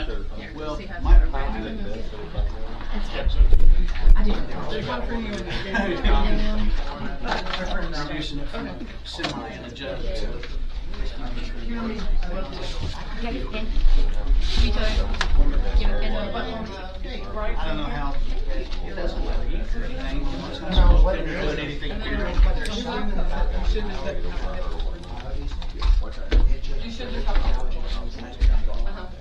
Well, See how my, it's my, I do. There's one for you. introducing it from a semi and a judge to. You know me. Yeah, you can. Me too. Give a pen over. I don't know how it doesn't let me for anything. It's not No, supposed what to it be is. doing anything weird. You should just have You should just have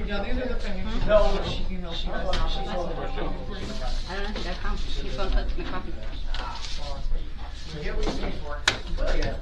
Yeah, these are the things. No, she emailed you guys. I don't know. That's how he's gonna put in the coffee. Get what you pay for. Well, yeah.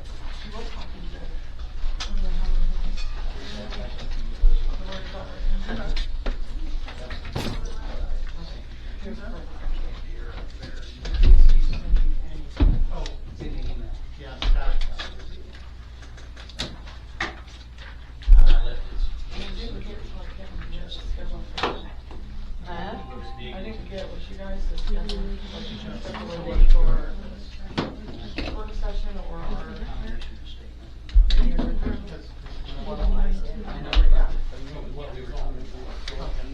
I didn't get what you guys discussed, what you chose for work session or our.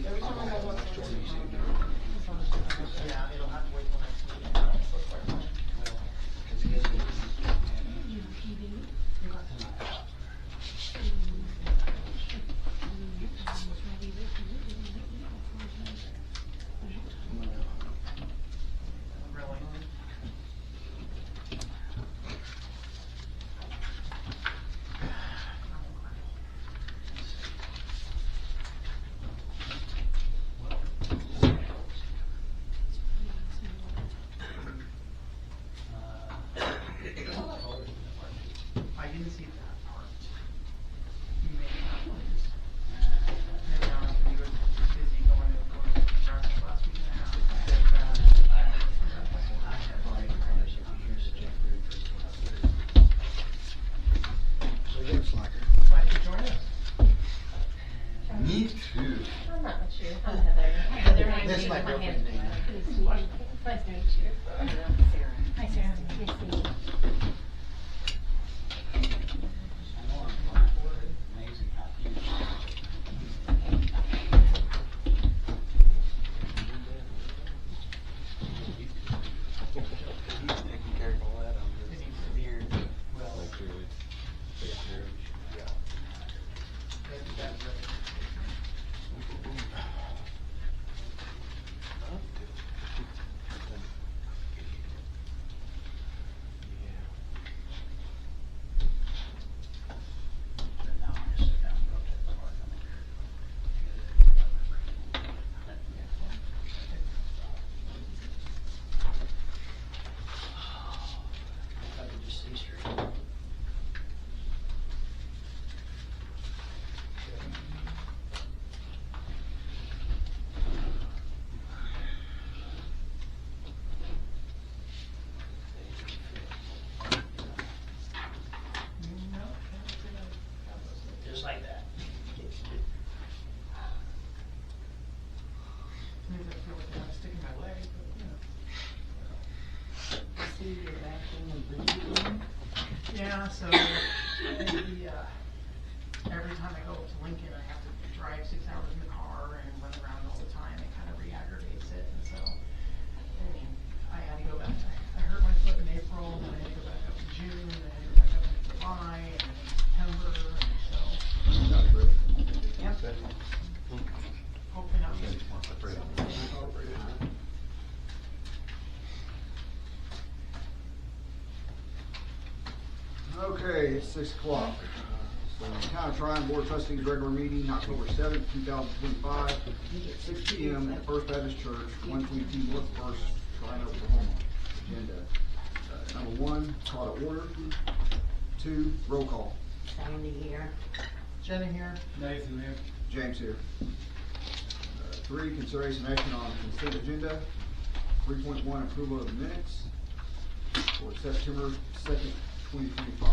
Every time I go look. Yeah, it'll have to wait till next meeting. Really? I didn't see that part. You may not notice. Maybe I was, you were busy going to practice last week and a half. Glad you joined us. Me too. I'm not with you. I'm Heather. Heather, I'm This is giving my my girlfriend, hand. Dana. Nice to meet you. Hi, Sarah. Nice to meet you. Amazing how huge. Just like that. Maybe I feel like I'm sticking my leg, but yeah, so maybe, every time I go up to Lincoln, I have to drive 6 hours in the car and run around all the time. It kind of re-aggravates it, and so, I mean, I had to go back, I hurt my foot in April, and then I had to go back up in June, and then I had to go back up in July, and then September, and so. Yep. Hopefully not. Okay, it's 6 o'clock. So Town of Tryon Board of Trustees regular meeting, October 7th, 2025, 6 p.m. at First Baptist Church, 122 North First, Tryon, Oklahoma. Agenda. Number 1, call to order. 2, roll call. Sandy here. Jenny here. Nathan here. James here. 3, consideration action on consent agenda. 3.1, approval of the minutes for September 2nd, 2025.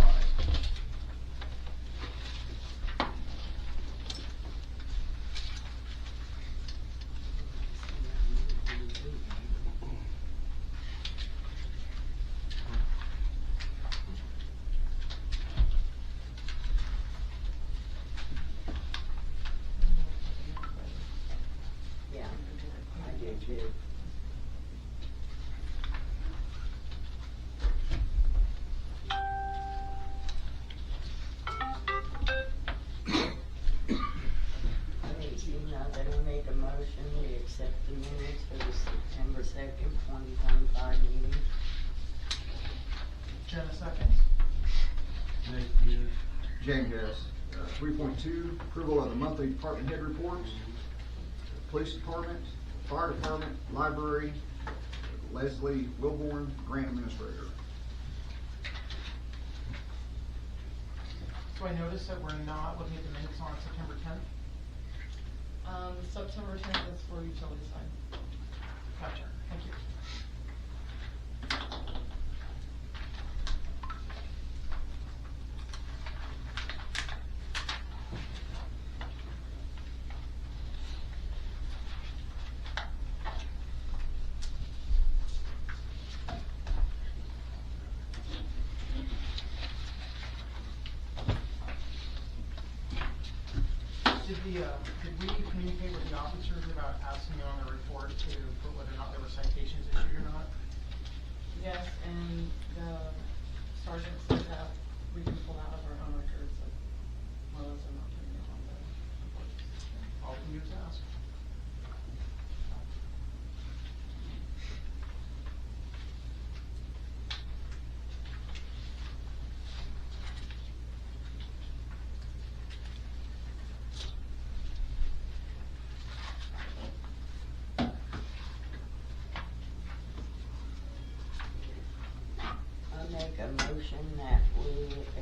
motion, we accept the minutes for the September 2nd, 2025 meeting. Jenna seconds. James, yes. 3.2, approval of the monthly department head reports. Police Department, Fire Department, Library, Leslie WILBOURN, Grant Administrator. So I noticed that we're not looking at the minutes on September 10th. September 10th is for utility sign. Gotcha, thank you. Did we communicate with the officers about asking on the report to put whether or not there were citations issued or not? Yes, and the sergeant said that we can pull out of our own records as well as I'm not putting it on the reports. All we can do is ask. I make a motion that we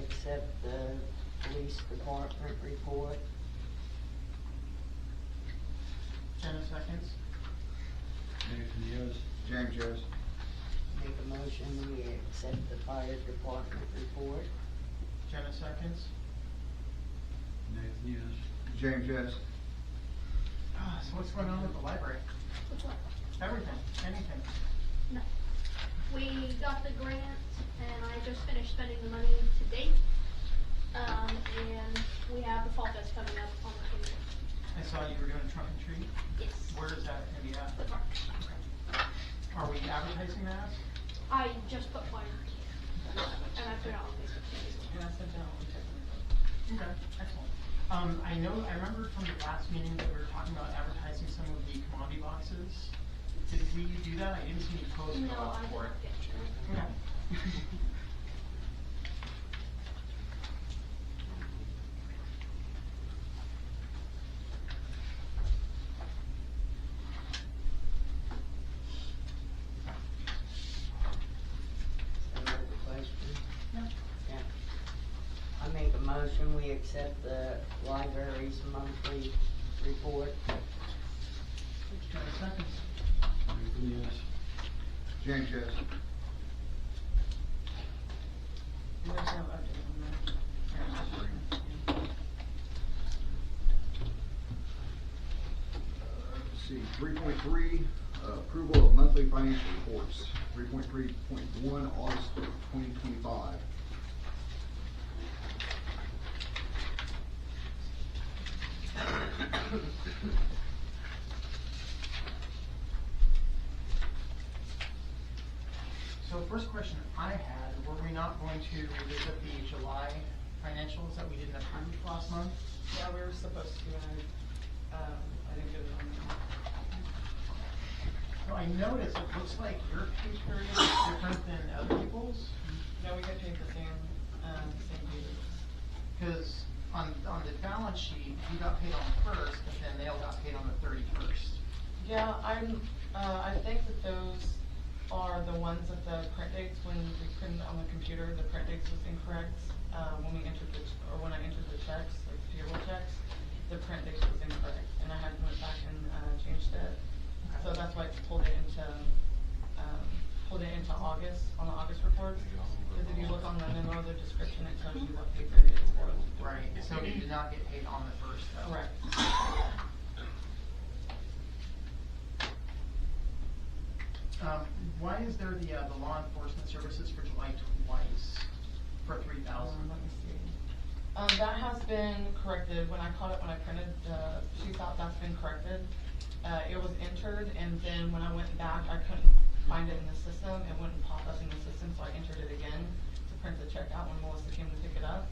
accept the police department report. Jenna seconds. James, yes. Make a motion, we accept the fire department report. Jenna seconds. James, yes. So what's going on with the library? Which one? Everything, anything. No. We got the grant and I just finished spending the money to date. And we have the fall fest coming up on the 25th. I saw you were doing trunk and treat. Yes. Where is that gonna be at? The park. Are we advertising that? I just put flyers and I put it on Facebook. And I sent that on to Okay, excellent. I remember from the last meeting that we were talking about advertising some of the commodity boxes. Did we do that? I didn't see any posts No, go I out for it. didn't get you. Okay. Any other questions? No. Yeah. I make a motion, we accept the library's monthly report. Jenna seconds. James, yes. There's no update on that. Let's see, 3.3, approval of monthly financial reports. 3.3.1, August 2025. So the first question I had, were we not going to revisit the July financials that we didn't approve last month? Yeah, we were supposed to, and I didn't get it on there. So I noticed it looks like your pay period is different than other people's. No, we got paid the same period. Because on the balance sheet, you got paid on the 1st, but then they all got paid on the 31st. Yeah, I think that those are the ones that the print dates, when we printed on the computer, the print dates was incorrect. When we entered when I entered the checks, like the payroll checks, the print date was incorrect, and I had went back and changed it. So that's why it's pulled it into August, on the August report. Because if you look on the memo, the description, it tells you what pay period it's for. Right, so you did not get paid on the 1st though. Correct. Why is there the law enforcement services for July twice for 3,000? Let me see. That has been corrected. When I caught it, when I printed the sheets out, that's been corrected. It was entered, and then when I went back, I couldn't find it in the system. It wouldn't pop up in the system, so I entered it again to print the check out when Melissa came to pick it up.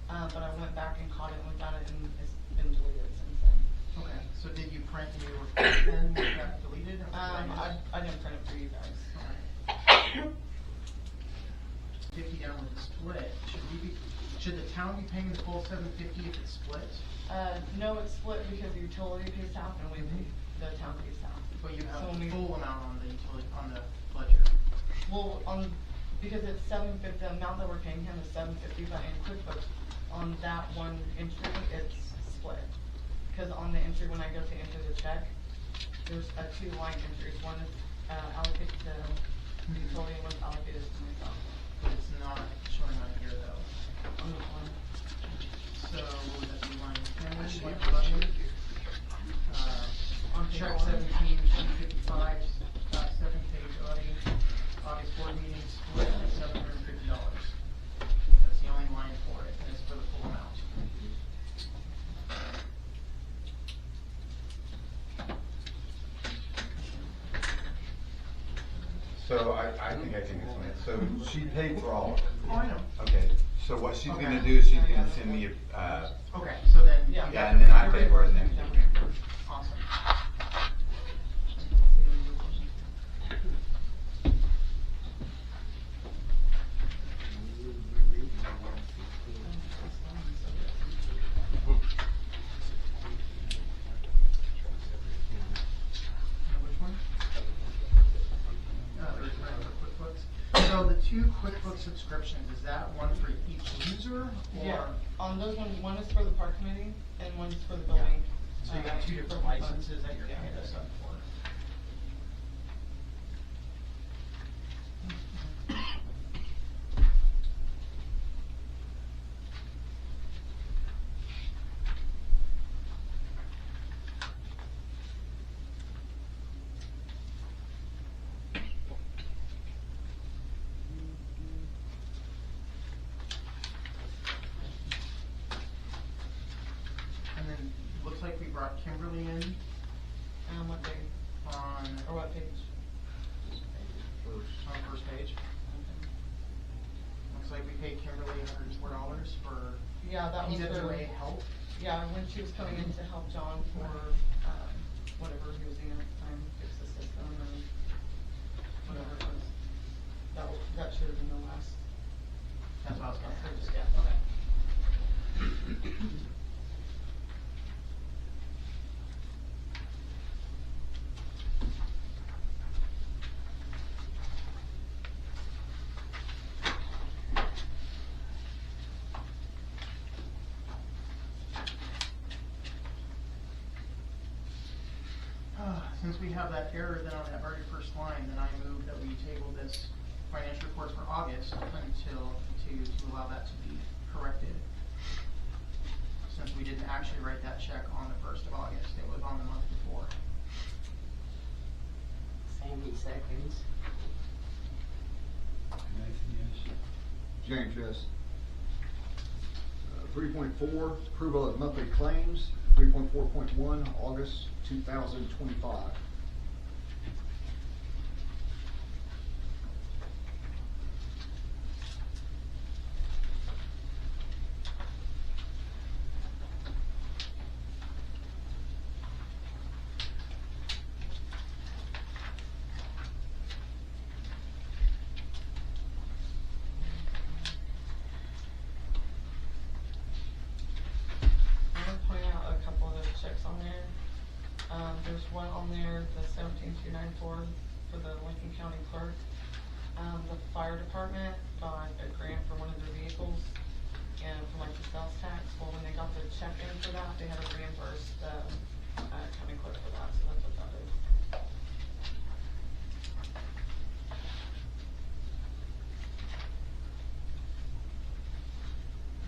But I went back and caught it and looked at it, and it's been deleted since then. Okay, so did you print and you were then got deleted? I didn't print it for you guys. Alright. 50 down with the split, should the town be paying the full 750 if it's split? No, it's split because the utility pays half and we pay, the town pays half. But you have So the we- full amount on the utility, on the ledger? Well, because it's $750, the amount that we're paying him is $750, but in QuickBooks, on that one entry, it's split. Cause on the entry, when I go to enter the check, there's two line entries, one is allocated to the utility and one's allocated to myself. But it's not showing on here though. On this one. So, what would that be, line 10, Which one? 11? On page Check one. 17, 255, 7-page August board meeting split at $750. That's the only line for it, and it's for the full amount. So I think I can explain it. So she paid for all of it. Oh, I know. Okay, so what she's Okay. gonna do is she's gonna send me a, Okay, so then. Yeah. yeah, and then I pay for it and then get reimbursed. Awesome. Which one? There's one for QuickBooks. So the two QuickBooks subscriptions, is that one for each user or? Yeah, on those ones, one is for the park committee and one's for the building. So you got two different licenses that you're paying us up for. And then, looks like we brought Kimberly in What day, on, or what page? on the first page. Looks like we paid Kimberly $104 for Yeah, that was for, EWA help. yeah, when she was coming in to help John for, whatever he was doing at the time, fix the system and whatever it was. That should have been the last. That's what I was gonna say. Just, yeah, okay. Since we have that error then on that very first line, then I move that we table this financial reports for August until, to allow that to be corrected. Since we didn't actually write that check on the 1st of August, it was on the month before. Sandy seconds. James, yes. 3.4, approval of monthly claims. 3.4.1, August 2025. I'm gonna point out a couple of those checks on there. There's one on there, the 17294 for the Lincoln County clerk. The fire department got a grant for one of their vehicles and for like the sales tax. Well, when they got the check in for that, they had to reimburse the county clerk for that, so that's what that is.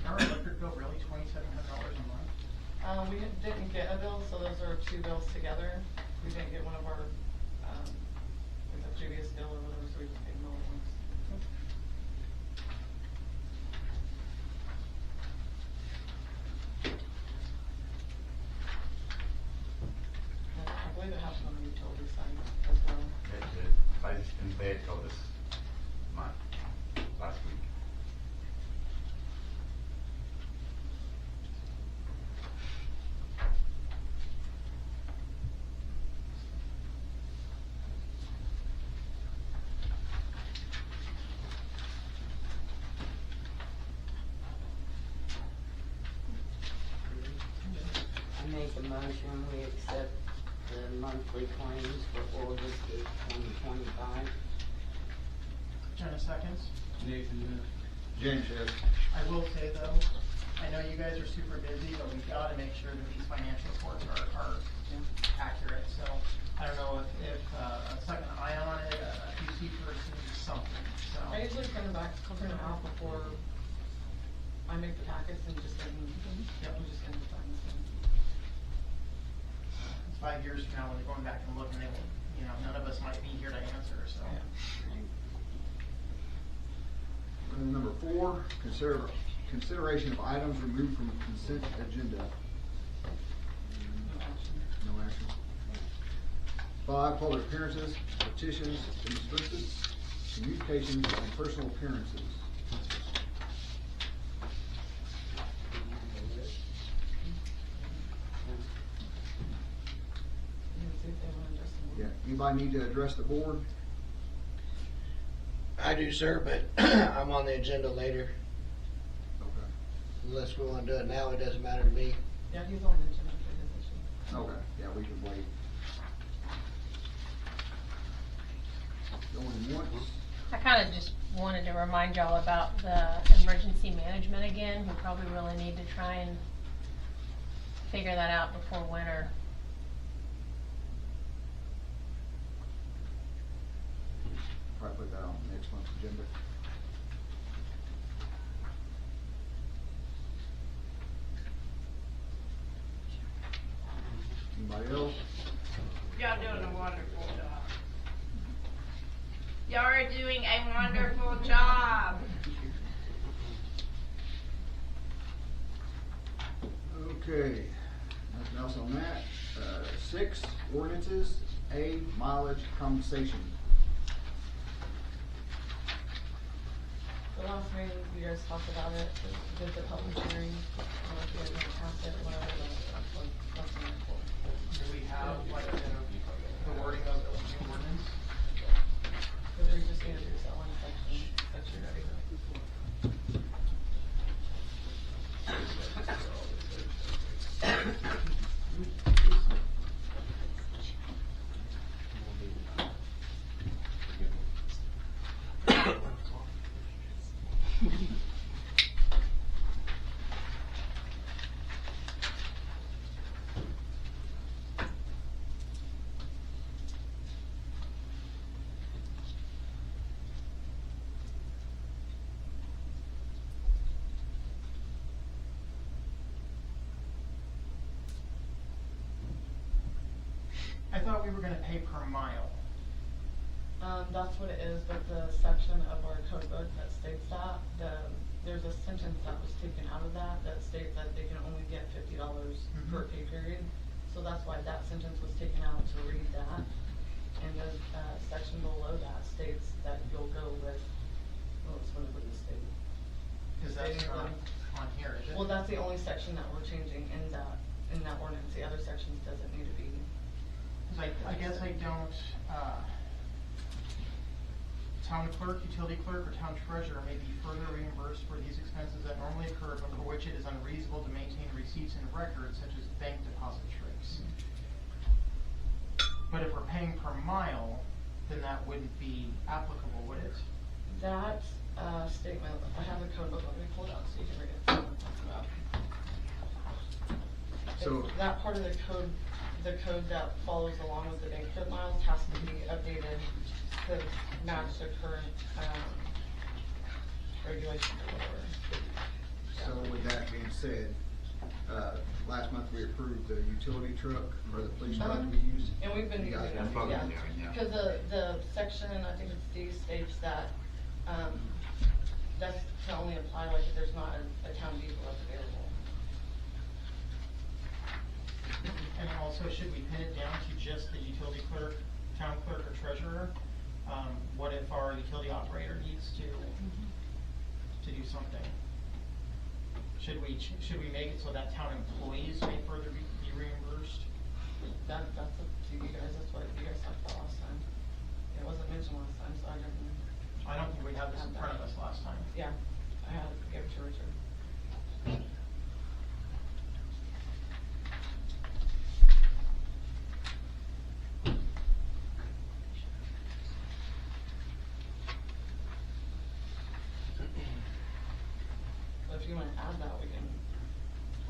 Our electric bill really $2,700 a month? We didn't get a bill, so those are two bills together. We didn't get one of our, the previous bill or whatever, so we just paid them all at once. And I believe it happened on the utility side as well. They had told us last week. I make a motion, we accept the monthly claims for August of 2025. Jenna seconds. Nathan, James, yes. I will say though, I know you guys are super busy, but we've gotta make sure that these financial reports are accurate, so I don't know if a second eye on it, a QC person, something, so. I usually print them out before I make the packets and just Yep. we just end the time. It's 5 years from now when they're going back and looking, they will, you know, none of us might be here to answer, so. And number 4, consideration of items removed from consent agenda. No action. 5, public appearances, petitions, demonstrances, communications, and personal appearances. Yeah, anybody need to address the board? I do, sir, but I'm on the agenda later. Okay. Unless we want to do it now, it doesn't matter to me. Yeah, he's on the agenda for his issue. Okay, yeah, we can wait. Going once. I kind of just wanted to remind y'all about the emergency management again. We probably really need to try and figure that out before winter. Probably put that on next month's agenda. Anybody else? Y'all doing a wonderful job. Y'all are doing a wonderful job. Okay, nothing else on that. 6, ordinances. A, mileage compensation. The last meeting, you guys talked about it, did the public hearing, I don't know if you guys want to pass it, whatever, that's the report. Do we have like the wording of the new ordinance? Because we just need to do that one section, that's your ready. I thought we were gonna pay per mile. That's what it is, but the section of our code book that states that, there's a sentence that was taken out of that states that they can only get $50 per pay period. So that's why that sentence was taken out to read that. And the, section below that states that you'll go with, well, it's what it state. Cause that's not on here, is it? Well, that's the only section that we're changing in that ordinance. The other sections doesn't need to be. Cause I guess I don't, town clerk, utility clerk, or town treasurer may be further reimbursed for these expenses that normally occur, but for which it is unreasonable to maintain receipts and records, such as bank deposit trace. But if we're paying per mile, then that wouldn't be applicable, would it? That, statement, I have the code book, let me pull it out so you can read it. See what I'm talking about. So- That part of the code that follows along with the bank trip miles has to be updated to match the current, regulations or whatever. So with that being said, last month we approved the utility truck for the police truck we use. And we've been You using guys it, been yeah. doing it, yeah. Cause the section, I think it's D, states that, that's to only apply like if there's not a town vehicle that's available. And also, should we pin it down to just the utility clerk, town clerk, or treasurer? What if our utility operator needs to do something? Should we make it so that town employees may further be reimbursed? That's up to you guys, that's what you guys talked about last time. It wasn't mentioned last time, so I don't know. I don't think we had this in front of us last time. Yeah, I had, gave it to Richard. you wanna add that, we can.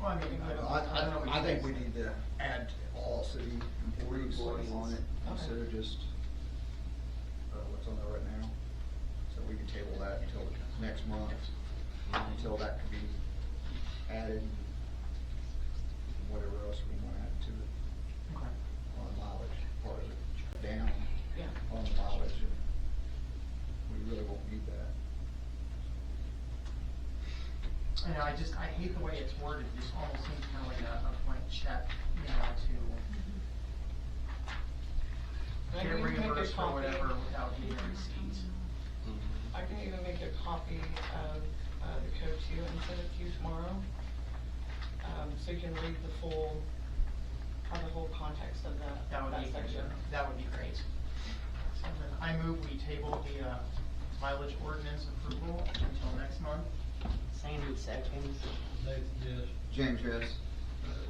Well, I mean, I think we need to add all city employees on it instead of just, what's on there right now. So we can table that until next month, until that can be added, and whatever else we want to add to it. Okay. On the mileage part of it, down Yeah. on the mileage, and we really won't need that. I know, I hate the way it's worded, it just almost seems kind of like a blank check, you know, to I get can even make a reimbursed for copy. whatever without getting a receipt. I can even make a copy of, the code to you and send it to you tomorrow. So you can read the full, have the whole context of that section. That would be great. So then I move we table the mileage ordinance approval until next month. Sandy seconds. James, yes.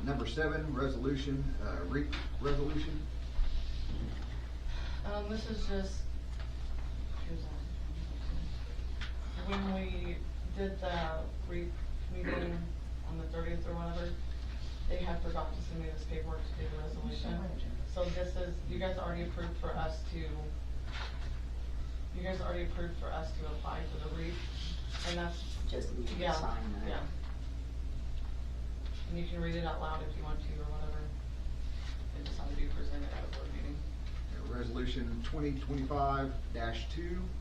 Number 7, resolution, REAP resolution. This is just, here's that. When we did the REAP meeting on the 30th or whatever, they had forgot to send me this paperwork to do the resolution. So this is, you guys already approved for us to apply for the REAP, and that's. Just need to Yeah, sign that. yeah. And you can read it out loud if you want to or whatever. It just had to be presented at a board meeting. Resolution 2025-2,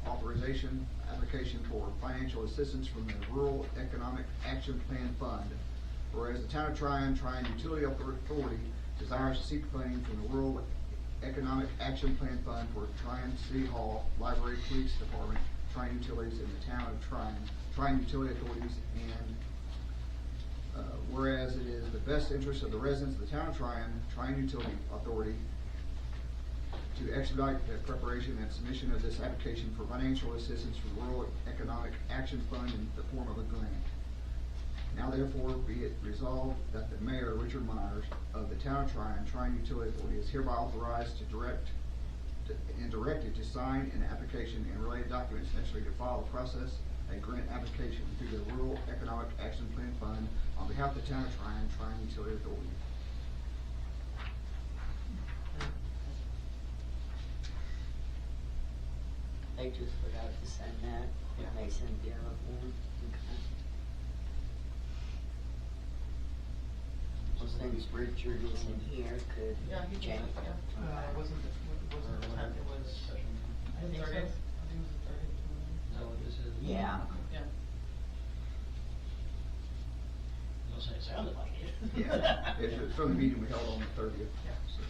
authorization application for financial assistance from the Rural Economic Action Plan Fund. Whereas the town of Tryon Utility Authority desires to seek funding from the Rural Economic Action Plan Fund for Tryon City Hall, Library, Police Department, Tryon Utilities, and the town of Tryon Utility Authorities, and whereas it is the best interest of the residents of the town of Tryon Utility Authority to expedite the preparation and submission of this application for financial assistance from the Rural Economic Action Fund in the form of a grant. Now therefore be it resolved that the Mayor, Richard Myers, of the town of Tryon Utility Authority, is hereby authorized to directed to sign an application and related documents necessary to file the process a grant application through the Rural Economic Action Plan Fund on behalf of the town of Tryon Utility Authority. They just forgot to send that, and they sent the other one. Okay. Well, since Richard isn't here, could Yeah, he James? did, yeah. It wasn't the 10th, it was, I think so. I think it was the 30th. Yeah. Yeah. It sounded like it. Yeah, it's from the meeting we held on the 30th. Yeah. So.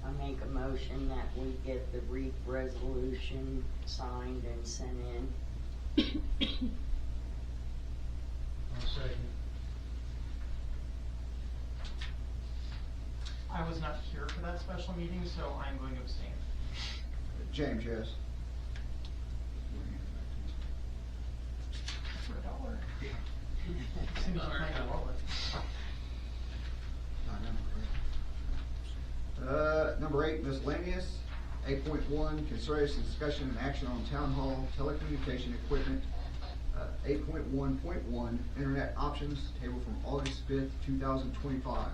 I make a motion that we get the REAP resolution signed and sent in. I'll second. I was not here for that special meeting, so I'm going to abstain. James, yes. For $1. Seems like my wallet. Number 8, miscellaneous. 8.1, consideration, discussion, and action on town hall telecommunication equipment. 8.1.1, internet options, table from August 5th, 2025.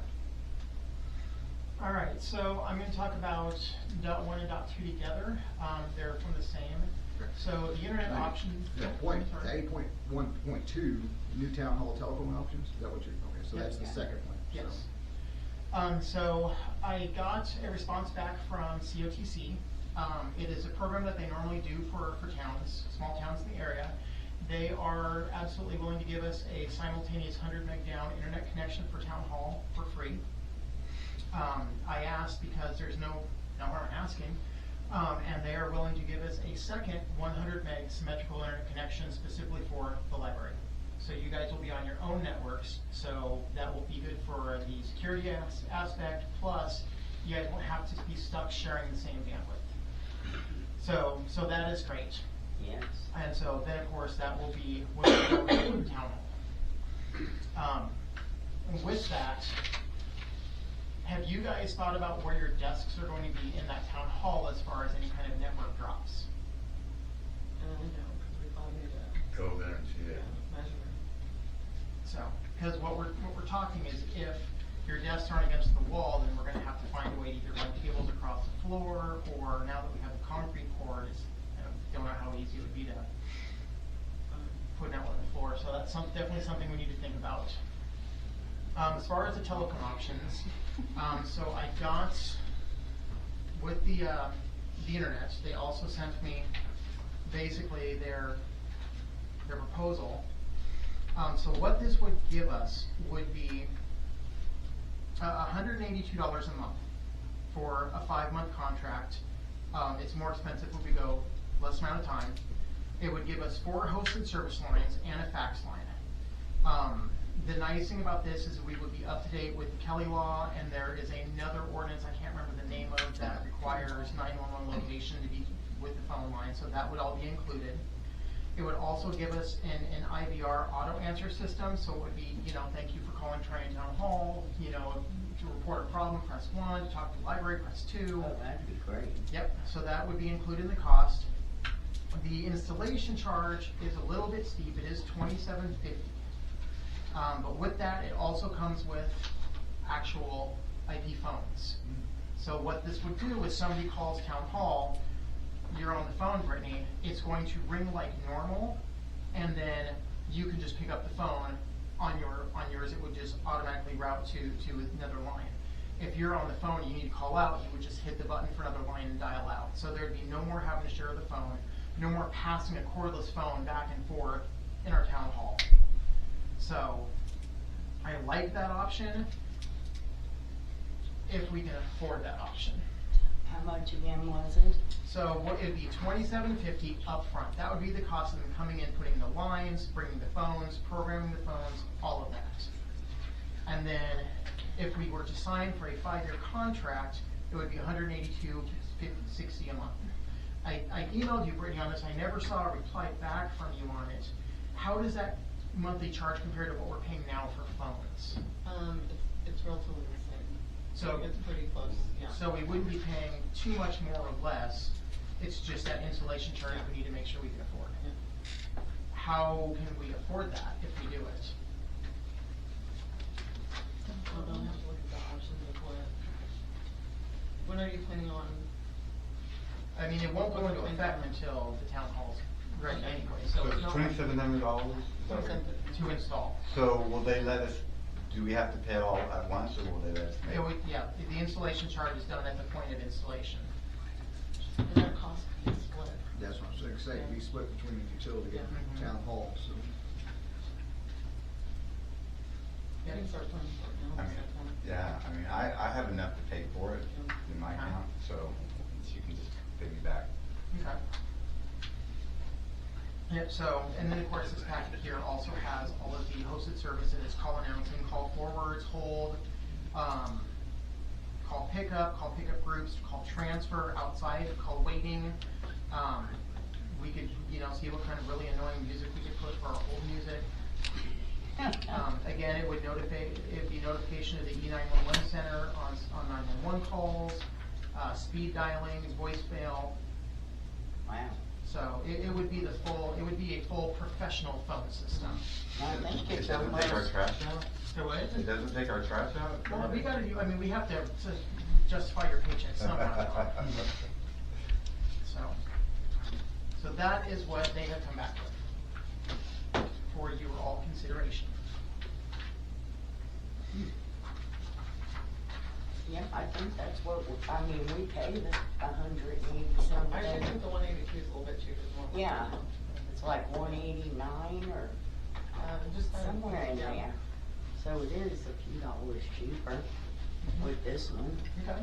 All right, so I'm going to talk about .1 and .2 together. They're from the same. Okay. So the internet options. Yeah, Sorry. 8.1.2, new town hall telephone options, is that what you're, okay, so that's the second one. Yes. So. So I got a response back from COTC. It is a program that they normally do for towns, small towns in the area. They are absolutely willing to give us a simultaneous 100 meg down internet connection for town hall for free. I asked because there's no harm in asking, and they are willing to give us a second 100 meg symmetrical internet connection specifically for the library. So you guys will be on your own networks, so that will be good for the security aspect, plus you guys won't have to be stuck sharing the same bandwidth. So that is great. Yes. And so then of course that will be with the town hall. And with that, Have you guys thought about where your desks are going to be in that town hall as far as any kind of network drops? No, because we probably need to Go there and see it. measure. So, because what we're talking is if your desks aren't against the wall, then we're gonna have to find a way to either run cables across the floor, or now that we have the concrete cords, I don't know how easy it would be to put an outlet on the floor, so that's definitely something we need to think about. As far as the telecom options, so I got, with the internet, they also sent me basically their proposal. So what this would give us would be $182 a month for a 5-month contract. It's more expensive if we go less amount of time. It would give us 4 hosted service lines and a fax line. The nice thing about this is we would be up to date with Kelly law, and there is another ordinance, I can't remember the name of, that requires 911 location to be with the phone line, so that would all be included. It would also give us an IVR auto answer system, so it would be, thank you for calling Tryon Town Hall, to report a problem, press 1, to talk to the library, press 2. Oh, that'd be great. Yep, so that would be included in the cost. The installation charge is a little bit steep, it is $27.50. But with that, it also comes with actual IP phones. So what this would do is somebody calls Town Hall, you're on the phone, Brittany, it's going to ring like normal, and then you can just pick up the phone on yours, it would just automatically route to another line. If you're on the phone and you need to call out, you would just hit the button for another line and dial out. So there'd be no more having to share the phone, no more passing a cordless phone back and forth in our town hall. So I like that option if we can afford that option. How much again was it? So what it'd be $27.50 upfront. That would be the cost of them coming in, putting the lines, bringing the phones, programming the phones, all of that. And then if we were to sign for a 5-year contract, it would be $182.60 a month. I emailed you, Brittany, on this. I never saw a reply back from you on it. How does that monthly charge compare to what we're paying now for phones? It's relatively the same. So it's pretty close, yeah. So we wouldn't be paying too much more or less. It's just that installation charge we need to make sure we can afford. Yeah. How can we afford that if we do it? Well, don't have to look at the options of when are you planning on? I mean, it won't go into effect until the town hall's ready anyway, so So it's it's not $2,700? to install. So will they let us, do we have to pay it all at once, or will they let us It make? would, yeah, the installation charge is done at the point of installation. Is that cost being split? That's what I'm saying, it'd be split between the utility and Yeah. town hall, so. You can start planning for it now. I mean, September. yeah, I have enough to pay for it in my account, so you can just pay me back. Okay. Yep, so, and then of course this packet here also has all of the hosted services, call announcing, call forwards, hold, call pickup groups, call transfer outside, call waiting. We could, see what kind of really annoying music we could put for our hold music. Again, it'd be notification of the E911 center on 911 calls, speed dialing, voicemail. Wow. So it would be a full professional phone system. I think It it's doesn't almost. take our trash out? So what? It doesn't take our trash out? Well, we gotta do, we have to justify your paycheck somehow. So that is what they have come back with for your all consideration. Yeah, I think that's what, we pay the $187. I actually think the 182 is a little bit cheaper than what. Yeah, it's like 189 or Just somewhere in yeah. there. So it is a few dollars cheaper with this one. Okay.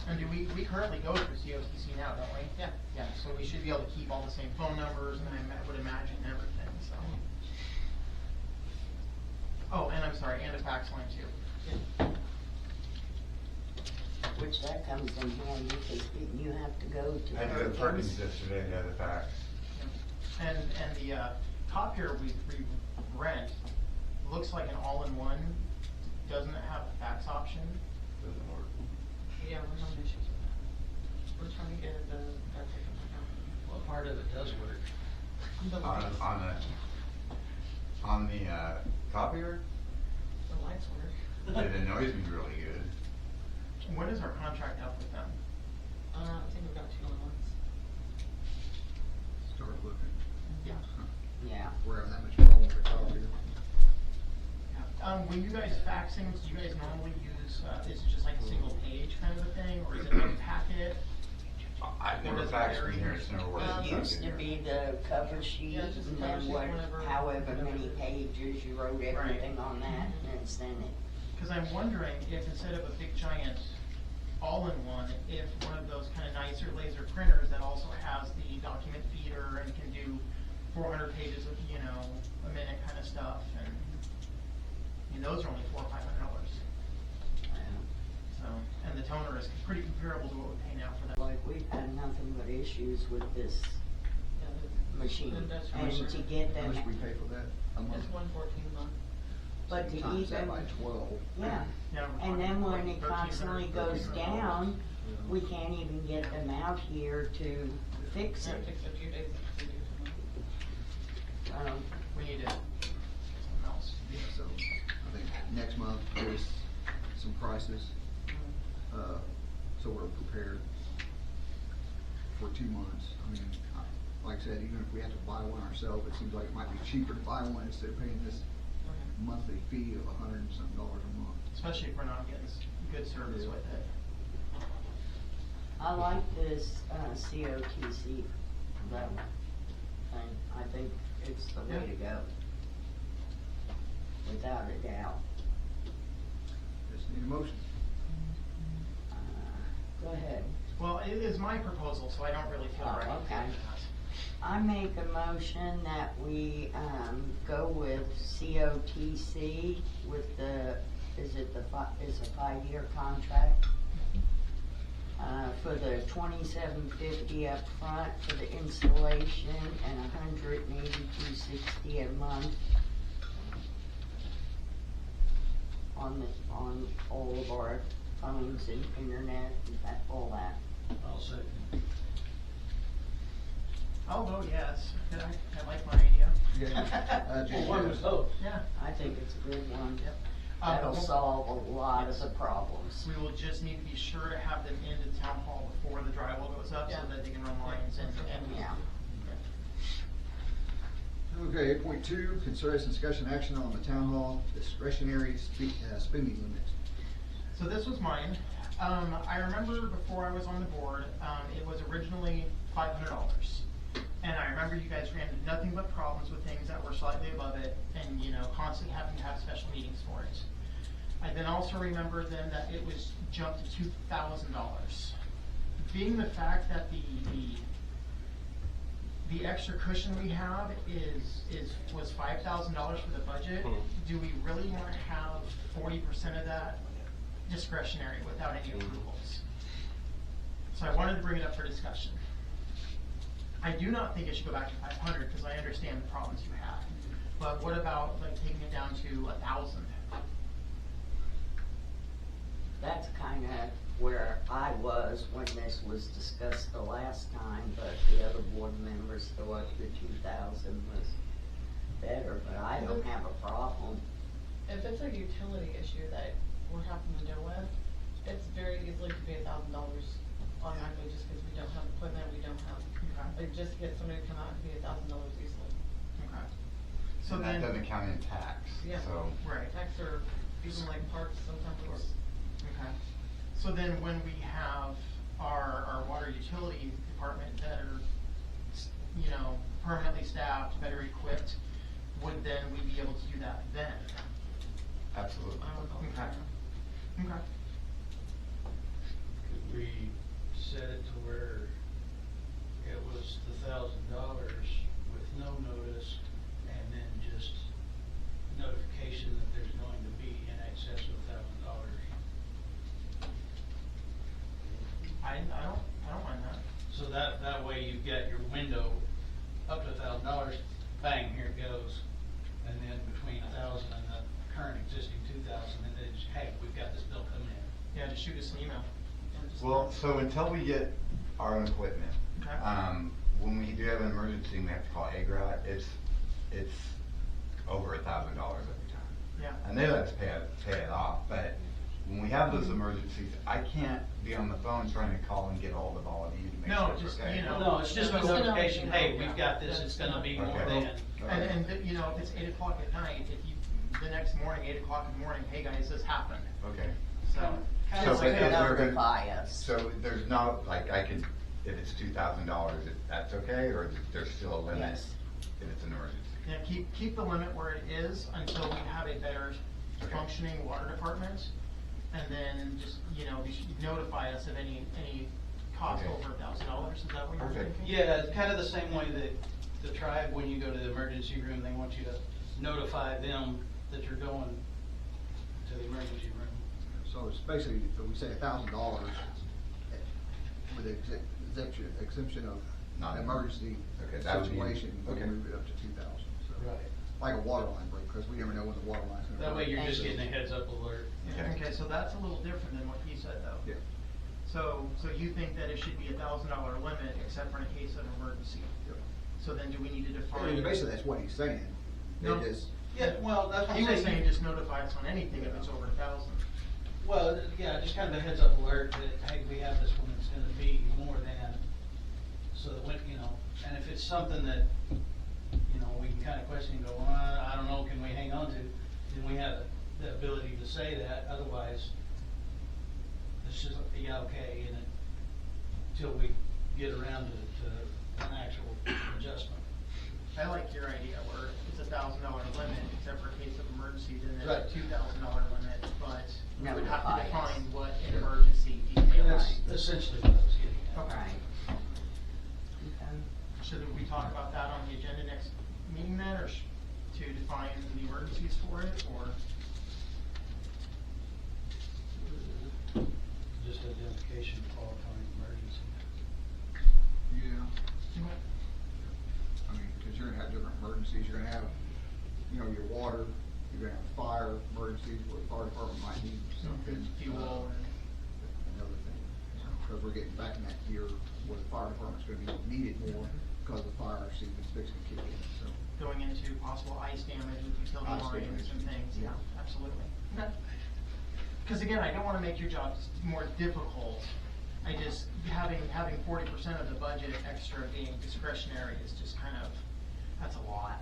And do we currently go through COCC now, don't we? Yeah. Yeah, so we should be able to keep all the same phone numbers, and I would imagine everything, so. Oh, and I'm sorry, and a fax line too. Which that comes in handy because you have to go to. I did a Perkins. Perkins yesterday, the other fax. And the top here we rent looks like an all-in-one doesn't it have a fax option? Doesn't work. Yeah, we're having issues with that. We're trying to get the, that taken account. Well, part of it does work. The lights, On the copier, the lights work. it annoys me really good. What is our contract up with them? I think we've got 2 other ones. Start looking. Yeah. Yeah. We're having that much wrong with the copier. When you guys faxing, do you guys normally use, is it just like a single page kind of a thing, or is it one packet? I've never faxed from here, it's never worked. It used to be the cover sheet, Yeah, just and cover then sheet whenever- however many pages, you wrote everything on that, and then sent it. Because I'm wondering if instead of a big giant all-in-one, if one of those kind of nicer laser printers that also has the document feeder and can do 400 pages of, a minute kind of stuff, and those are only $400 or $500. So, and the toner is pretty comparable to what we pay now for that. Like, we've had nothing but issues with this Yeah, the machine, industrial and to print. get How them, much we pay for that a month? It's 114 a month. but to Times that even, by 12. yeah. Yeah, we're And then talking when like it 1,300, constantly goes $1,300. down, Yeah. we can't even get them out here to fix Yeah, it. it takes a few days to do it. We need to get something else. Yeah, so I think next month, give us some prices, so we're prepared for 2 months. I mean, like I said, even if we have to buy one ourselves, it seems like it might be cheaper to buy one instead of paying this monthly fee of $100 and something a month. Especially if we're not getting good service Yeah. with it. I like this, COTC, that thing, I think it's the way to go. Without a doubt. Just need a motion. Go ahead. Well, it is my proposal, so I don't really feel Oh, right okay. doing that. I make a motion that we, go with COTC with the, is a 5-year contract? For the $27.50 up front for the installation and $182.60 a month on all of our phones and internet and all that. I'll second. I'll vote yes. I like my idea. Just One yes. vote. Yeah. I think it's a good one. Yep. That'll But we'll- solve a lot of the problems. We will just need to be sure to have them into town hall before the drywall goes up so Yeah. that they can run lines and. Yeah. Okay, 8.2, consideration discussion action on the town hall discretionary spending limit. So this was mine. I remember before I was on the board, it was originally $500. And I remember you guys ran into nothing but problems with things that were slightly above it and, constantly having to have special meetings for it. I then also remember then that it was jumped to $2,000. Being the fact that the extra cushion we have was $5,000 for the budget, do we really want to have 40% of that discretionary without any approvals? So I wanted to bring it up for discussion. I do not think it should go back to 500 because I understand the problems you have. But what about like taking it down to 1,000? That's kinda where I was when this was discussed the last time, but the other board members thought the 2,000 was better, but I don't have a problem. If it's a utility issue that we're having to deal with, it's very easily to be $1,000 automatically just because we don't have equipment, we don't have, Okay. like, just to get somebody to come out and be $1,000 easily. Okay. So And then, that doesn't count in tax, Yeah. so. right. Tax or even like parks, sometimes it's, Okay. So then when we have our water utility department that are, permanently staffed, better equipped, would then we be able to do that then? Absolutely. I don't know. Okay. Okay. Could we set it to where it was $1,000 with no notice and then just notification that there's going to be in excess of $1,000? I don't mind that. So that way you've got your window up to $1,000, bang, here it goes. And then between 1,000 and the current existing 2,000, and then it's Well, so until we get our own equipment, Okay. when we do have an emergency and we have to call AGRA, it's over $1,000 every time. Yeah. I know that's pay it off, but when we have those emergencies, I can't be on the phone trying to call and get hold of all of you to make No, sure it's just, okay. you know. No, it's just a Just, notification, hey, yeah. we've got this, it's gonna be more Okay. than. And, you know, if it's 8 o'clock at night, if you, the next morning, 8 o'clock in the morning, hey guys, this happened, Okay. so. Kind So, of but like is there gonna- Notify us. So there's no, like, I could, if it's $2,000, that's okay, or there's still a limit Yes. if it's an emergency? Yeah, keep the limit where it is until we have a better Okay. functioning water department. And then just, you know, you should notify us of any cost Okay. over $1,000, is that what you're Perfect. thinking? Yeah, it's kind of the same way that the tribe, when you go to the emergency room, they want you to notify them that you're going to the emergency room. So it's basically, if we say $1,000 with the exemption of Not- emergency Okay, that would be- situation, we okay. can move it up to 2,000, so. Right. Like a water line break, because we never know when the water line's gonna break. That way you're just getting a heads up alert. Yeah, okay, so that's a little different than what he said though. Yeah. So you think that it should be $1,000 limit except for in a case of emergency? Yep. So then do we need to I define? mean, basically, that's what he's saying. No. It is, Yeah, well, that's what He I'm was saying saying. just notify us on anything if it's over 1,000. Well, yeah, just kind of a heads up alert that, hey, we have this one that's gonna be more than, so that when, you know, and if it's something that, you know, we can kind of question and go, well, I don't know, can we hang on to, then we have the ability to say that, otherwise, it's just, yeah, okay, and until we get around to an actual adjustment. I like your idea where it's $1,000 limit except for a case of emergency, then Right. there's a $2,000 limit, but we would have Notify to us. define what an emergency detail That's is. essentially what I was getting at. Okay. Right. Okay. Should we talk about that on the agenda next meeting then, or to define the emergencies for it, or? Just identification of qualifying emergency. yeah. I mean, because you're gonna have different emergencies, you're gonna have, you know, your water, you're gonna have fire emergencies, where the fire department might need something. Fuel and. Another thing, because we're getting back in that year where the fire department's gonna be needed more, because the fire season's fixing to kick in, so. Going into possible ice damage with utility Ice lines damage. and things, yeah, Yeah. absolutely. Because again, I don't wanna make your job more difficult. I just, having 40% of the budget extra being discretionary is just kind of, that's a lot.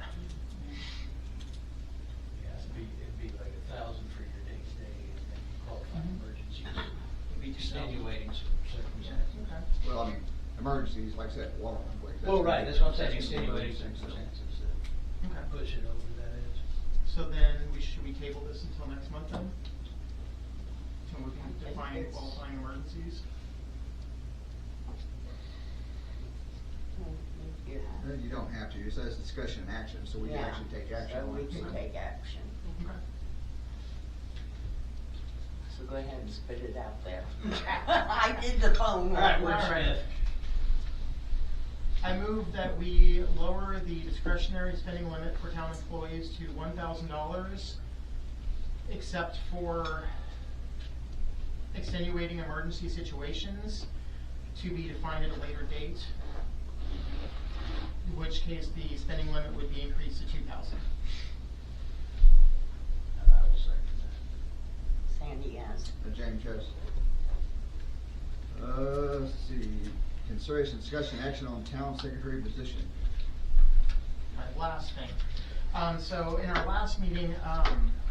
Yeah, it'd be like 1,000 for your day-to-day, and then qualifying emergencies. It'd be extenuating circumstances. Okay. Well, I mean, emergencies, like I said, water line break. Well, right, that's what I'm saying, that's gonna be extenuating emergency, so. circumstances that Okay. push it over that edge. So then, should we table this until next month then? So we can define it's- qualifying emergencies? You have- No, you don't have to, it says discussion and action, so we can Yeah, actually take action so on we it. can take action. Okay. So go ahead and spit it out there. I did the phone. All right, one. wordsmith. I move that we lower the discretionary spending limit for town employees to $1,000, except for extenuating emergency situations to be defined at a later date, in which case the spending limit would be increased to $2,000. And I will second that. Sandy has. James, yes. Let's see, consideration, discussion, action on town secretary position. My last thing. So in our last meeting,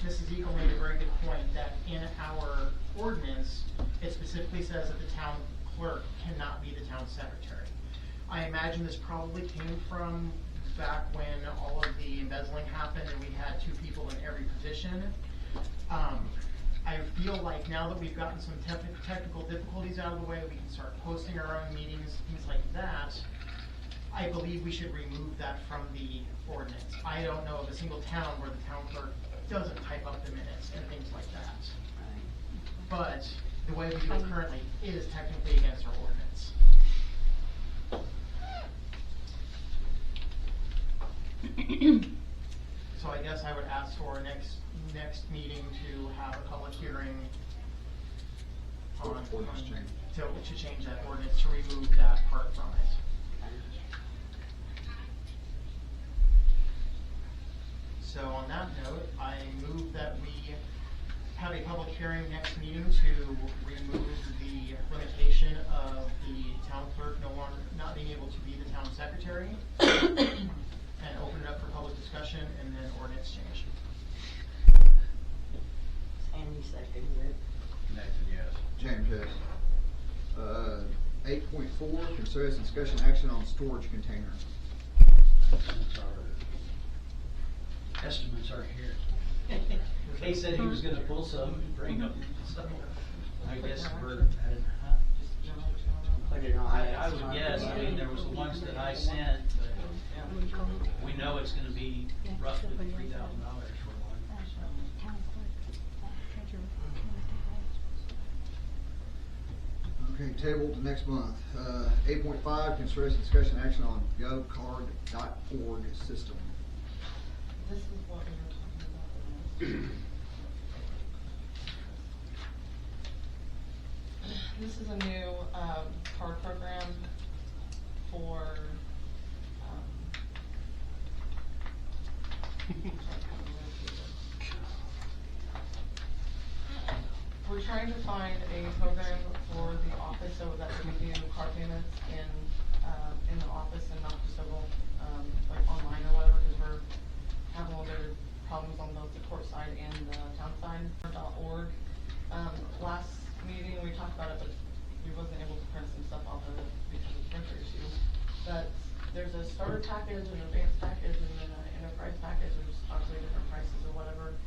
Mrs. Eagle made a very good point that in our ordinance, it specifically says that the town clerk cannot be the town secretary. I imagine this probably came from back when all of the embezzling happened and we had 2 people in every position. I feel like now that we've gotten some technical difficulties out of the way, we can start posting our own meetings, things like that. I believe we should remove that from the ordinance. I don't know of a single town where the town clerk doesn't type up the minutes and things like that. But the way we do it currently is technically against our ordinance. So I guess I would ask for next meeting to have a public hearing on Ordinance change. to change that ordinance, to remove that part from it. So on that note, I move that we have a public hearing next meeting to remove the limitation of the town clerk not being able to be the town secretary, and open it up for public discussion and then ordinance change. Sandy seconded it. Nathan, yes. James, yes. 8.4, consider discussion action on storage container. Estimates are here. He said he was gonna pull some and bring them, so I guess we're, Put it on. I would guess, I mean, there was the ones that I sent, but we know it's gonna be roughly $3,000 for one. Okay, tabled to next month. 8.5, consider discussion action on govcard.org system. This is what we were talking about. This is a new, card program for, we're trying to find a program for the office so that we can do card payments in the office and not just over, like online or whatever, because we're having a little bit of problems on both the court side and the town side. .org. Last meeting we talked about it, but we wasn't able to print some stuff off of it because of the printer issue. But there's a starter package, an advanced package, and then an enterprise package. There's obviously different prices or whatever.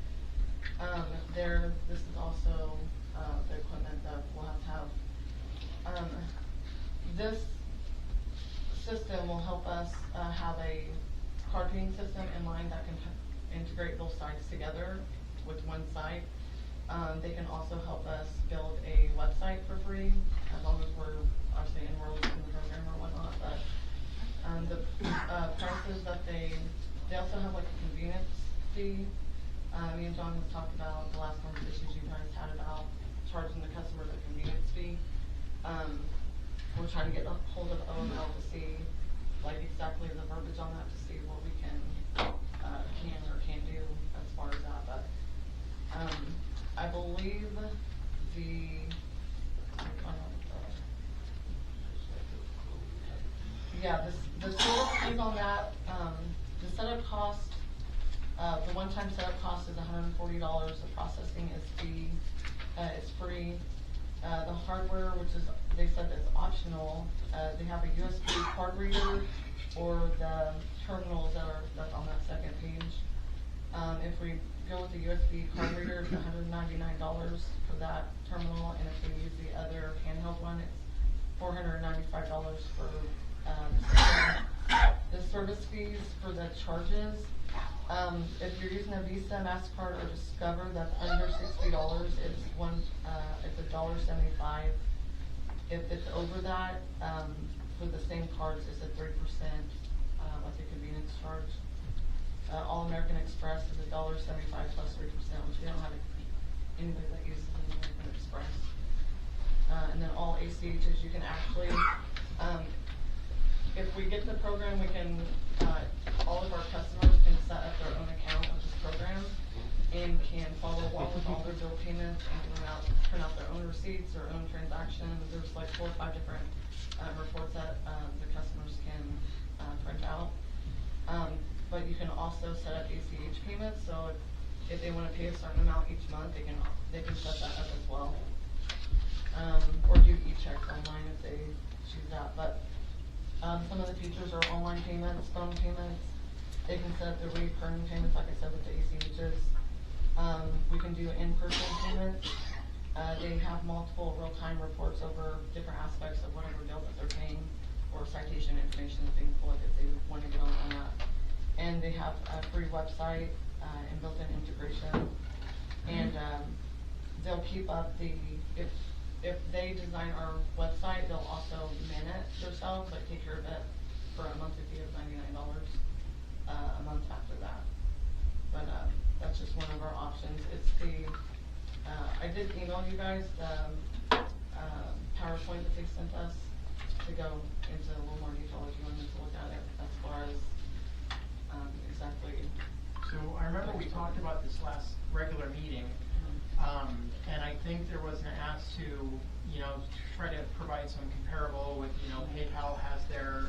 This is also the equipment that we'll have. This system will help us have a card paying system in line that can integrate both sides together with one site. They can also help us build a website for free, as long as we're obviously enrolled in the program or whatnot. But the prices that they also have like a convenience fee. Me and John has talked about the last conversations you guys had about charging the customer the convenience fee. We're trying to get a hold of OML to see like exactly the verbiage on that, to see what we can or can't do as far as that. But I believe the total fees on that, the setup cost, the one-time setup cost is $140. The processing is it's free. The hardware, which is, they said is optional, they have a USB card reader or the terminals that's on that second page. If we go with the USB card reader, it's $199 for that terminal, and if we use the other handheld one, it's $495 for the system. The service fees for the charges, if you're using a Visa, MasterCard, or Discover that's under $60, it's $1.75. If it's over that, for the same cards, it's a 3%, like a convenience charge. All American Express is $1.75 plus 3%, which we don't have anybody that uses American Express. And then all ACHs, you can actually, if we get the program, we can, all of our customers can set up their own account of this program and can follow along with all their bill payments and print out their own receipts, their own transactions. There's like 4 or 5 different reports that the customers can print out. But you can also set up ACH payments, so if they want to pay a certain amount each month, they can set that up as well. Or do e-checks online if they choose that. But some of the features are online payments, phone payments. They can set up the recurring payments, like I said, with the ACHs. We can do in-person payments. They have multiple real-time reports over different aspects of whatever bill that they're paying, or citation information that they can pull if they want to get on that. And they have a free website and built-in integration. And they'll keep up if they design our website, they'll also man it themselves, like take care of it for a monthly fee of $99 a month after that. But that's just one of our options. It's the I did email you guys the PowerPoint that they sent us to go into a little more detail if you wanted to look at it as far as, exactly. So I remember we talked about this last regular meeting, and I think there was an ask to, you know, try to provide some comparable with, you know, PayPal has their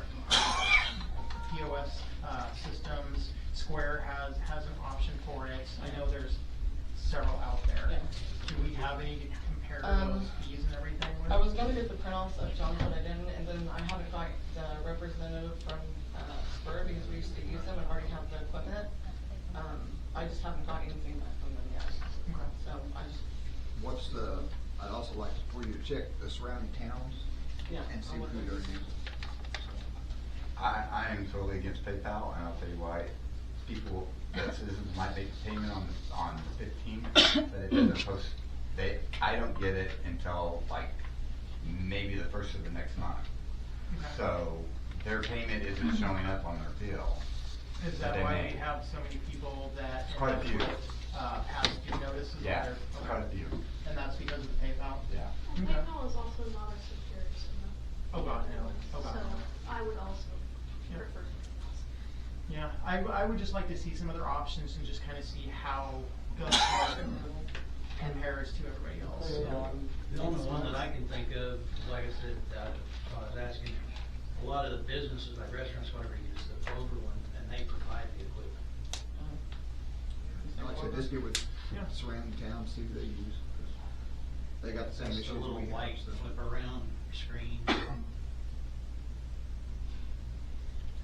POS systems, Square has an option for it. I know there's several out there. Yeah. Do we have any to compare those fees and everything with? I was gonna get the printouts of John's, but I didn't, and then I haven't got the representative from, Spur because we used to use them and already have the equipment. I just haven't got anything back from them yet. Okay. So I just, I'd also like for you to check the surrounding towns yeah. and see I'll who look they're at using. I am totally against PayPal, and I'll tell you why. People, the citizens might make a payment on the 15th, but it doesn't post, I don't get it until like maybe the first of the next month. Okay. So their payment isn't showing up on their bill. Is that why we have so many people that Quite a few. pass due notices? on Yeah, their- quite a few. And that's because of the PayPal? Yeah. And Okay. PayPal is also not a secure system. Oh God, no. Oh God, So no. I would also Yeah. prefer PayPal. Yeah, I would just like to see some other options and just kind of see how the market compares to everybody else. The only one that I can think of, like I said, I was asking, a lot of the businesses, like restaurants, whatever, use the Clover one, and they provide the equipment. Like I said, just get with Yeah. surrounding towns, see who they use. 'Cause they got the same That's issues the little we have. white so. flip around screen.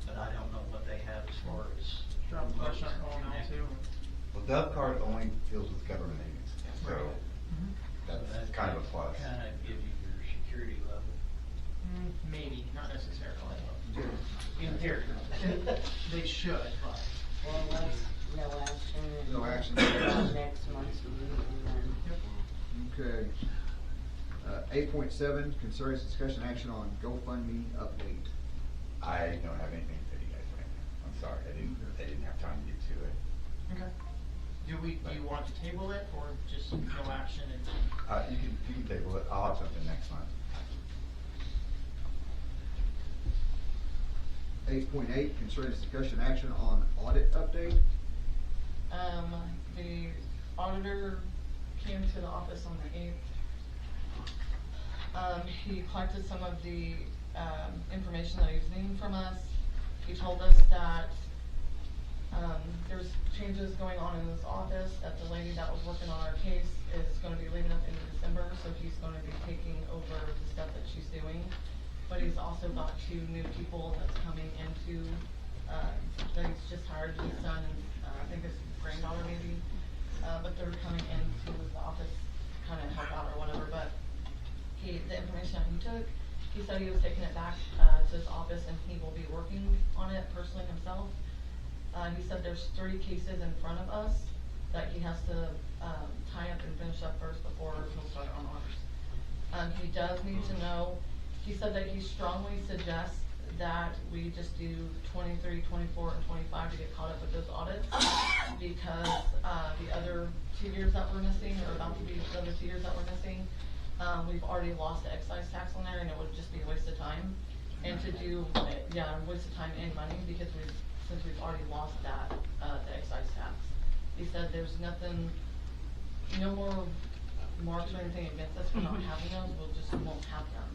But I don't know what they have as far as. Drop the question on call now too. Well, DovCard only deals with government agencies, so Mhm. that's kind of a plus. Kind of give you your security level. Maybe, not necessarily. In theory. They should, but. Well, let's, no action. No action. On next month's meeting then. Okay. 8.7, concerns discussion action on GoFundMe update. I don't have anything for you guys right now. I'm sorry, I didn't have time to get to it. Okay. Do you want to table it or just no action and? You can table it. I'll have something next month. 8.8, concerns discussion action on audit update. The auditor came to the office on the 8th. He collected some of the, information that he was needing from us. He told us that, there's changes going on in this office, that the lady that was working on our case is gonna be leaving us in December, so he's gonna be taking over the stuff that she's doing. But he's also got 2 new people that's coming into, that he's just hired, his son, I think his granddaughter maybe. But they're coming into the office to kinda help out or whatever, but the information that he took, he said he was taking it back, to his office and he will be working on it personally himself. He said there's 30 cases in front of us that he has to, tie up and finish up first before he'll start on ours. He does need to know, he said that he strongly suggests that we just do 23, 24, and 25 to get caught up with those audits. Because, the other 2 years that we're missing, or about to be the other 2 years that we're missing, we've already lost the excise tax on there and it would just be a waste of time. And to do, yeah, a waste of time and money because since we've already lost that, the excise tax. He said there's nothing, no more marks or anything against us for not having those, won't have them.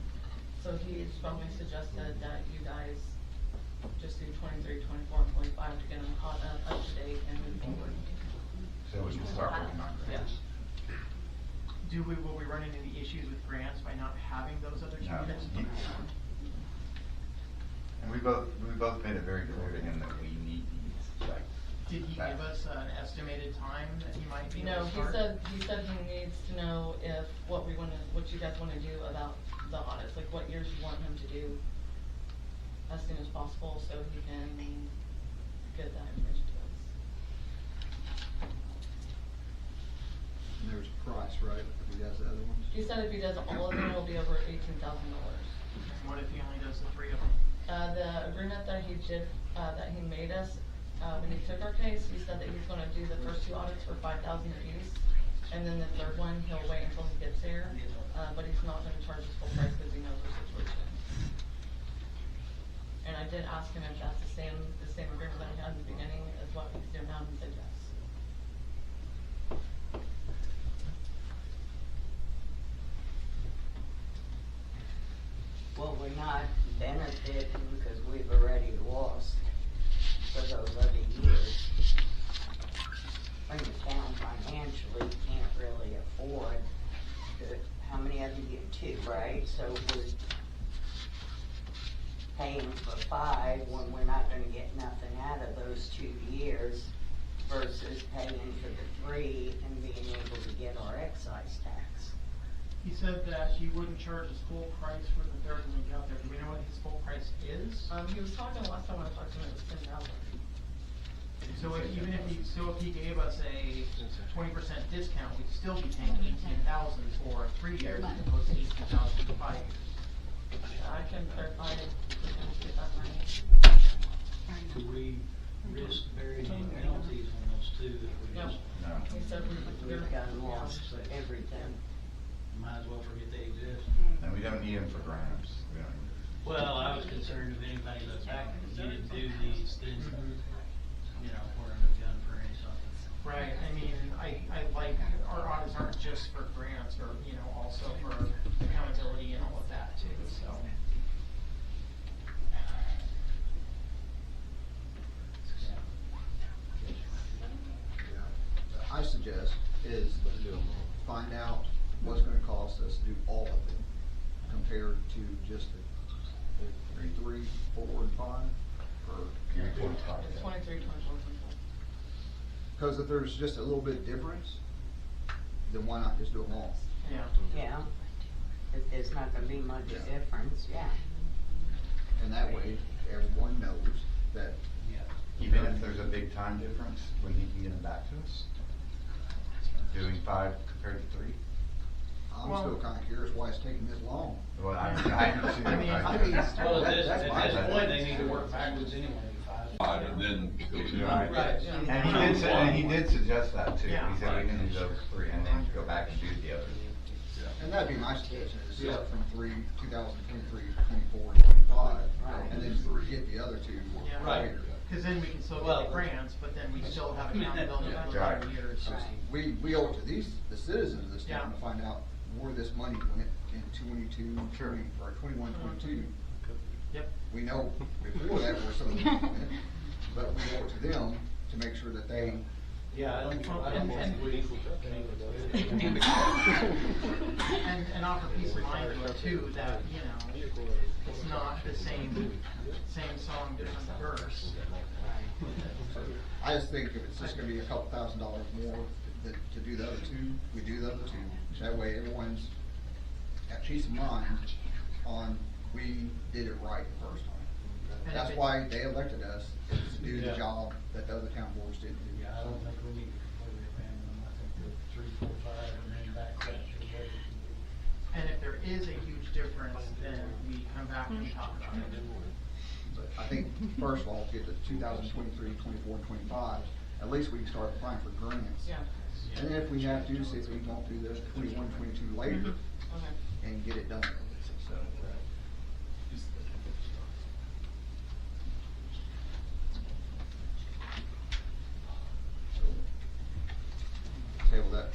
So he strongly suggested that you guys just do 23, 24, and 25 to get them caught up to date and move forward. So we can start working on grants. Will we run into the issues with grants by not having those other No. changes? And we both made it very clear to him that we need these, like. Did he give us an estimated time that he might be able No, to he start? said he needs to know if, what you guys wanna do about the audits, like what years you want him to do as soon as possible, so he can get that information to us. And there's a price, right, if he does the other ones? He said if he does all of them, it'll be over $18,000. And what if he only does the 3 of them? The agreement that he did, that he made us, when he took our case, he said that he's gonna do the first 2 audits for $5,000 apiece, And then the third one, he'll wait until he gets there, but he's not gonna charge us full price because he knows our situation. And I did ask him if that's the same agreement that he had in the beginning as what he's doing now, and he said yes. Well, we're not benefiting because we've already lost for those other years. When the town financially can't really afford to, how many other years? 2, right? So we're paying for 5 when we're not gonna get nothing out of those 2 years versus paying for the 3 and being able to get our excise tax. He said that he wouldn't charge us full price for the third link out there. Do we know what his full price is? He was talking last time when I talked to him, it was $10. So if he gave us a 20% discount, we'd still be paying 18,000 for 3 years as opposed to 18,000 for 5 years. I can clarify it, get that money. Do we risk burying any penalties on those two if we No. just, No. He said We've done lost everything. might as well forget they exist? And we don't need them for grants. We don't need Well, I was concerned if anybody looked back and you didn't do these, then, you know, we're under the gun for any something. Right, I mean, I like, our audits aren't just for grants or, you know, also for accountability and all of that too, so. I suggest is find out what's gonna cost us to do all of them compared to just the 3, 4, and 5, or. it. 45, It's yeah. 23, 24, 25. Cause if there's just a little bit of difference, then why not just do them all? Yeah. Yeah. If there's not gonna be much Yeah. difference, yeah. And that way, everyone knows that. Even if there's a big time difference, when he can get them back to us? Doing 5 compared to 3? I'm Well- still kinda curious why it's taking this long. Well, I do too. I mean, Well, at That's this my bad. point, they need to work backwards anyway, 5. And then go to. Right. Right. And he did suggest that too. Yeah. He said we can do those 3 and then go back and do the others. And that'd be my suggestion, is Yeah. set from 2023, 24, 25, Right. and then get the other 2 Yeah. Right. later. Cause then we can still Well, get the grants, but then we still have accountability for the Right. 5 years. Right. We owe it to the citizens of this town Yeah. to find out where this money went in 21, 22. Yep. We know before that where some of the money went, but we owe it to them to make sure that they. Yeah, I don't think we. And offer peace of mind to it too, that, you know, it's not the same song, different verse. I just think if it's just gonna be a couple $1,000s more to do the other 2, we do the other 2. That way everyone's got peace of mind on, we did it right the first time. And That's if it- why they elected us, is to do the Yeah. job that the other town boards didn't do. Yeah, I don't think we need to completely abandon them. I think the 3, 4, 5, and then back that to where it should be. And if there is a huge difference, then we come back and talk about it. But I think, first of all, to get the 2023, 24, and 25, at least we can start applying for grants. Yeah, And then if we have to, see if we won't do the 21, 22 later, okay. and get it done. So, table that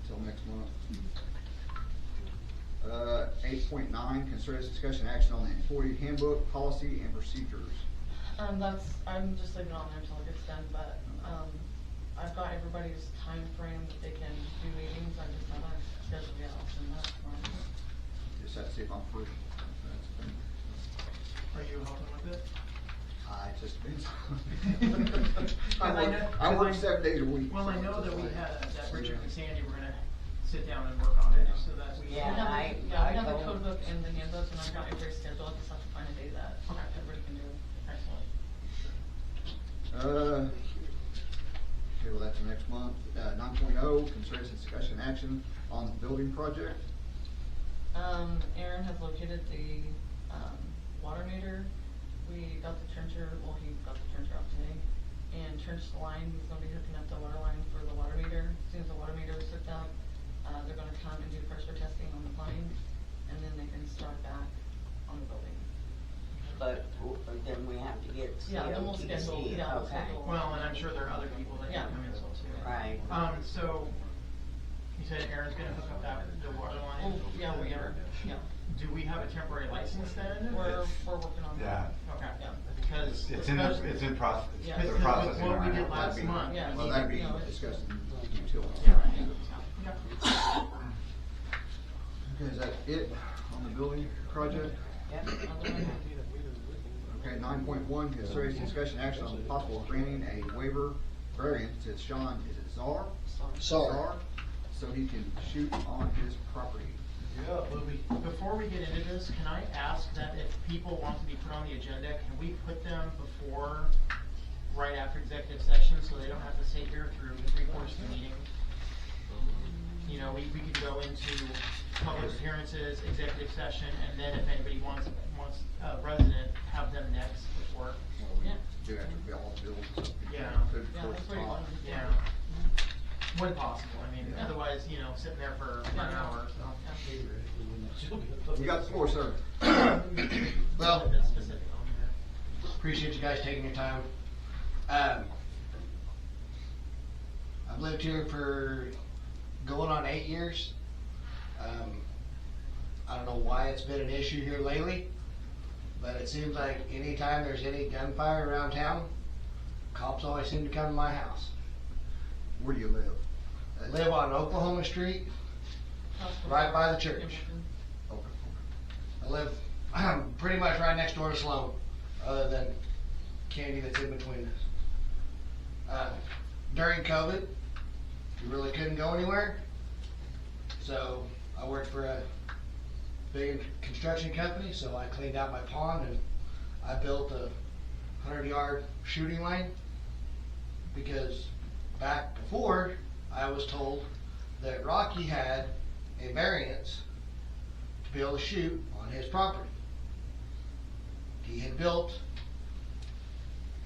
until next month. 8.9, consider discussion action on the employee handbook, policy, and procedures. I'm just leaving it on there until it gets done, but, I've got everybody's time frame that they can do meetings, I just haven't scheduled yet, I'll send that tomorrow. Just have to see if I'm free. Are you helping with it? I just been. I know- I work 7 days a week. Well, I know that we had, that Richard and Sandy were gonna sit down and work on it, so that we. Yeah, I I have the told- code book and the handbook, and I've got everybody's schedule, I just have to find a day that everybody can do. Excellent. Okay, well, that's next month. 9.0, consider discussion action on the building project. Aaron has located the, water meter. We got the trencher, well, he got the trencher out today, and trench the line, he's gonna be hooking up the water line for the water meter. As soon as the water meter is hooked up, they're gonna come and do pressure testing on the plumbing, and then they can start back on the building. But then we have to get Yeah, then we'll COTC, schedule, yeah, we'll okay. schedule. Well, and I'm sure there are other people that Yeah. can come in as well too. Right. So, you said Aaron's gonna hook up the water line? Oh, yeah, we are, yeah. Do we have a temporary license then? We're working on that. Yeah. Okay. Yeah. Because. It's in the, it's in process, Yeah. it's Because the process. what we did last month. Yeah. Well, that'd be You know, it's- discussed in utilities. Yeah, right. Yeah. Okay, is that it on the building project? Yep. Okay, 9.1, consideration discussion action on possible granting a waiver variance to Sean, is it Czar? Czar. So he can shoot on his property. Yeah, before we get into this, can I ask that if people want to be put on the agenda, can we put them before, right after executive session, so they don't have to sit here through 3/4 of the meeting? You know, we could go into public appearances, executive session, and then if anybody wants a resident, have them next before. Yeah. Do have to be all bills. Yeah. Could Yeah, towards that's the what you top. want. Yeah. When possible, I mean, Yeah. otherwise, you know, sitting there for an hour, so. You got the floor, sir. Well, That's specific on there. appreciate you guys taking your time. I've lived here for going on 8 years. I don't know why it's been an issue here lately, but it seems like anytime there's any gunfire around town, cops always seem to come to my house. Where do you live? I live on Oklahoma Street, right by the church. Okay. I live pretty much right next door to Sloan, other than Candy that's in between us. During COVID, we really couldn't go anywhere, so I worked for a big construction company, so I cleaned out my pond and I built a 100-yard shooting line, because back before I was told that Rocky had a variance to be able to shoot on his property. He had built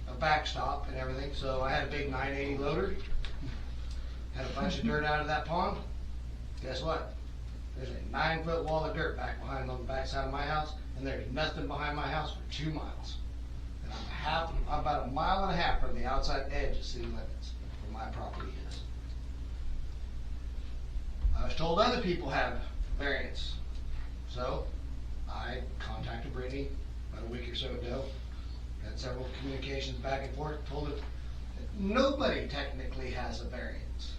a backstop and everything, so I had a big 980 loader, had a bunch of dirt out of that pond. Guess what? There's a 9-foot wall of dirt back behind on the backside of my house, and there's nothing behind my house for 2 miles. And I'm about 1.5 miles from the outside edge of city limits where my property is. I was told other people have variance, so I contacted Brittney about a week or so ago, had several communications back and forth, told her that nobody technically has a variance.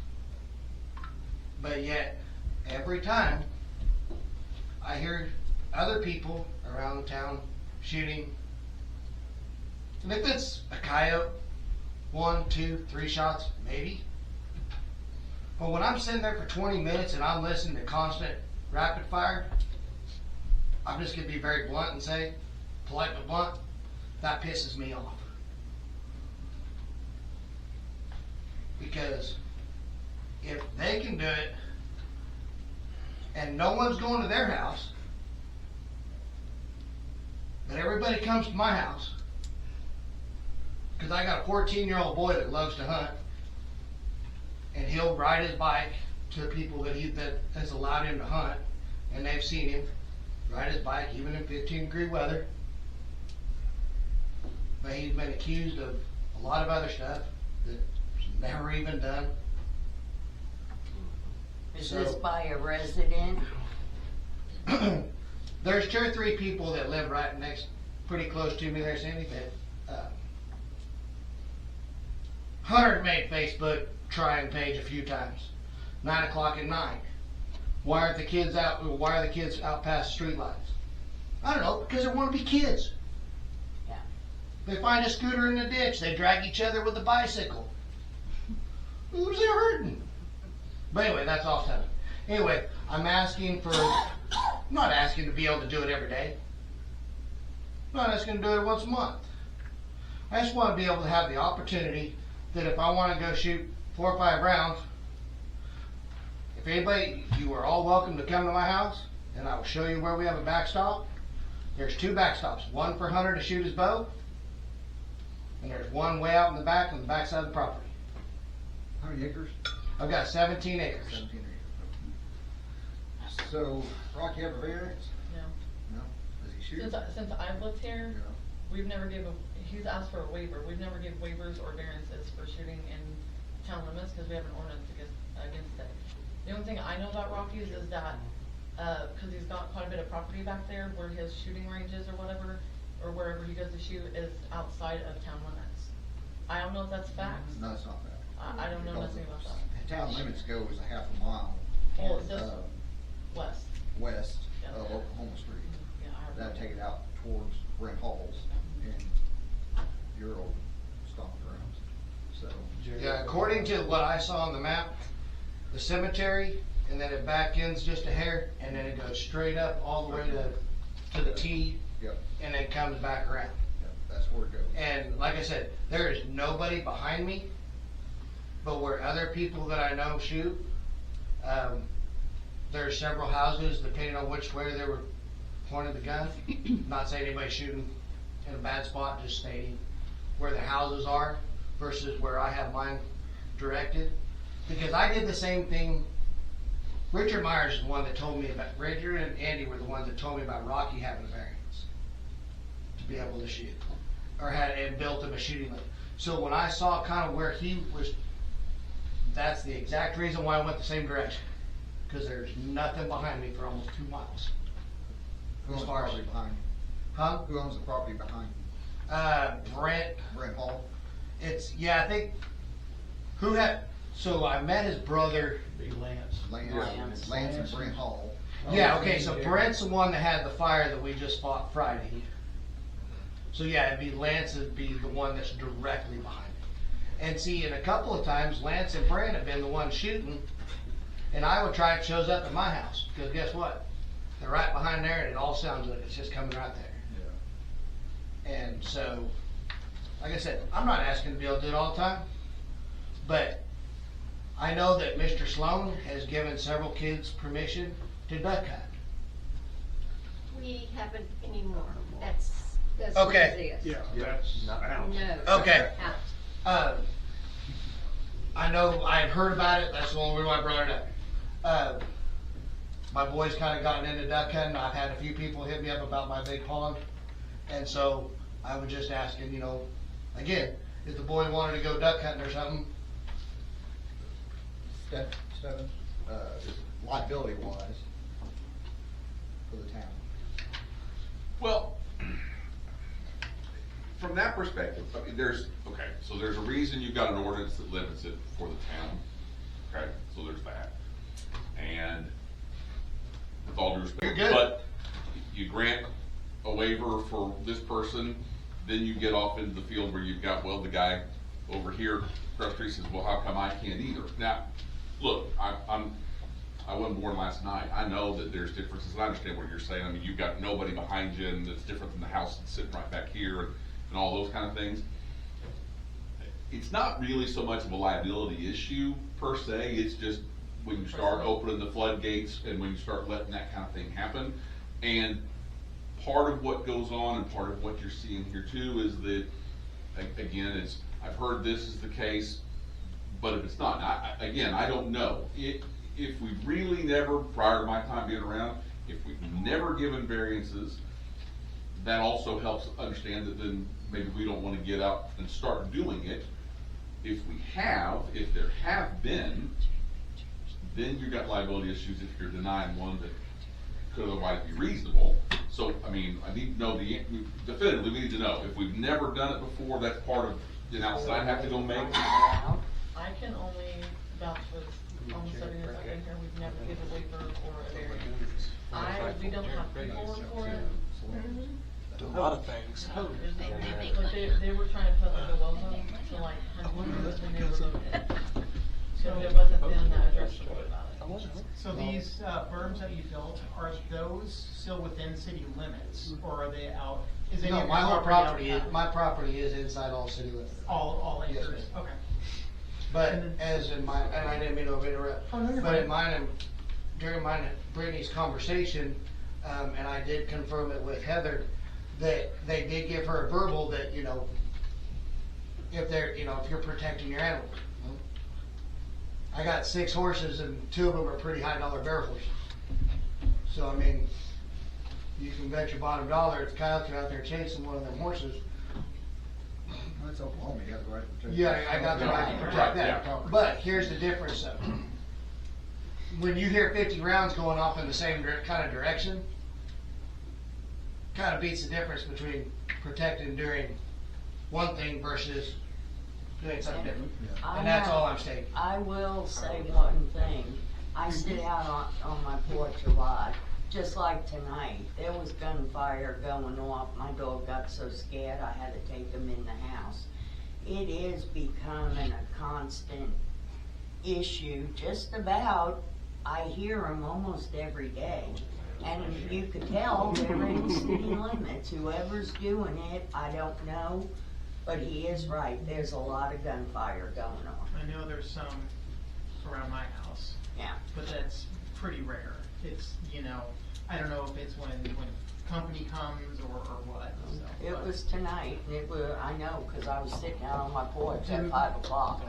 But yet, every time I hear other people around town shooting, and if it's a coyote, 1, 2, 3 shots, maybe. But when I'm sitting there for 20 minutes and I'm listening to constant rapid fire, I'm just gonna be very blunt and say, polite but blunt, that pisses me off. Because if they can do it and no one's going to their house, but everybody comes to my house, because I got a 14-year-old boy that loves to hunt, and he'll ride his bike to the people that has allowed him to hunt, and they've seen him ride his bike even in 15-degree weather. But he's been accused of a lot of other stuff that's never even done. Is So- this by a resident? There's 2 or 3 people that live right next, pretty close to me there, Sandy, that Hunter made Facebook Tryon page a few times. 9 o'clock at night. Why are the kids out past the street lights? I don't know, because they want to be kids. Yeah. They find a scooter in the ditch, they drag each other with a bicycle. Who's they hurting? But anyway, that's off topic. Anyway, I'm asking for, not asking to be able to do it every day. I'm not asking to do it once a month. I just want to be able to have the opportunity that if I want to go shoot 4 or 5 rounds, if anybody, you are all welcome to come to my house, and I will show you where we have a backstop. There's 2 backstops, one for Hunter to shoot his bow, And there's one way out in the back on the back side of the property. How many acres? I've got 17 acres. 17 acres. So, Rock, you have a variance? No. No? Does he shoot? Since I've lived here, Yeah. we've never he's asked for a waiver. We've never given waivers or variances for shooting in town limits because we have an ordinance against it. The only thing I know about Rockies is that, cause he's got quite a bit of property back there where his shooting range is or whatever, or wherever he goes to shoot is outside of town limits. I don't know if that's facts. No, it's not that. I don't know nothing about that. Town limits go as a half a mile. Well, it's just uh, west. west Yeah. of Oklahoma Street. Yeah, I heard That'd that. take it out towards Brent Halls and your old stomping grounds. So. Yeah, according to what I saw on the map, the cemetery, and then it back ends just a hair, and then it goes straight up all the way to the T, Yep, and then comes back around. yep, that's where it goes. And like I said, there is nobody behind me, but where other people that I know shoot, there are several houses, depending on which way they were pointing the gun. Not saying anybody's shooting in a bad spot, just stating where the houses are versus where I have mine directed. Because I did the same thing. Richard Myers is the one that told me about, Richard and Andy were the ones that told me about Rocky having a variance to be able to shoot, or and built him a shooting range. So when I saw kind of where he was, that's the exact reason why I went the same direction. Because there's nothing behind me for almost 2 miles. Who owns As the far as, property behind you? huh? Who owns the property behind you? Brent, Brent Hall? it's, yeah, I think, who had, so I met his brother. Be Lance. Lance and Brent Hall. Yeah, okay, so Brent's the one that had the fire that we just fought Friday. So yeah, it'd be Lance would be the one that's directly behind me. And see, and a couple of times, Lance and Brent have been the ones shooting, and Iowa Tribe shows up at my house, because guess what? They're right behind there, and it all sounds like it's just coming right there. Yeah. And so, like I said, I'm not asking to be able to do it all the time, but I know that Mr. Sloan has given several kids permission to duck hunt. We haven't anymore. That's what Okay. it is. That's out. No. Okay. Out. I know I had heard about it, that's the only reason why I brought it up. My boys kinda gotten into duck hunting, I've had a few people hit me up about my big pond, and so I was just asking, again, if the boy wanted to go duck hunting or something. Stephen, liability wise, for the town. Well, from that perspective, I mean, there's a reason you've got an ordinance that limits it for the town, okay, so there's that. And with all due respect, You're good. but you grant a waiver for this person, then you get off into the field where you've got, well, the guy over here, Trustee says, well, how come I can't either? Now, look, I wasn't born last night. I know that there's differences, and I understand what you're saying. I mean, you've got nobody behind you, and it's different than the house that's sitting right back here, and all those kind of things. It's not really so much of a liability issue, per se. It's just when you start opening the floodgates, and when you start letting that kind of thing happen. And part of what goes on, and part of what you're seeing here too, is that, again, I've heard this is the case, but if it's not, I don't know. If we really never, prior to my time being around, if we've never given variances, that also helps understand that then maybe we don't want to get out and start doing it. If there have been, then you've got liability issues if you're denying one that could otherwise be reasonable. So, I mean, I need to know definitively, we need to know. If we've never done it before, that's part of the analysis I have to go make. I can only vouch for almost 7 years I've been here, we've never given a waiver or a variance. We don't have people for it. A lot of things. But they were trying to put like a well home to like hunt and they were, so it wasn't them that addressed the board about it. So these berms that you built, are those still within city limits, or are they out? Is any No, of my your whole property out? my property is inside all city limits. All Yes, acres, ma'am. okay. But And then- as in my, and I didn't mean to interrupt, Oh, no, you're but fine. in mine, during mine and Brittany's conversation, and I did confirm it with Heather, that they did give her a verbal that, if they're, you know, if you're protecting your animals. I got 6 horses and 2 of them are pretty high dollar bear horses. So I mean, you can bet your bottom dollar if Kyle can out there chasing one of them horses. That's Oklahoma, you got the right to protect. Yeah, I got the right to protect that. But here's the difference though. When you hear 50 rounds going off in the same kind of direction, kind of beats the difference between protecting during one thing versus doing something different. And that's all I'm stating. I will say one thing. I sit out on my porch a lot, just like tonight. There was gunfire going off. My dog got so scared I had to take him in the house. It is becoming a constant issue, just about. I hear them almost every day. And you could tell they're in city limits. Whoever's doing it, I don't know. But he is right. There's a lot of gunfire going on. I know there's some around my house. Yeah. But that's pretty rare. It's, you know, I don't know if it's when company comes or what, so. It was tonight, and it was, I know, cause I was sitting out on my porch at 5 o'clock.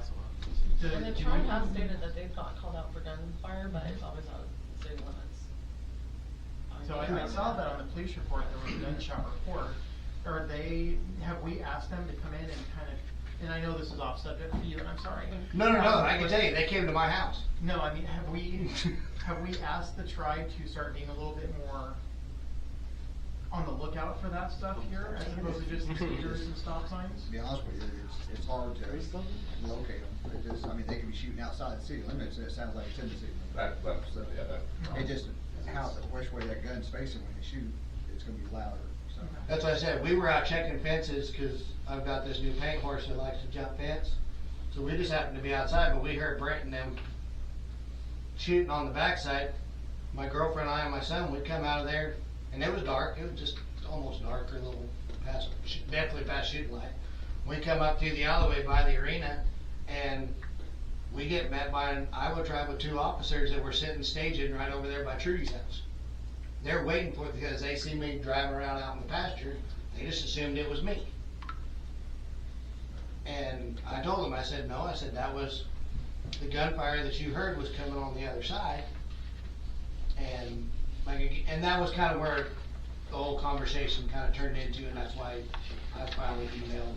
And the Tryon has stated that they've got called out for gunfire, but it's always out of city limits. So I saw that on the police report, there was a gunshot report. Have we asked them to come in and kind of, and I know this is off subject for you, and I'm sorry. No, I can tell you, they came to my house. No, I mean, have we asked the tribe to start being a little bit more on the lookout for that stuff here, as opposed to just speeders and stop signs? To be honest with you, it's hard to locate them. It just, I mean, they can be shooting outside the city limits, and it sounds like it's in the city limits. So, it just, which way that gun's facing when they shoot, it's gonna be louder, so. That's what I said, we were out checking fences, cause I've got this new paint horse that likes to jump fence. So we just happened to be outside, but we heard Brett and them shooting on the backside. My girlfriend, I, and my son, we come out of there, and it was dark, it was just almost dark, or a little past, definitely past shooting light. We come up through the alleyway by the arena, and we get met by an Iowa tribe with 2 officers that were sitting staging right over there by Trudy's house. They're waiting for it because they see me driving around out in the pasture. They just assumed it was me. And I told them, I said, no, I said, that was the gunfire that you heard was coming on the other side. And that was kind of where the whole conversation kind of turned into, and that's why I finally emailed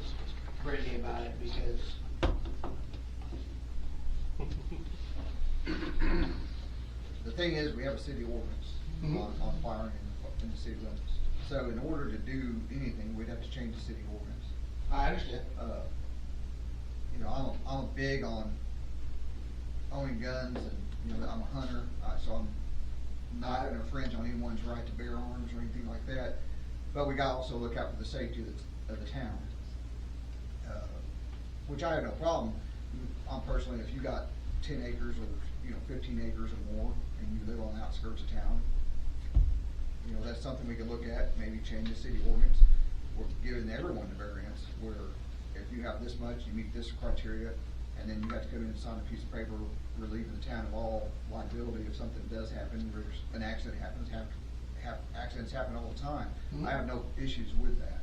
Brittney about it, because The thing is, we have a city ordinance on firing in the city limits. So in order to do anything, we'd have to change the city ordinance. I understand. You know, I'm big on owning guns, and, you know, I'm a hunter, so I'm not gonna infringe on anyone's right to bear arms or anything like that. But we gotta also look out for the safety of the town. Which I have no problem. I'm personally, if you got 10 acres or, you know, 15 acres or more, and you live on the outskirts of town, you know, that's something we could look at, maybe change the city ordinance. We're giving everyone the variance, where if you have this much, you meet this criteria, and then you have to come in and sign a piece of paper relieving the town of all liability if something does happen, where an accident happens. Accidents happen all the time. I have no issues with that.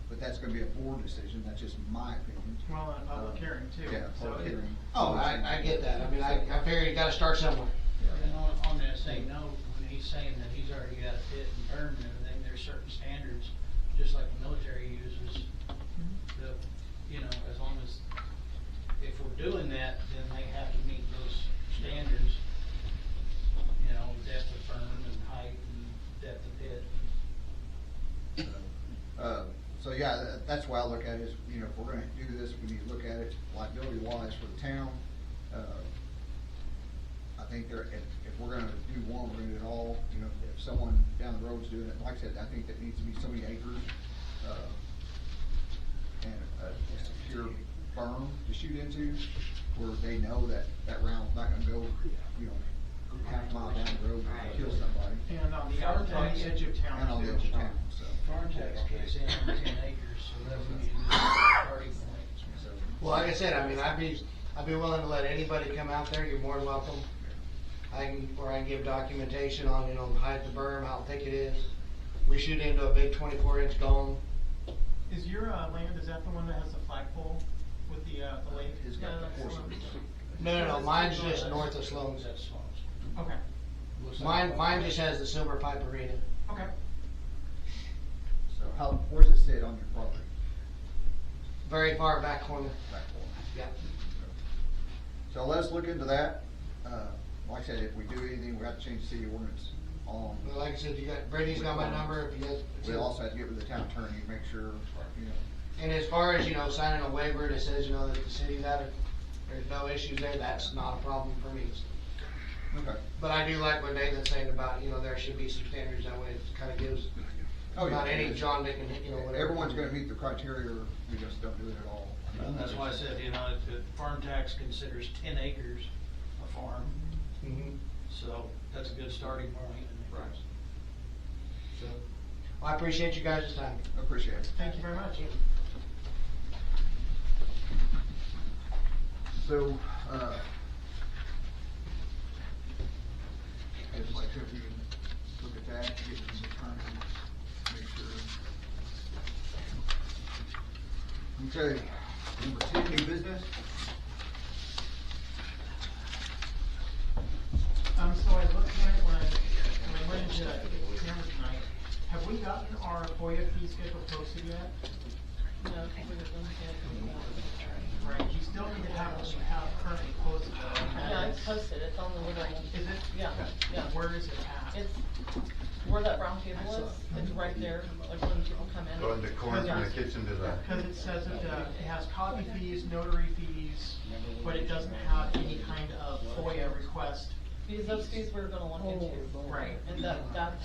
But that's gonna be a board decision, that's just my opinion. Well, in a public hearing too. Yeah, So public it- hearing. Oh, I get that. I mean, I figure you gotta start somewhere. And on that same note, when he's saying that he's already got a pit and burn and everything, there's certain standards, just like the military uses. You know, as long as, if we're doing that, then they have to meet those standards. You know, depth of burn and height and depth of pit. So yeah, that's why I look at it, is, you know, if we're gonna do this, we need to look at it liability wise for the town. I think if we're gonna do one, we're gonna do it all. You know, if someone down the road's doing it, like I said, I think that needs to be so many acres, and a secure berm to shoot into, where they know that round's not gonna go, you know, half a mile down the road and kill somebody. And on the edge of town. And on the edge of town, so. Farm tax kicks in on 10 acres, so that would be a starting point. So, Well, like I said, I mean, I'd be willing to let anybody come out there. You're more than welcome. I can give documentation on, you know, the height of the berm, how thick it is. We shoot into a big 24-inch dome. Is your land, is that the one that has the flagpole his got No, the that's portion. Sloan's. No, mine's just north of Sloan's. That's Sloan's. Okay, Looks like- Mine just has the Silver Pipe Arena. okay. So where's it sit on your property? Very far back corner. Back corner. Yeah. So let's look into that. Like I said, if we do anything, we have to change the city ordinance on. But like I said, Brittany's got my number if you guys. We also have to get with the town attorney, make sure, you know. And as far as, signing a waiver that says, that the city's out of, there's no issues there, that's not a problem for me. Okay. But I do like what Nathan's saying about, there should be some standards, that way it kinda gives, not any John, Dick, and, whatever. Everyone's gonna meet the criteria, or we just don't do it at all. And that's why I said, if the farm tax considers 10 acres a farm, Mhm. so that's a good starting point. Right. So, I appreciate you guys' time. Appreciate it. Thank you very much. So, if like, if you can look at that, get some attorney, make sure. Okay, number 10, new business. So I looked at it when I went into camera tonight. Have we gotten our FOIA fee schedule posted yet? No, we didn't get Right, you still need to have what you have currently posted though. and that Yeah, it's is- posted, it's on the little, Is it? yeah, yeah. Where is it at? It's where that round table is, it's right there, like when people come in. Go in the corner from the kitchen to the. Because it says that it has copy fees, notary fees, but it doesn't have any kind of FOIA request. Because those fees we're gonna look into. Right. And that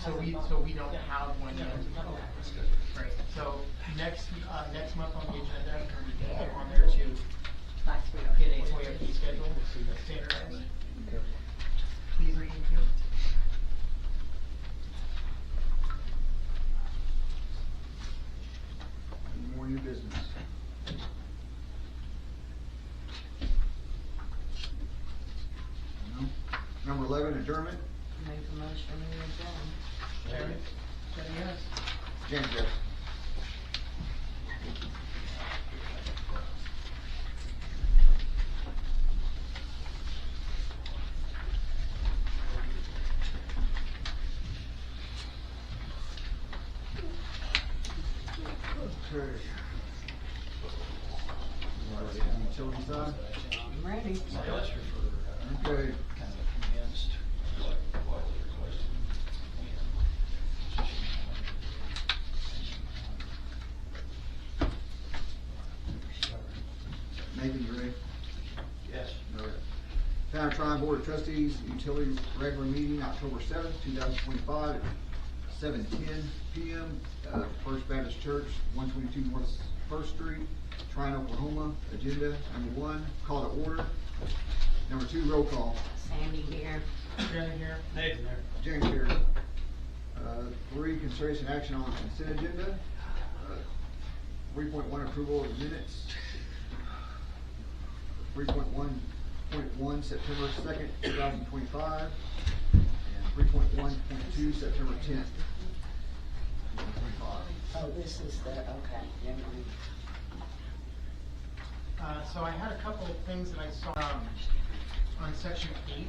So we, hasn't so gone- we don't yeah. have one No, yet. no. Right, so next month on the agenda, we can get on there to get a FOIA fee schedule, standardized. Please read into it. Any more new business? No? Number 11, adjournment. Make a motion to adjourn. Jenny, yes. James, yes. Okay. Utility side? I'm ready. So that's for, Okay. kind of condensed, what was requested. Nathan, you ready? Yes. Okay. Town of Tryon Board of Trustees, utility regular meeting, October 7th, 2025, at 7:10 PM, First Baptist Church, 122 North First Street, Tryon, Oklahoma. Agenda, number 1, call to order. Number 2, roll call. Sandy here. Jenny here. Nathan there. James here. 3, consideration action on consent agenda. 3.1, approval of the minutes. 3.1.1, September 2nd, 2025. And 3.1.2, September 10th, 2025. Oh, this is the, okay, never mind. So I had a couple of things that I saw, on section 8.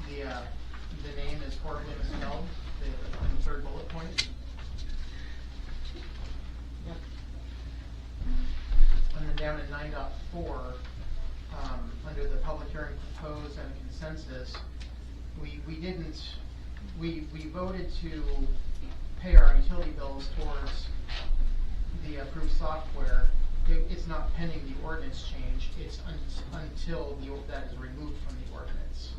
The name is horribly misspelled, the third bullet point. And then down at 9.4, under the public hearing proposed and consensus, we voted to pay our utility bills towards the approved software. It's not pending the ordinance change, it's until that is removed from the ordinance.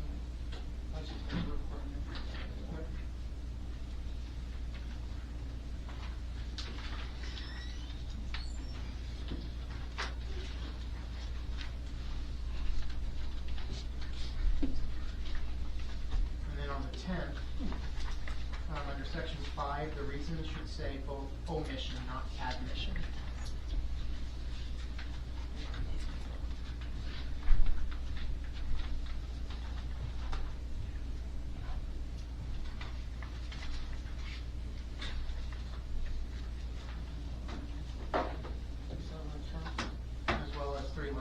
And then on the 10th, under section 5, the reasons should say both omission, not admission. As well as 3 last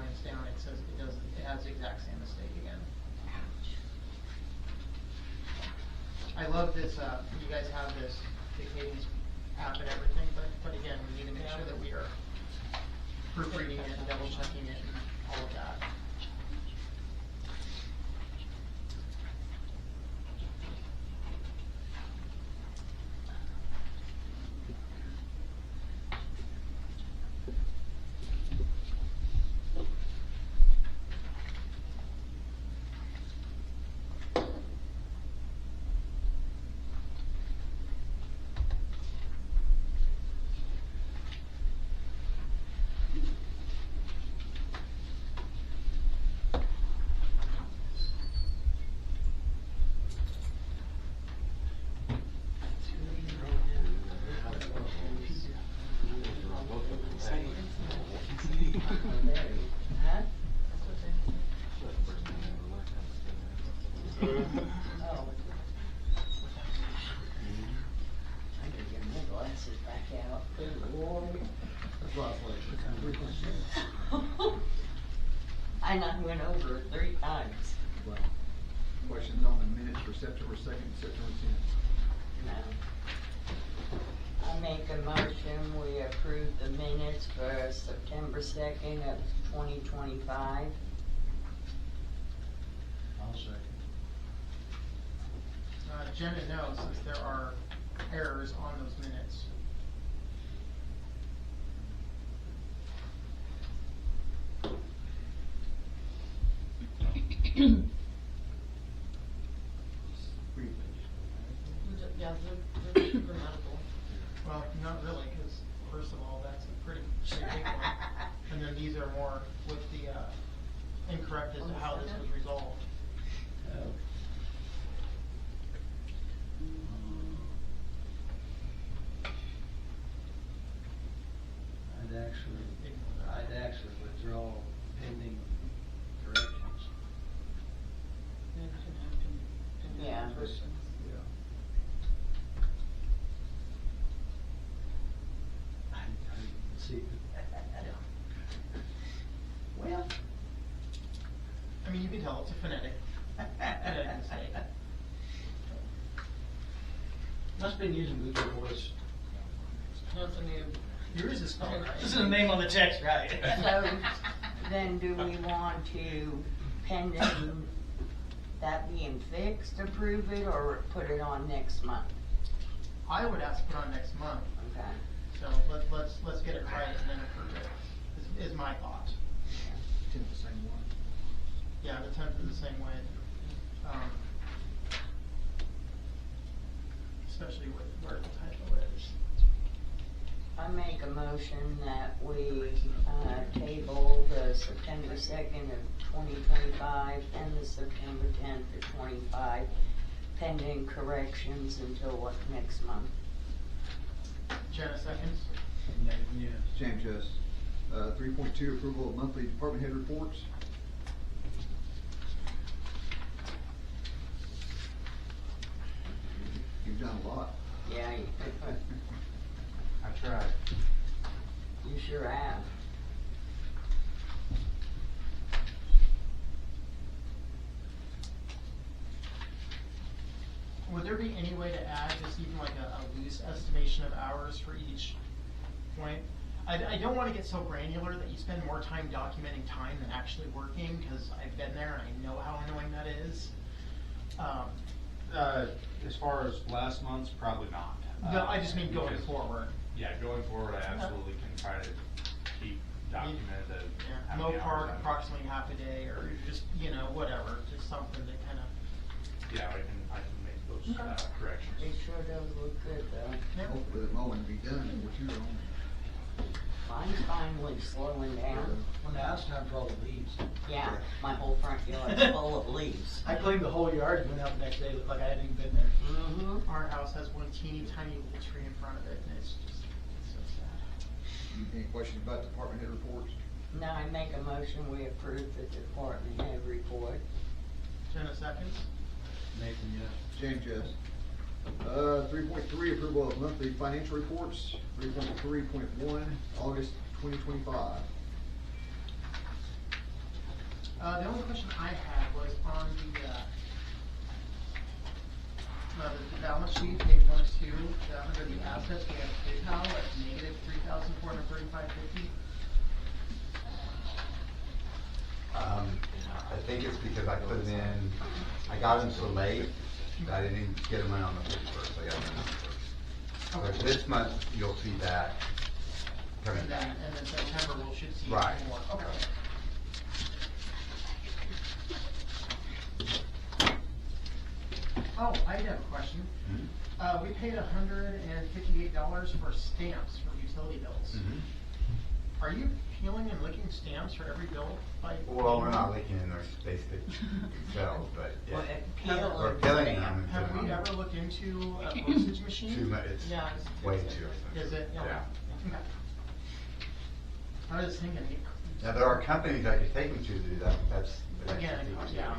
has the exact same mistake again. I love this, you guys have this, the cadence app and everything, but again, we need to make sure that we are proofreading it and double checking it and all of that. And I went over it 3 times. Well, questions on the minutes for September 2nd, September 10th? No. I make a motion, we approve the minutes for September 2nd of 2025. I'll second. Jenna knows if there are errors on those minutes. Yeah, they're grammatical. Well, not really, because first of all, that's a pretty big one. And then these are more with the incorrect as to how this was resolved. I'd actually withdraw pending corrections. Yeah. See. Well, I mean, you can tell it's a phonetic mistake. Must've been using Google Voice. No, it's a new. Yours is spelled right. This is the name on the text, right? So, then do we want to, pending that being fixed, approve it, or put it on next month? I would ask to put on next month, Okay. so let's get it right and then approve it, is my thought. 10th, the same one. Yeah, the 10th is the same way. Especially with where the typo is. I make a motion that we, table the September 2nd of 2025 and the September 10th of 25 pending corrections until what, next month? Jenna seconds. Yeah. James, yes. 3.2, approval of monthly department head reports. You've done a lot. Yeah, I tried. you sure have. Would there be any way to add just even like a loose estimation of hours for each point? I don't want to get so granular that you spend more time documenting time than actually working, because I've been there and I know how annoying that is. As far as last month's, probably not. No, I just mean going Because- forward. Yeah, going forward, I absolutely can try to keep documented of how many hours Mopar I've- approximately half a day, or just, whatever, just something that kind of. Yeah, I can make those corrections. It sure does look good though. Hopefully the mowing be done before you're on. Mine's finally slowing down. Well, now it's time for all the leaves. Yeah, my whole front yard's full of leaves. I cleaned the whole yard, went out the next day, looked like I hadn't even been there. Mm-hmm. Our house has one teeny tiny little tree in front of it, and it's just, it's so sad. Any questions about department head reports? Now I make a motion, we approve the department head report. Jenna seconds. Nathan, yes. James, yes. 3.3, approval of monthly financial reports. 3.3.1, August 2025. The only question I had was on the balance sheet, page 1 of 2, under the assets, we have PayPal at negative $3,435.50. I think it's because I put it in, I got them so late, that I didn't get them in on the 31st, I got them in on the 1st. Okay. But this month, you'll see that coming And back. then September, we should see Right. more. Okay. Oh, I did have a question. Mhm. We paid $158 for stamps for utility bills. Mhm. Are you peeling and licking stamps for every bill by? Well, we're not leaking in their space themselves, but Well, yeah. We're peel peeling and them. Have we ever looked into a postage machine? Too much, it's Yeah, way too expensive. Is it? Yeah. Okay. I was thinking. Now, there are companies I could take them to do that, but that's. Again, yeah.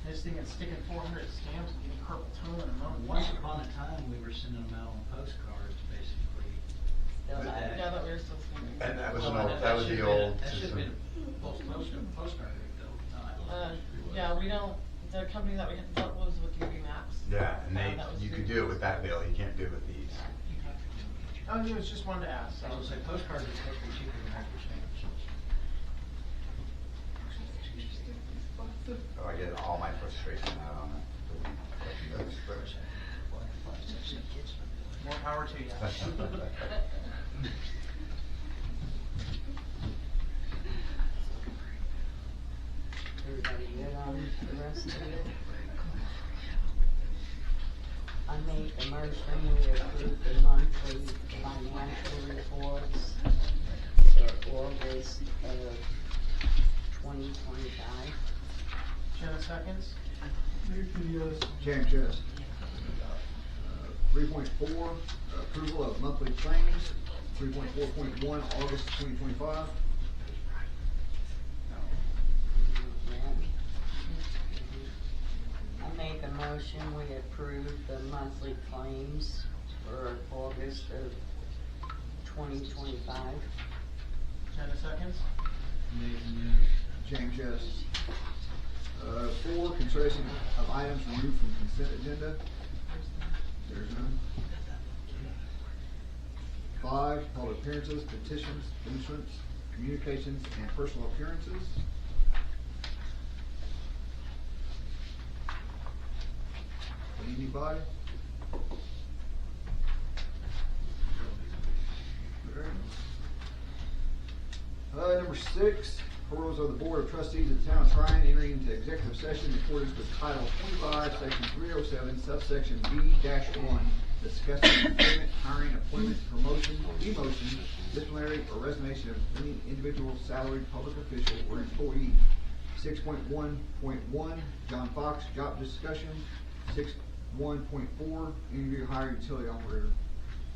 I was thinking sticking 400 stamps and getting carpal tunnel in a month. Once upon a time, we were sending them out on postcards, basically. Still not. Yeah, that we were still sending. And that was Well, an old, that was the old That should have system. been postcard though, not. Yeah, we don't, the company that we had dealt was with UV Max. Yeah, and that was you the- could do it with that bill, you can't do it with these. I was just wanted to ask. I was say postcards are supposed to be cheaper than regular stamps. Oh, I get all my frustration out on it. More power to you. Everybody good on the rest of it? I make a motion, we approve the monthly financial reports for August of 2025. Jenna seconds. James, yes. 3.4, approval of monthly claims. 3.4.1, August 2025. I make a motion, we approve the monthly claims for August of 2025. Jenna seconds. Nathan, yes. James, yes. 4, consideration of items removed from consent agenda. There's none. 5, public appearances, petitions, demonstrants, communications, and personal appearances. Anybody? Number 6, rules of the Board of Trustees of the Town of Tryon entering into executive session in accordance with Title 25, Section 307, subsection B-1, discussing employment, hiring, appointment, promotion, demotion, disciplinary, or resignation of any individual salaried public official or employee. 6.1.1, John Fox, job discussion. 6.1.4, interview hire utility operator.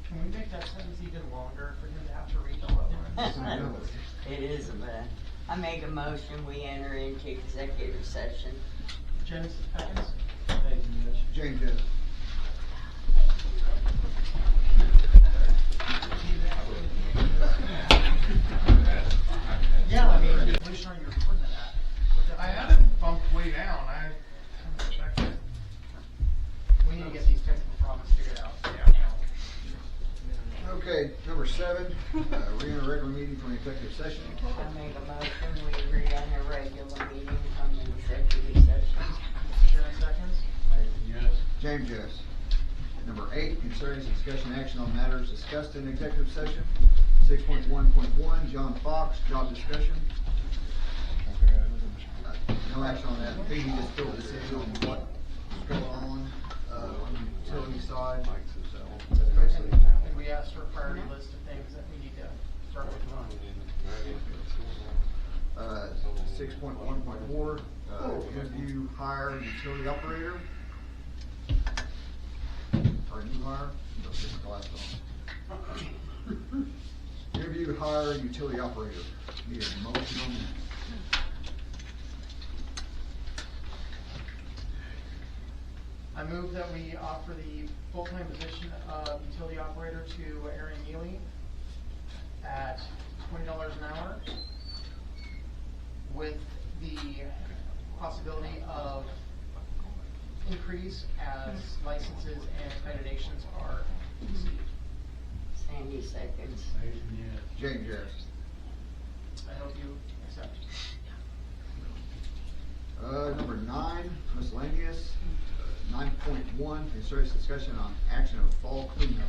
Can we make that sentence even longer for him to have to read all at once? It isn't bad. I make a motion, we enter into executive session. Jenna seconds. Nathan, yes. James, yes. Yeah, I mean, at least you're recording that. I had it bumped way down, I haven't checked it. We need to get these technical problems figured out. Okay, number 7, re-enter regular meeting for an executive session. I make a motion, we re-enter regular meeting from the executive session. Jenna seconds. Nathan, yes. James, yes. Number 8, consideration discussion action on matters discussed in executive session. 6.1.1, John Fox, job discussion. No action on that. He just filled this in on what's going on the utility side. So that's basically. And we asked for a priority list of things that we need to start working on. 6.1.4, interview hire utility operator. Or new hire, no, this is the last one. Interview hire utility operator. Need a motion on that. I move that we offer the full-time position of utility operator to Aaron Neely at $20 an hour with the possibility of increase as licenses and accreditations are received. Sandy seconds. James, yes. I hope you accept. Number 9, miscellaneous. 9.1, consider discussion on action of fall cleanup.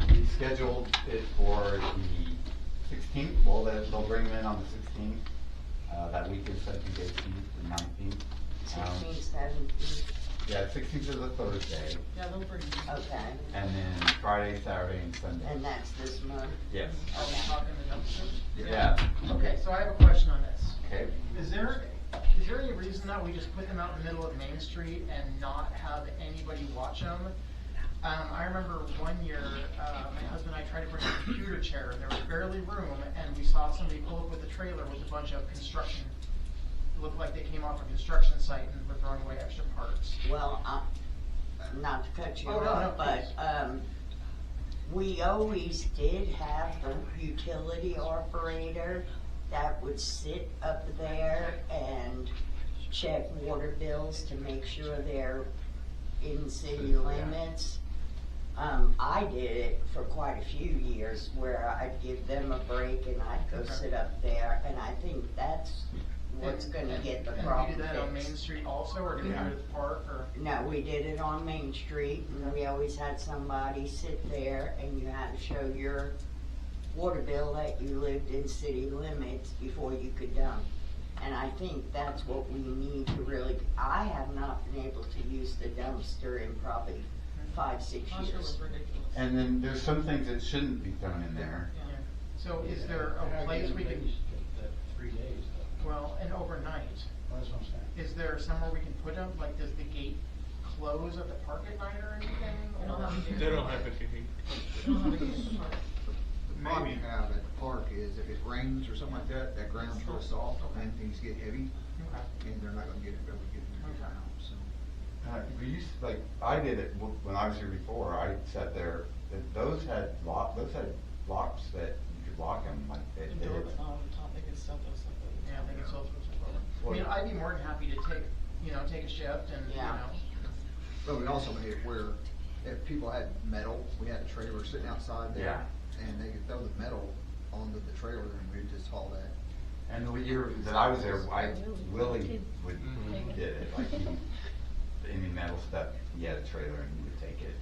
We scheduled it for the 16th, well, they'll bring them in on the 16th. That week is 17th, 18th, and 19th. 16th, 17th. Yeah, 16th is a Thursday, Yeah, they'll bring you. Okay. and then Friday, Saturday, and Sunday. And that's this month? Yes. Are we talking the dumpsters? Yeah. Okay, so I have a question on this. Okay. Is there any reason that we just put them out in the middle of Main Street and not have anybody watch them? I remember one year, my husband and I tried to bring a computer chair, and there was barely room, and we saw somebody pull up with a trailer with a bunch of construction. It looked like they came off a construction site and were throwing away extra parts. Well, not to cut you Oh, no, off, no, but, we always did have the utility operator that would sit up there and check water bills to make sure they're in city limits. I did it for quite a few years where I'd give them a break and I'd go sit up there, and I think that's what's gonna get the problem And we did that on Main fixed. Street also, or did we do it at the park, or? No, we did it on Main Street, and we always had somebody sit there, and you had to show your water bill that you lived in city limits before you could dump. And I think that's what we need to really, I have not been able to use the dumpster in probably 5-6 Last year was years. ridiculous. And then there's some things that shouldn't be thrown in there. Yeah. So is there a place we can, That 3 days though. well, and overnight, That's what I'm saying. is there somewhere we can put them? Like, does the gate close at the park at night or anything? Or- They don't have anything. They don't have a gate. The problem you have at the park is if it rains or something like that, that ground's real soft, and things get heavy, Okay. and they're not gonna get it, able to get in there Okay. now, so. We used, like, I did it when I was here before, I sat there, those had locks that you could lock them, like, they The did. door button on the top, they can still those stuff. Yeah, I think it's also. I mean, I'd be more than happy to take a shift and, Yeah. But we also made it where if people had metal, we had a trailer sitting outside there. Yeah. And they could throw the metal onto the trailer and we'd just haul that. And the year that I was there, Willie did it, like, any metal stuff, he had a trailer and he would take it,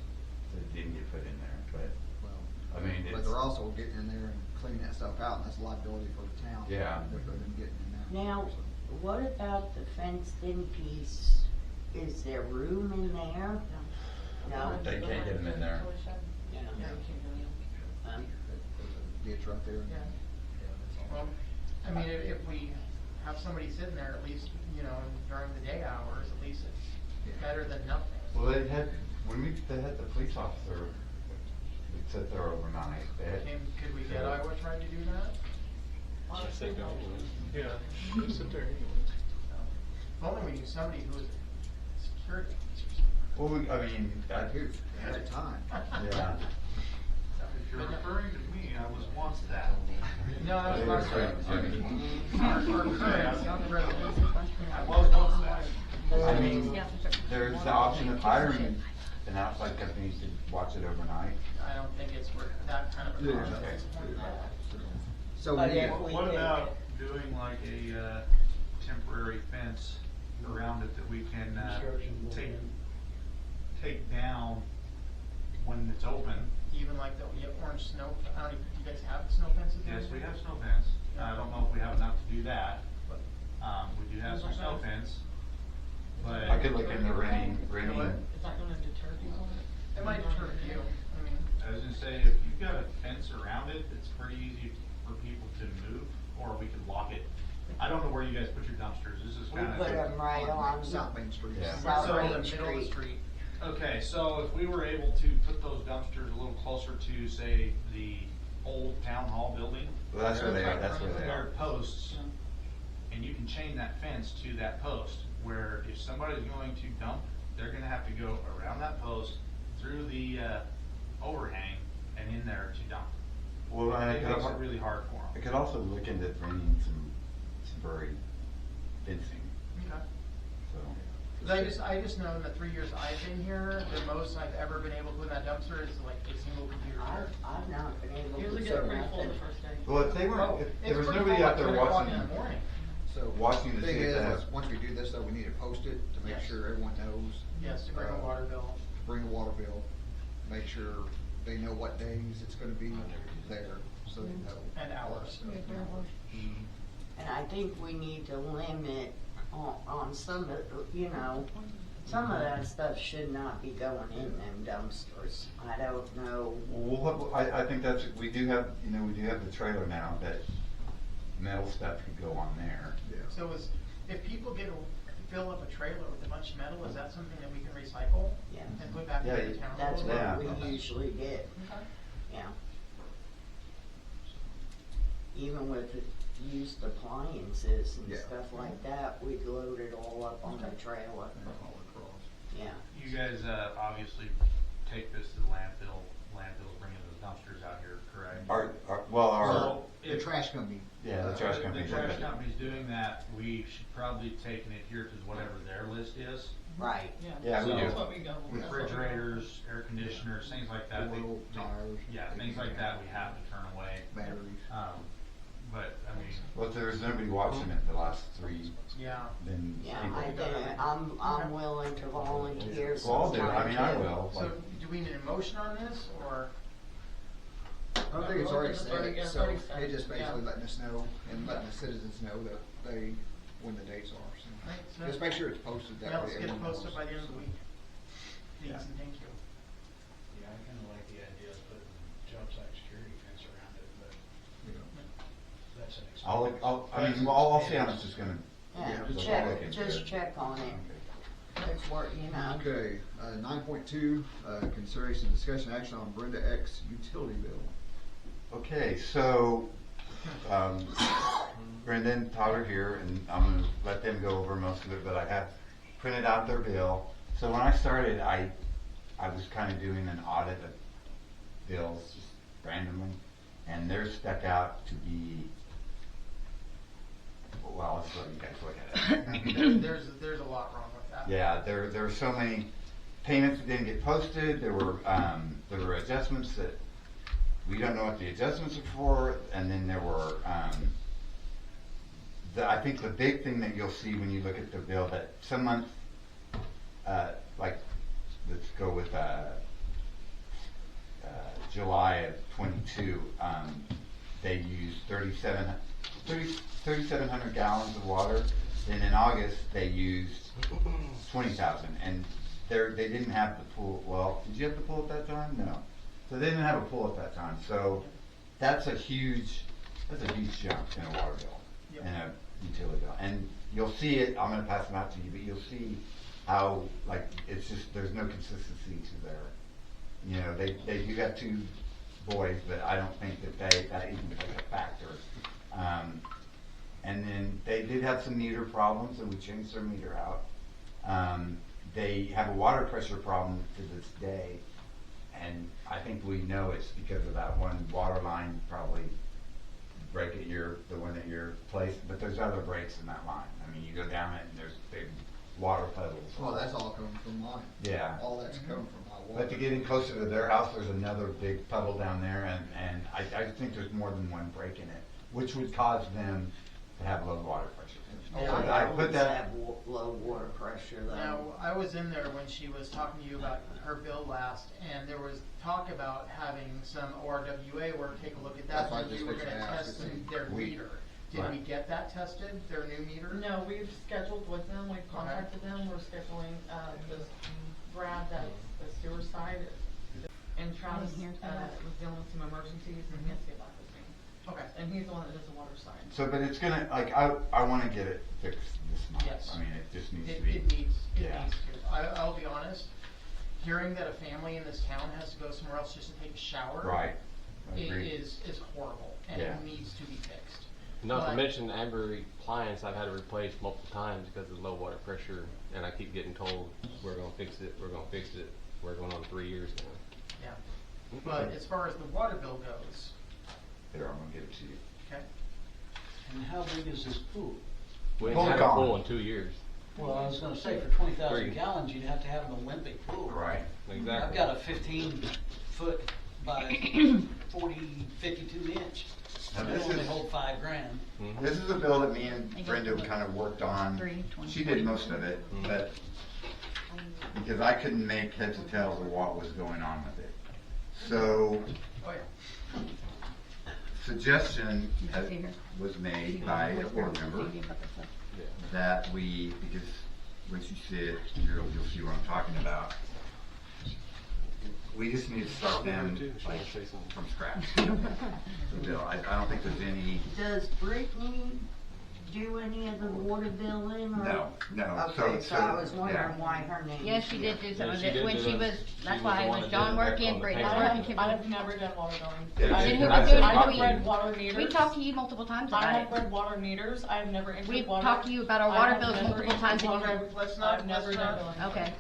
so it didn't get put in there, but, Well, I mean, but it's, they're also getting in there and cleaning that stuff out, and that's a liability for the town. Yeah. They're them getting in there. Now, what about the fenced-in piece? Is there room in there? No? they can't get them in there. Yeah. Um, There's a ditch right there. Yeah. Well, I mean, if we have somebody sitting there, at least, during the day hours, at least it's better than nothing. Well, they had the police officer that sit there overnight, they had. Could we get Iowa tried to do that? Honestly, no. Yeah, go sit there anyways. If only we knew somebody who was a security Well, I mean, Dude, at a time. yeah. If you're referring to me, I was once that. No, that was last time. Our current, not the resident. I was once that. I mean, there's the option of hiring an outside company to watch it overnight. I don't think it's worth that kind of a Yeah. cost at this point. So But we, if we What did about it- doing like a, temporary fence around it that we can, take down when it's open? Even like the orange snow, I don't even, you guys have snow fences? Yes, in we there? have snow fence. I don't know if we have enough to do that, But- we do have some snow fence, but. I could look into renting, Is that gonna deter people? It might deter you, I mean. I was gonna say, if you've got a fence around it, it's pretty easy for people to move, or we could lock it. I don't know where you guys put your dumpsters, this is We kinda. put them right on South Main Street. Yeah. South Right in Main the middle of the Street. street. Okay, so if we were able to put those dumpsters a little closer to, say, the old town hall building. Well, that's where they are, that's where they There are. are posts, and you can chain that fence to that post, where if somebody's going to dump, they're gonna have to go around that post, through the, overhang, and in there to dump. Well, and It makes it really hard for I them. could also look into renting some temporary fencing, Okay. so. 'Cause I just know in the 3 years I've been here, the most I've ever been able to put in that dumpster is like a single computer. I've not been able to Usually do get it pretty full nothing. the first day. Well, if they Oh, weren't, if it's there was pretty nobody full out at there 10 o'clock watching, in the morning. So, watching to thing see if is, that- once we do this though, we need to post it to make Yes. sure everyone knows. Yes, to bring a water bill. Bring a water bill, make sure they know what days it's gonna be there, so they know. And hours. And I think we need to limit on some of, you know, some of that stuff should not be going in them dumpsters. I don't know. Well, I think that's, we do have the trailer now that metal stuff could go on there. Yeah. So if people fill up a trailer with a bunch of metal, is that something that we can recycle? Yeah. And put back Yeah, into the town? That's Yeah. what we usually get, Okay. yeah. Even with used appliances and Yeah. stuff like that, we'd load it all up on the trailer. All across. Yeah. You guys, obviously take this to the landfill's bringing those dumpsters out here, correct? Our So The if- trash company. Yeah, the trash The company. trash company's doing that, we should probably take and adhere to whatever their list is. Right. Yeah, we So- do. That's what we go. with. Refrigerators, air conditioners, things like that. Oil, tires. Yeah, things like that we have to turn away. Batteries. But, I mean, Well, if there was nobody watching it the last 3, Yeah. then Yeah, people. I think, I'm willing to volunteer Well, I'll do it. I sometime mean, I too. will. So do we need a motion on this, or? I don't think it's already It's set, already so set. it just basically Yeah. letting us know and letting the citizens know that when the dates are, so. Right, so- Just make sure it's posted that Yeah, way. let's get it everyone posted knows. by the end of the week. Please, Yeah. and thank you. Yeah, I kinda like the idea of putting job site security fence around it, but that's an expense. I'll see how much it's gonna. Yeah, just check, look into just it. check on it. It's work, you know. Okay, 9.2, consideration, discussion, action on Brenda X utility bill. Okay, so, Brendan and Todd are here, and I'm gonna let them go over most of it, but I have printed out their bill. So when I started, I was kind of doing an audit of bills just randomly, and theirs stuck out to be, well, let's let you guys look at it. There's a lot wrong with that. Yeah, there were so many payments that didn't get posted, there were adjustments that we don't know what the adjustments are for, and then there were, I think the big thing that you'll see when you look at the bill, that some months, like, let's go with, July of 22, they used 3,700 gallons of water, and in August, they used 20,000, and they didn't have the pool. Well, did you have the pool at that time? No. So they didn't have a pool at that time, so that's a huge jump in a water bill, Yep. in a utility bill. And you'll see it, I'm gonna pass them out to you, but you'll see how, like, it's just, there's no consistency to their, you know, they do have 2 boys, but I don't think that even plays a factor. And then they did have some meter problems, and we changed their meter out. They have a water pressure problem to this day, and I think we know it's because of that one water line probably break at the one at your place, but there's other breaks in that line. I mean, you go down it and there's big water puddles. Well, that's all coming from mine. Yeah. All that's coming from my water. But to get in closer to their house, there's another big puddle down there, and I think there's more than one break in it, which would cause them to have low water pressure. Yeah, So I put always that. have low water pressure though. Now, I was in there when she was talking to you about her bill last, and there was talk about having some ORWA work, take a look at that, That's what I and was you were just gonna gonna ask, test is their we- meter. Did right. we get that tested, their new meter? No, we've scheduled with them, we've contacted them, we're scheduling, Brad, that's the sewer side. And Travis, was dealing with some emergencies and he has to get back with me. Okay. And he's the one that does the water side. So, but it's gonna, like, I wanna get it fixed this month. Yes. I mean, it just needs It to be. needs Yeah. to. I'll be honest, hearing that a family in this town has to go somewhere else just to take a shower. Right. I It agree. is horrible, and Yeah. it needs to be fixed. Not to But- mention every appliance I've had to replace multiple times because of low water pressure, and I keep getting told, we're gonna fix it, we're gonna fix it. We're going on 3 years now. Yeah, but as far as the water bill goes, Here, I'm gonna give it to you. okay, And how big is this pool? We Pool ain't had a gone. pool in 2 years. Well, I was gonna say, for 20,000 Three. gallons, you'd have to have an Olympic pool. Right. Exactly. I've got a 15-foot by 52 inch. Now, It'll this only is- hold $5,000. This is a bill that me and Brenda kind of worked on. She did most of it, but because I couldn't make heads or tails of what was going on with it. So, Oh, yeah. suggestion was made by a board member that we, because once you see it, you'll see what I'm talking about. We just need to start them like from scratch. The bill. I don't think there's any. Does Brittney do any of the water billing or? No, no. Okay, so I was wondering yeah. why her name. Yes, she did do some Yeah, of she it did when do she it. was, She that's was why the it one was that John did it back working, on the Brittany payroll. working. I've never done water billing. Yeah, Did she- who I do said- it? I have We- read water meters. We talked to you multiple times I about have it. read water meters. I have never entered We've water. talked to you about our I water have bills never multiple entered times and water. you're, Let's not, I've never let's done not, billing. okay.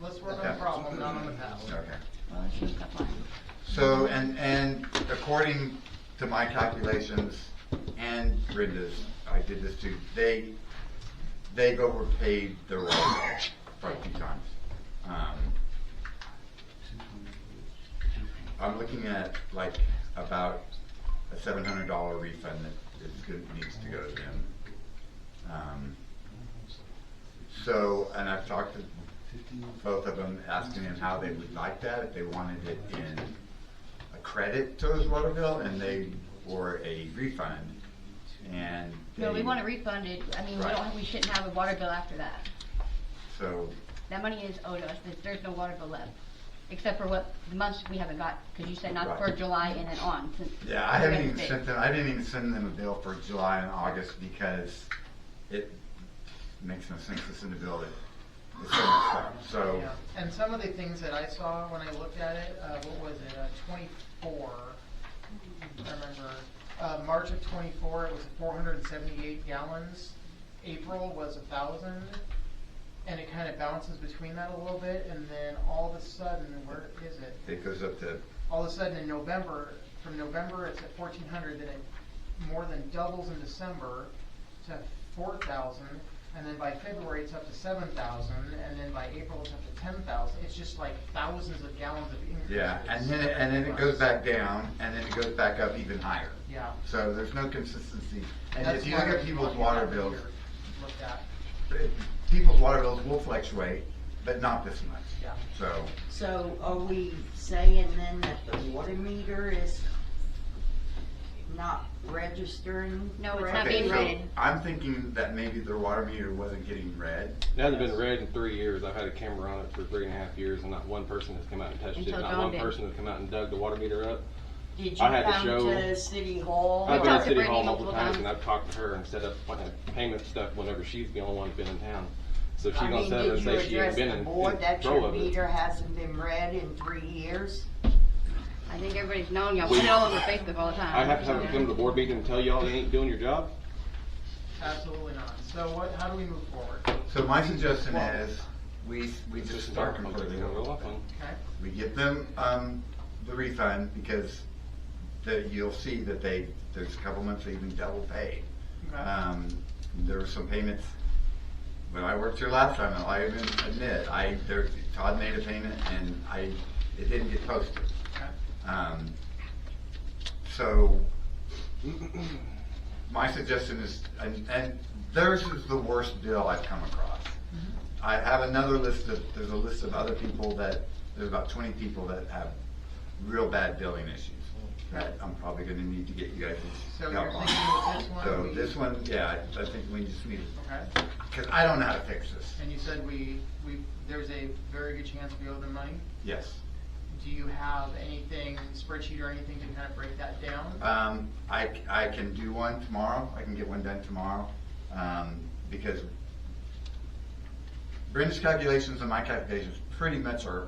let's work on the problem, not on the past. Okay. Well, she's got mine. So, and according to my calculations and Brenda's, I did this too, they've overpaid their water bill quite a few times. I'm looking at like about a $700 refund that is good, needs to go to them. So, and I've talked to both of them, asking them how they would like that, if they wanted it in a credit towards water bill, and they, or a refund, and No, we they- want it refunded. I mean, Right. we shouldn't have a water bill after that. So, That money is owed us. There's no water bill left. Except for what the months we haven't got, because you said not Right. for July and then on. since yeah, I we haven't haven't even paid. sent them, I didn't even send them a bill for July and August because it makes no sense to send a bill that is so much stuff. So, Yeah, and some of the things that I saw when I looked at it, what was it, 24, I remember, March of 24, it was 478 gallons, April was 1,000, and it kind of bounces between that a little bit, and then all of a sudden, where is it? it goes up to, All of a sudden in November, from November it's at 1,400, then it more than doubles in December to 4,000, and then by February it's up to 7,000, and then by April it's up to 10,000. It's just like thousands of gallons of increases. yeah, and then it goes back down, and then it goes back up even higher. Yeah. So there's no consistency. And That's if you look why at I'm people's talking water about bills, here, looked at. people's water bills will fluctuate, but not this much. Yeah. So, So are we saying then that the water meter is not registering? No, it's not correctly? being so read. I'm thinking that maybe their water meter wasn't getting read. It hasn't been read in 3 years. I've had a camera on it for 3.5 years, and not one person has come out and touched it. Until Not John one did. person has come out and dug the water meter up. Did you I had to come show- to City Hall? I've been talked to to City Brittany Hall multiple multiple times, times. and I've talked to her and set up payment stuff whenever she's the only one that's been in town. So if she's I gonna mean, set up did and you say she ain't address been the in board that control your of it. meter hasn't been read in 3 years? I think everybody's known, y'all put it all over Facebook all the time. I have to have them come to the board meeting and tell y'all they ain't doing your job? Absolutely not. So how do we move forward? So my suggestion is, we just start Okay, completely we'll go over. off on. Okay? We give them, the refund, because you'll see that there's a couple months they even double paid. Okay. There were some payments, when I worked here last time, I'll even admit, Todd made a payment and it didn't get posted. Okay. So, my suggestion is, and theirs is the worst bill I've come across. I have another there's a list of other people there's about 20 people that have real bad billing issues that I'm probably gonna need to get you guys' So help you're on. thinking with this one? So this one, yeah, I think we just need, Okay. because I don't know how to fix this. And you said there's a very good chance we owe them money? Yes. Do you have anything, spreadsheet or anything to kind of break that down? I can do one tomorrow. I can get one done tomorrow, because Brenda's calculations and my calculations pretty much are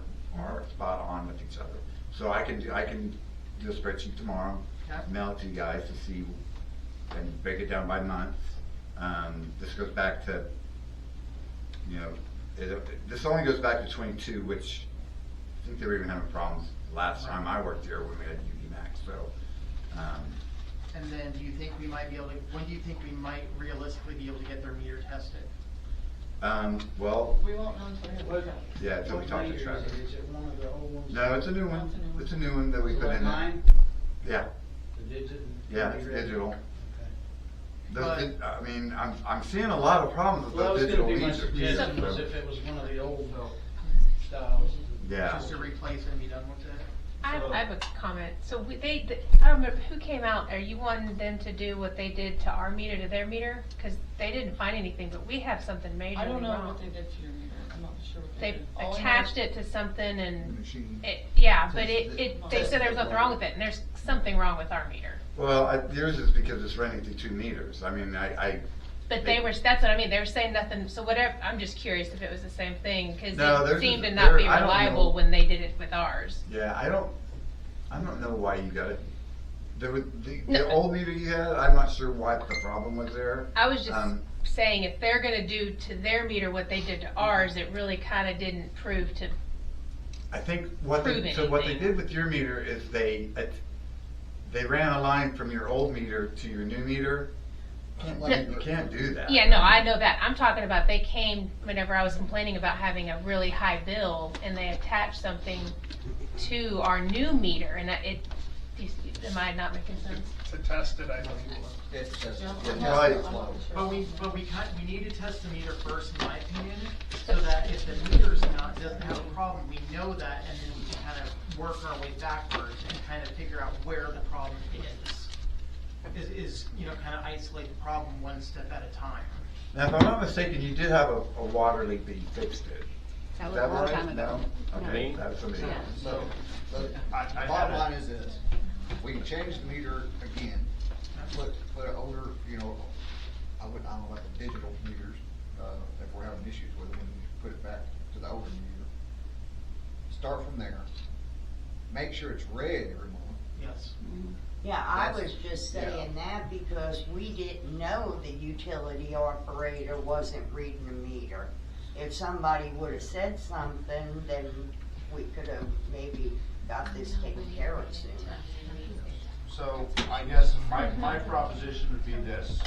spot on with each other. So I can do a spreadsheet tomorrow, Okay. mail it to you guys to see, and break it down by month. This goes back to, this only goes back to 22, which I think they were even having problems last time I worked here when we had UV Max. So, And then do you think we might be able to, when do you think we might realistically be able to get their meter tested? Well, We won't know until we have it. yeah, until we talk to Tryon. Is it one of the old ones? No, it's a new one. It's a new one that we Is it put like in there. mine? Yeah, The digit? yeah, it's digital. Okay. I mean, I'm seeing a lot of problems with Well, those that was digital gonna be my meters. suggestion, was so- if it was one of the old styles. Yeah. Just to replace it and be done with it? I So- have a comment. So I don't remember, who came out, are you wanting them to do what they did to our meter, to their meter? Cause they didn't find anything, but we have something majorly I don't know wrong. what they did to your meter, I'm not sure what they They did. All I know attached is- it to something and Machine. yeah, but Tested they said there was nothing wrong with it, and there's something wrong with our meter. Well, yours is because it's running through 2 meters. I mean, But that's what I mean, they were saying nothing, so whatever, I'm just curious if it was the same thing, cause No, it there's seemed a- to not be I don't know. reliable when they did it with ours. yeah, I don't know why you got it. The No. old meter you had, I'm not sure what the problem was there. I was just Um, saying, if they're gonna do to their meter what they did to ours, it really kinda didn't prove to, I think what prove they anything. did with your meter is they ran a line from your old meter to your new meter. You can't do that. yeah, no, I know that, I'm talking about they came whenever I was complaining about having a really high bill, and they attached something to our new meter, and am I not making sense? To test it, I know you will. But we need to test the meter first, in my opinion, so that if the meter's doesn't have a problem, we know that, and then we can kind of work our way backwards and kind of figure out where the problem is. Kind of isolate the problem one step at a time. Now, if I'm not mistaken, you did have a water leak, but you fixed it. That Is was a long right? time ago. No? Okay, that was somebody else. So, the I bottom had line is this, we can change the meter again, put an older, I don't know, like the digital meters, if we're having issues with them, and put it back to the older meter. Start from there, make sure it's read every month. Yes. Yeah, I was just saying that because we didn't know the utility operator wasn't reading the meter. If somebody would have said something, then we could have maybe got this taken care of sooner. So, I guess my proposition would be this.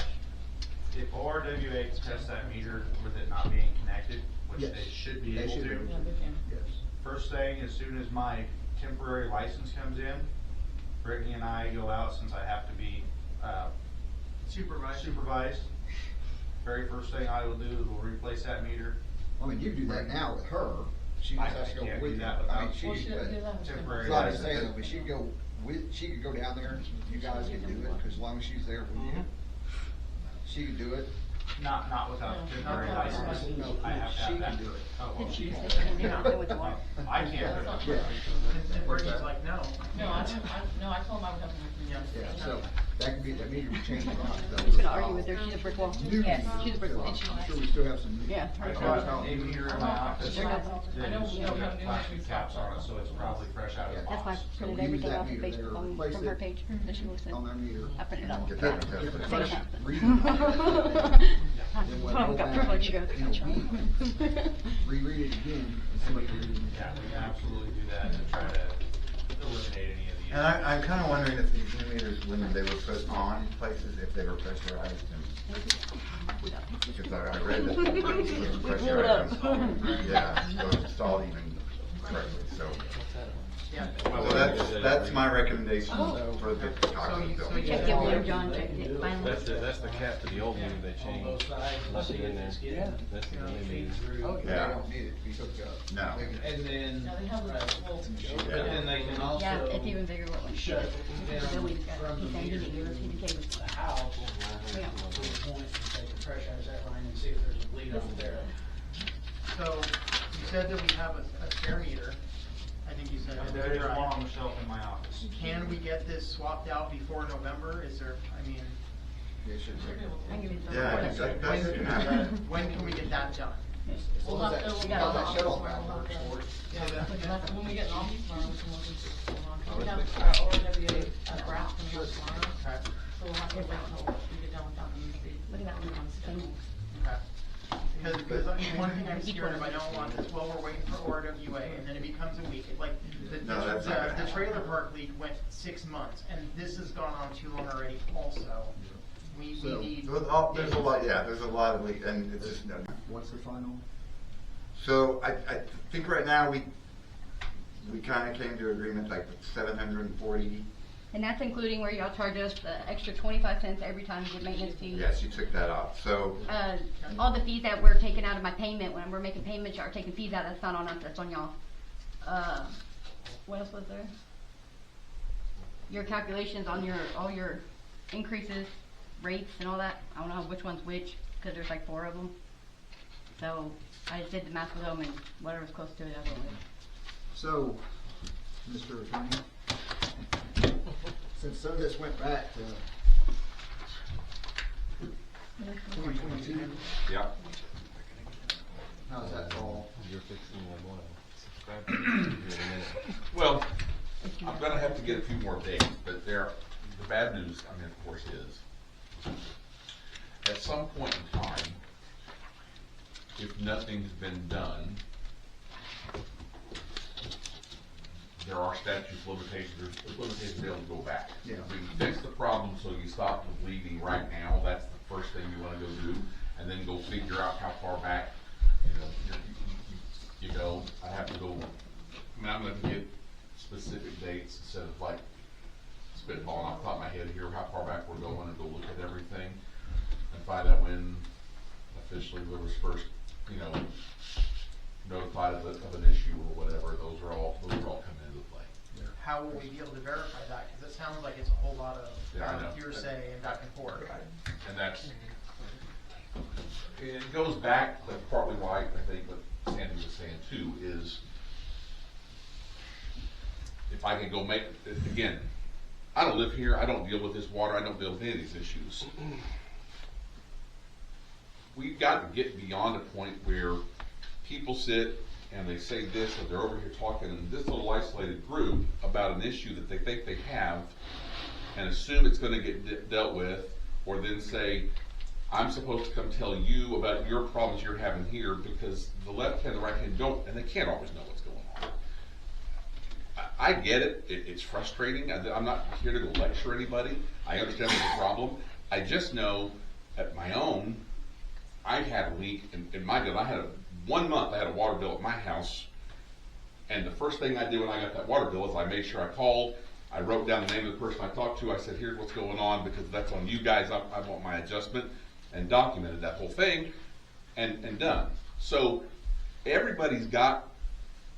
If ORWA tests that meter with it not being connected, which Yes. they should be They able should to. be able Yeah, they can. Yes. First thing, as soon as my temporary license comes in, Brittney and I go out, since I have to be supervised. Very first thing I will do is we'll replace that meter. I mean, you do that now with her, she I just has to go can't with do you. that I mean, without- she, Well, she doesn't do that. Temporary like I license. say, though, but she could go down there, you guys can do it, cause as long as she's there with you, she can do it. Not without a temporary No, license. no, I have to she have can that. do it. Oh, well, she can. You're not doing the water. I can't do it. And Brittany's like, no. No, I told him I would have to. Yeah, so, that could be, that meter would change a lot. Who's gonna argue with her? She's a brick wall. New Yes. meter, She's a brick so wall. I'm sure we still have some. Yeah. I've got a meter in my office. I know we It's don't have got new plastic ones. caps on it, so it's probably fresh out of the That's why I box. printed So use everything that off of meter there, Facebook on, replace from her it page that she posted. On their meter. I printed it off. Get that tested. Get the Same first time. reading. Then we'll Well, go we got back privilege to go. in a week, reread it again, and see what you're reading. Yeah, we can absolutely do that to try to eliminate any of these. And I'm kind of wondering if these new meters, when they were put on places, if they were pressurized and, because I read that they were pressurized installed. Yeah, so installed even correctly, so. Yeah. So that's my recommendation Oh. for the toxic bill. So you Check it when John checked it finally. That's the cap to the old meter they On both changed. sides, and Nothing see in if there. it's getting, That's the only feed meter. through. Okay, they Yeah. don't need it to be hooked up. No. They can- And then, Yeah, they have a right, little. but then they can also Yeah, it's even bigger what one. shut The down building's got, from he's the saying he meter didn't use the cables. to the house Yeah. to the point that they can pressurize that line and see if there's a bleed on there. So, you said that we have a spare meter. I think you said. There is one on the shelf in my office. Can we get this swapped out before November? Is there, I mean, They should take it. I can give you some. Yeah, that can happen. when can we get that done? We'll have to, We we'll got have a to. That shut off valve works for it. When we get an office tomorrow, we can look into it. Oh, We have that's ORWA graph coming out tomorrow, Okay. so we'll have to wait until we get done with that one and see. Look at that one on the thing. Okay. Because I mean, one thing I'm scared of, I don't want is, well, we're waiting for ORWA, and then it becomes a week. Like, No, that's not gonna the happen. trailer park leak went 6 months, and this has gone on too long already also. We So- need. There's a lot, yeah, there's a lot of, and it's just, What's the final? so I think right now we kinda came to agreement like 740. And that's including where y'all charge us the extra 25 cents every time you get maintenance fees. Yes, you took that off, so. All the fees that we're taking out of my payment, when we're making payments, y'all are taking fees out, that's not on us, that's on y'all. What else was there? Your calculations on all your increases, rates and all that, I don't know which one's which, cause there's like 4 of them. So, I just did the math with them and whatever's close to it, I went with. So, Mr. Attorney, since some of this went back to 2022, Yeah. how's that fall? You're fixing to want to subscribe to this here in a minute. Well, I'm gonna have to get a few more dates, but the bad news, I mean, of course, is at some point in time, if nothing's been done, there are statute limitations, there's limitations to be able to go back. Yeah. We can fix the problem so you stop the bleeding right now, that's the first thing you wanna go do, and then go figure out how far back, you go. I have to go, I mean, I'm gonna get specific dates instead of like spitballing off the top of my head here, how far back we're going, and go look at everything and find out when officially there was first, notified of an issue or whatever. Those are all coming into play. How will we be able to verify that? Because it sounds like it's a whole lot of Yeah, I know. hearsay and back and forth. And it goes back, that's partly why I think what Sandy was saying too, is if I can go make, again, I don't live here, I don't deal with this water, I don't deal with any of these issues. We've got to get beyond a point where people sit and they say this, or they're over here talking in this little isolated group about an issue that they think they have and assume it's gonna get dealt with, or then say, I'm supposed to come tell you about your problems you're having here, because the left hand and the right hand don't, and they can't always know what's going on. I get it, it's frustrating, I'm not here to go lecture anybody, I understand there's a problem. I just know at my own, I had a leak in my bill. I had 1 month I had a water bill at my house, and the first thing I did when I got that water bill is I made sure I called, I wrote down the name of the person I talked to, I said, here's what's going on, because that's on you guys, I want my adjustment, and documented that whole thing, and done. So everybody's got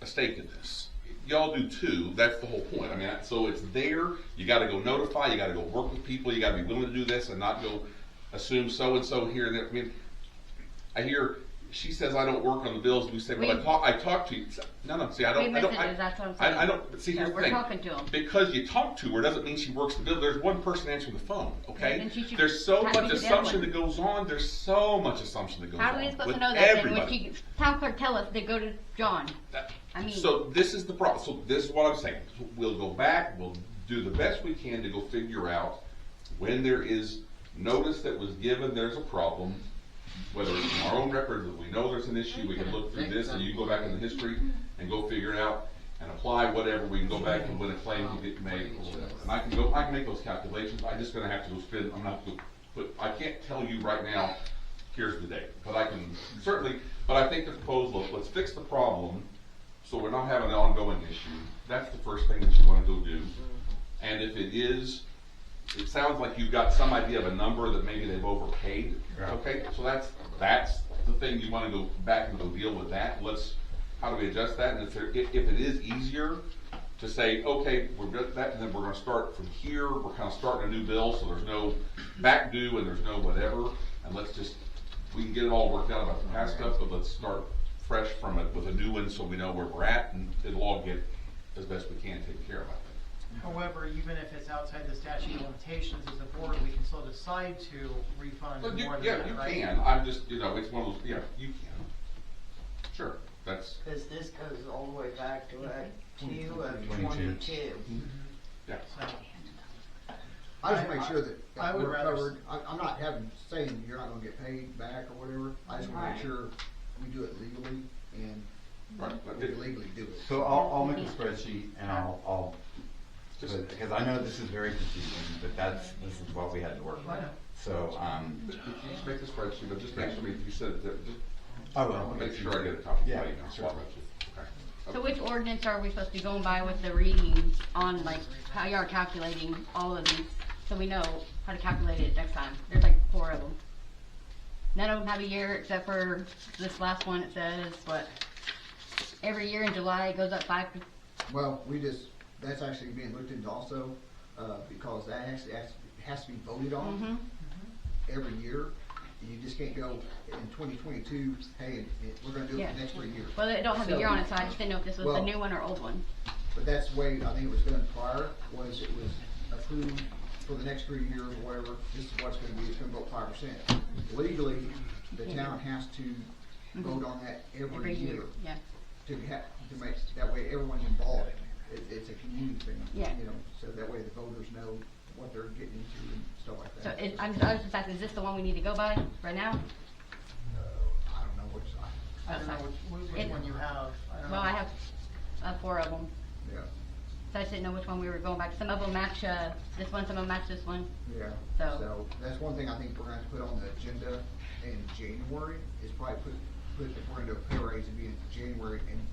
a stake in this. Y'all do too, that's the whole point. I mean, so it's there, you gotta go notify, you gotta go work with people, you gotta be willing to do this and not go assume so-and-so here and there. I mean, I hear, she says I don't work on the bills, and we say, well, I talked to you. No, see, I don't, That's what I'm saying. I don't, but see, here's the We're thing. talking to 'em. Because you talk to her doesn't mean she works the bill. There's one person answering the phone, okay? Then she should There's so have to much be the assumption other that goes on, there's so much assumption that goes on. How are we supposed with to know that then when everybody. she, town clerk tell us they go to John? I mean. So this is the problem, so this is what I'm saying, we'll go back, we'll do the best we can to go figure out when there is notice that was given, there's a problem, whether it's in our own records, if we know there's an issue, we can look through this, and you go back in the history and go figure it out, and apply whatever, we can go back and when a claim can get made, or whatever. And I can make those calculations, I'm just gonna have to go spend, I'm not gonna put, I can't tell you right now, here's the date, but I can certainly, but I think the proposal, let's fix the problem, so we're not having an ongoing issue, that's the first thing that you wanna go do. And if it is, it sounds like you've got some idea of a number that maybe they've overpaid, okay? So that's the thing, you wanna go back and go deal with that, how do we adjust that? And if it is easier to say, okay, we've got that, and then we're gonna start from here, we're kinda starting a new bill, so there's no back due and there's no whatever, and we can get it all worked out about the past stuff, but let's start fresh from it with a new one so we know where we're at, and it'll all get, as best we can, taken care of, I think. However, even if it's outside the statute of limitations, as a board, we can still decide to refund more than that, right? You can, I'm just, it's one of those, yeah, you can. Sure, that's. Cause this goes all the way back to Act 2 of 22. Yeah. So, I just make sure that I would we're rather covered. I'm not saying you're not gonna get paid back or whatever. I just wanna make Right. sure we do it legally and we legally do it. So I'll make a spreadsheet and I'll, because I know this is very confusing, but this is what we had to work with. So, But if you just make the spreadsheet, but just make sure, you said it there, just. I will. Make sure I get a copy. Yeah, of the sure. spreadsheet. Okay. So which ordinance are we supposed to be going by with the readings on, like, how you are calculating all of these, so we know how to calculate it next time? There's like 4 of them. None of them have a year, except for this last one. It says, what, every year in July it goes up 5%. Well, that's actually being looked into also, because that actually has to be voted on every year. You just can't go in 2022, hey, we're gonna do it Yeah. for the next 3 years. Well, it don't have a year on it, so I just didn't know if this was the Well, new one or old one. But that's the way, I think it was done prior, was it was approved for the next 3 years or whatever, this is what it's gonna be, it's gonna vote 5%. Legally, the town has to vote on that every year. Yeah. To make, that way everyone's involved. It's a community thing, Yeah. you know, so that way the voters know what they're getting into and stuff like So that. I was just asking, is this the one we need to go by right now? I don't know which, I don't know which one you have. I don't Well, know. I have 4 of them. yeah, So I just didn't know which one we were going back. Some of them match this one, some of them match this one. yeah. So- That's one thing I think we're gonna have to put on the agenda in January, is probably put, if we're gonna do a pay raise, it'd be in January, and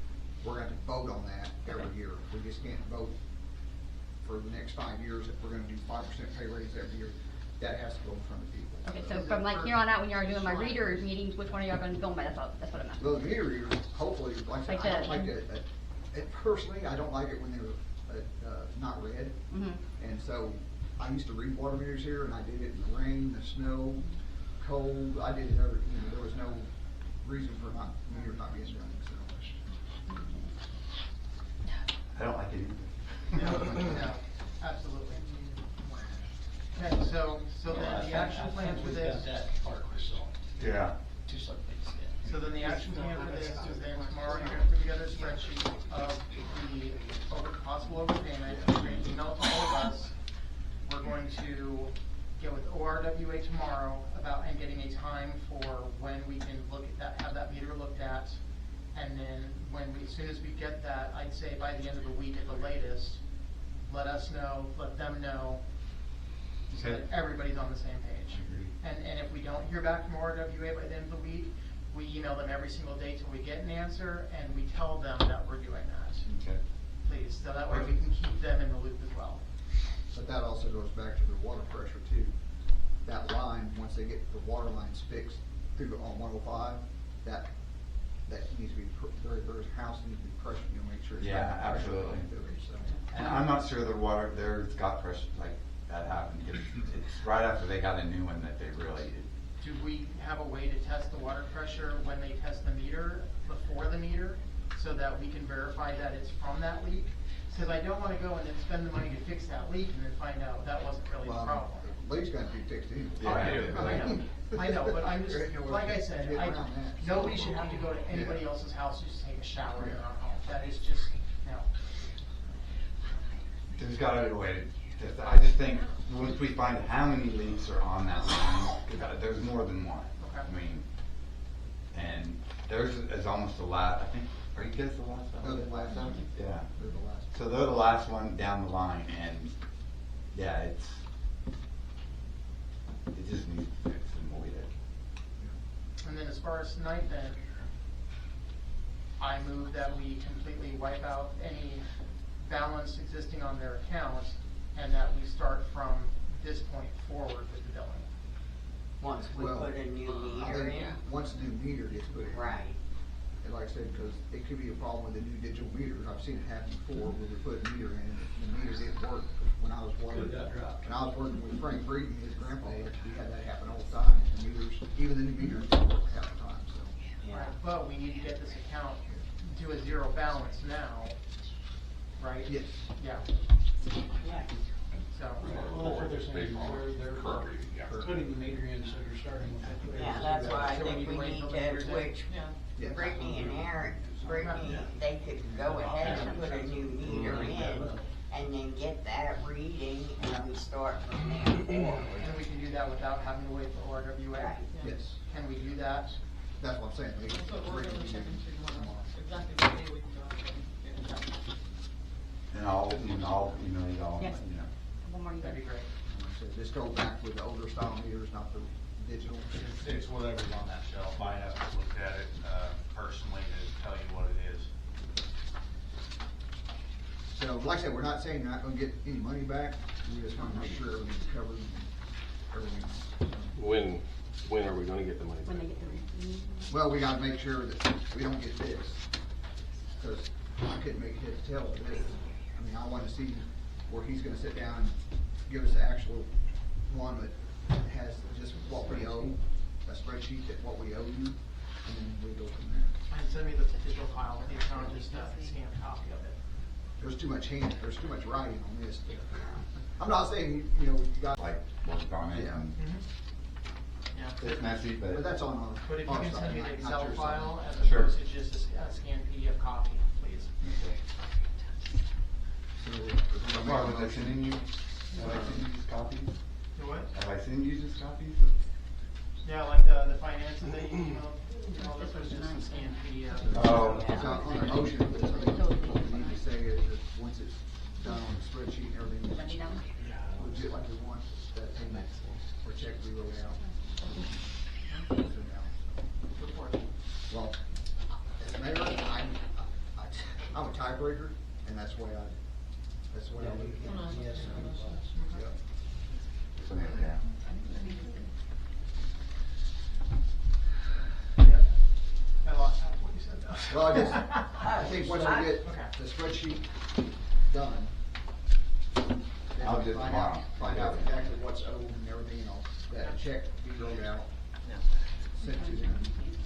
we're gonna have to vote on that every year. We just can't vote for the next 5 years. If we're gonna do 5% pay raise every year, that has to go in front of people. Okay, so from like here on out, when you are doing my readers meetings, which one are y'all gonna be going by? That's what I'm asking. Well, the meter readers, hopefully, like I said, I don't like it, personally, I don't like it when they're, not red. And so, I used to read water meters here, and I did it in the rain, the snow, cold, I did it every, there was no reason for meters not being running, so. I don't like it either. Yeah, absolutely. Okay, so then the action plan for this, Yeah. so then the action plan for this is then tomorrow you're gonna put together a spreadsheet of the possible overpayment. You're going to email it to all of us. We're going to get with ORWA tomorrow and getting a time for when we can look at that, have that meter looked at. And then as soon as we get that, I'd say by the end of the week at the latest, let us know, let them know, so that everybody's on the same page. And if we don't hear back from ORWA by the end of the week, we email them every single day till we get an answer, and we tell them that we're doing that. Okay. Please, so that way we can keep them in the loop as well. But that also goes back to the water pressure too. That line, once they get the water lines fixed through on 105, that needs to be, there's house needs to be pressured, make sure. It's Yeah, got the pressure absolutely. going through it, so. And I'm not sure the water there's got pressure like that happened. It's right after they got a new one that they really did. Do we have a way to test the water pressure when they test the meter, before the meter, so that we can verify that it's from that leak? Because I don't want to go and then spend the money to fix that leak and then find out that wasn't really the problem. The leak's gotta be fixed anyway. I know, but I'm just, like I said, Get around that. nobody should have to go to anybody else's house just to take a shower in our home. That is just, no. There's gotta be a way to test that. I just think once we find how many leaks are on that line, 'cause there's more than one. Okay. I mean, and theirs is almost the last, I think, are you guys the last one? They're the last one. Yeah. They're the last. So they're the last one down the line, and yeah, it just needs fixed, and we did. And then as far as tonight then, I move that we completely wipe out any balance existing on their account, and that we start from this point forward with the billing. Once we Well, put a new I meter think in. once the new meter gets put in. Right. And like I said, because it could be a problem with the new digital meters. I've seen it happen before where we put a meter in and the meter didn't work. When I was working, when I was working with Frank Breeden, his grandpa, we had that happen all the time. The meters, even the new meters didn't work half the time, so. Right, but we need to get this account to a zero balance now, right? Yes. Yeah. Yeah. So. Well, for this Based on they're current reading, yeah. putting the meter in, so you're starting with that. Yeah, that's why I So we think need to we wait need till the to, meter's in. which Yes. Brittney and Brittney, they could go ahead and put a new meter in and then get that reading and we start from there forward. And we can do that without having to wait for ORWA? Right. Yes, Can we do that? that's what I'm saying. They- That's what we're they gonna can check do into it tomorrow. tomorrow. Exactly what day we can go. And I'll email you all, Yes. you know. One more That'd be year. great. So just go back with the older style meters, not the digital. It's whatever's on that shelf. I haven't looked at it, personally to tell you what it is. So, like I said, we're not saying you're not gonna get any money back, we just wanna make sure everything's covered, everything's. When are we gonna get the money When back? they get the. Well, we gotta make sure that we don't get this, cause I couldn't make head or tail of this. I mean, I wanna see where he's gonna sit down and give us the actual one that has just what we owe, a spreadsheet that what we owe you, and then we go from there. And send me the digital file, it's not just a scanned copy of it. There's too much writing on this. I'm not saying, you know, you got. Like, worked on it, Yeah. and Yeah. it's messy, But but. that's on our. But if you our can side, send me the not Excel your side. file as Sure. opposed to just a scanned PDF copy, please. So, Tomorrow, was I sending you, have I sent you just copies? You what? Have I sent you just copies? Yeah, like the finances that you emailed, this was just a scanned PDF. Oh. So on the motion, I think what we need to say is that once it's done on the spreadsheet and everything, Let me know. legit like we want, that payment or check we wrote out. Report. Well, as mayor, I'm a tiebreaker, and that's why I look at it. Yes. Yeah. So, yeah. Yep. I lost half what you said though. Well, I think once we get Okay. the spreadsheet done, then I'll we do it find tomorrow. out exactly what's owed and everything else, that check we wrote out, sent to them.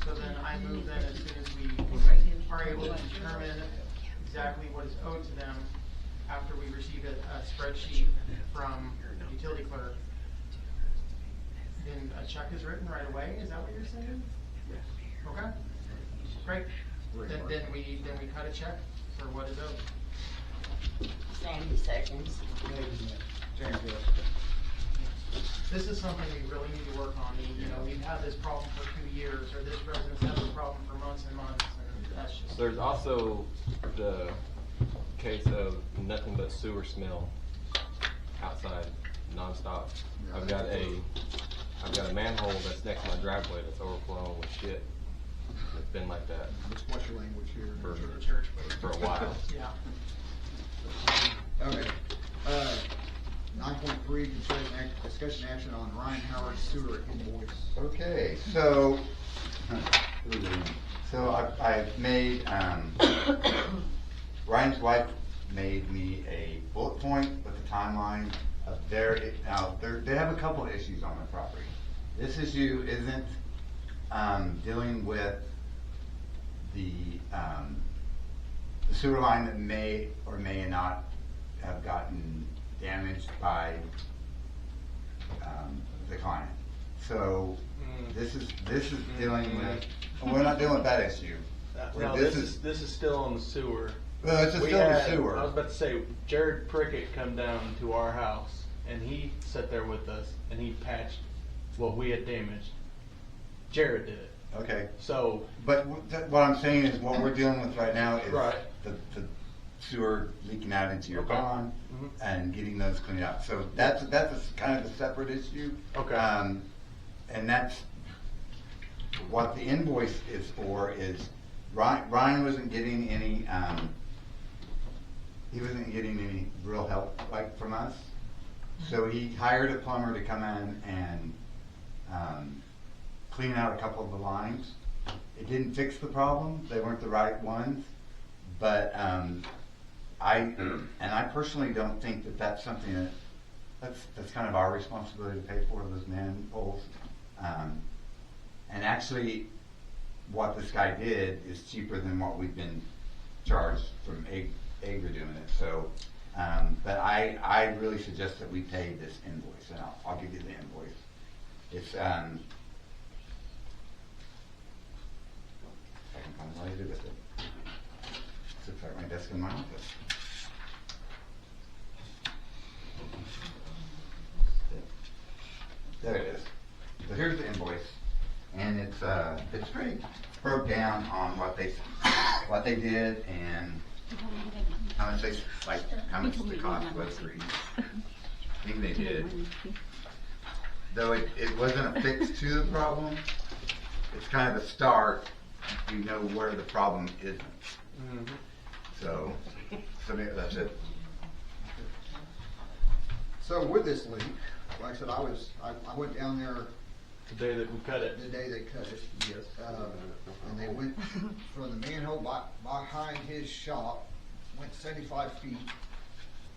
So then I move then as soon as we are able to determine exactly what is owed to them after we receive a spreadsheet from the utility clerk, then a check is written right away, is that what you're saying? Okay, great. Then we cut a check for what is owed. Sandy seconds. This is something we really need to work on. You know, we've had this problem for 2 years, or this resident's had this problem for months and months, and that's just. There's also the case of nothing but sewer smell outside nonstop. I've got a manhole that's next to my driveway that's overflowing with shit. It's been like that Just watch your language here. for, The church, but- for a while. Yeah. Okay, 9.3, discussion action on Ryan Howard's sewer invoice. Okay, so I've made, Ryan's wife made me a bullet point with a timeline of they have a couple of issues on their property. This issue isn't, dealing with the sewer line that may or may not have gotten damaged by, the client. So, this is dealing with, we're not dealing with that issue. No, this is still on the sewer. Well, this is still the sewer. I was about to say, Jared Prickett come down to our house, and he sat there with us, and he patched what we had damaged. Jared did it. Okay. So. But what I'm saying is, what we're dealing with right now is Right. the sewer leaking out into your Okay. pond and getting those cleaned up. So that's kind of a separate issue. Okay. And that's what the invoice is for. Is Ryan wasn't getting any. He wasn't getting any real help from us. So he hired a plumber to come in and clean out a couple of the lines. It didn't fix the problem. They weren't the right ones. But I personally don't think that that's something that's kind of our responsibility to pay for, those manholes. And actually, what this guy did is cheaper than what we've been charged from Agra doing it. So, but I really suggest that we pay this invoice, and I'll give you the invoice. It's I can find what I did with it. Sits at my desk in my office. So here's the invoice, and it's pretty broke down on what they did and how much how much the cost was for each thing they did. Though it wasn't a fix to the problem, it's kind of a start. You know where the problem isn't. So that's it. So with this leak, like I said, I went down there The day that we cut it. the day they cut it. Yes. And they went from the manhole behind his shop, went 75 feet,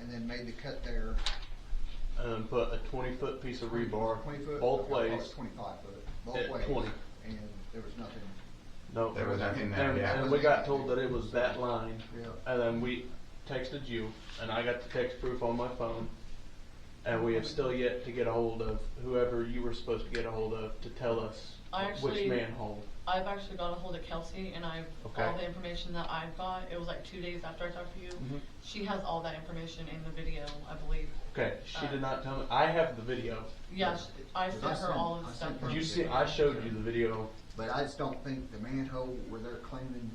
and then made the cut there. And put a 20-foot piece of rebar 20 foot, both I thought it ways. was 25 foot, both At ways. 20. And there was nothing. No, There was nothing there, yeah. And we got told that it was that line. Yeah. And then we texted you, and I got the text proof on my phone. And we have still yet to get a hold of whoever you were supposed to get a hold of to tell us which manhole. I've actually got a hold of Kelsey, and all the information that I've got, it was like 2 days after I talked to you. She has all that information in the video, I believe. Okay, she did not tell me. I have the video. Yeah, I sent her all of the stuff. Did you see? I showed you the video. But I just don't think the manhole where they're claiming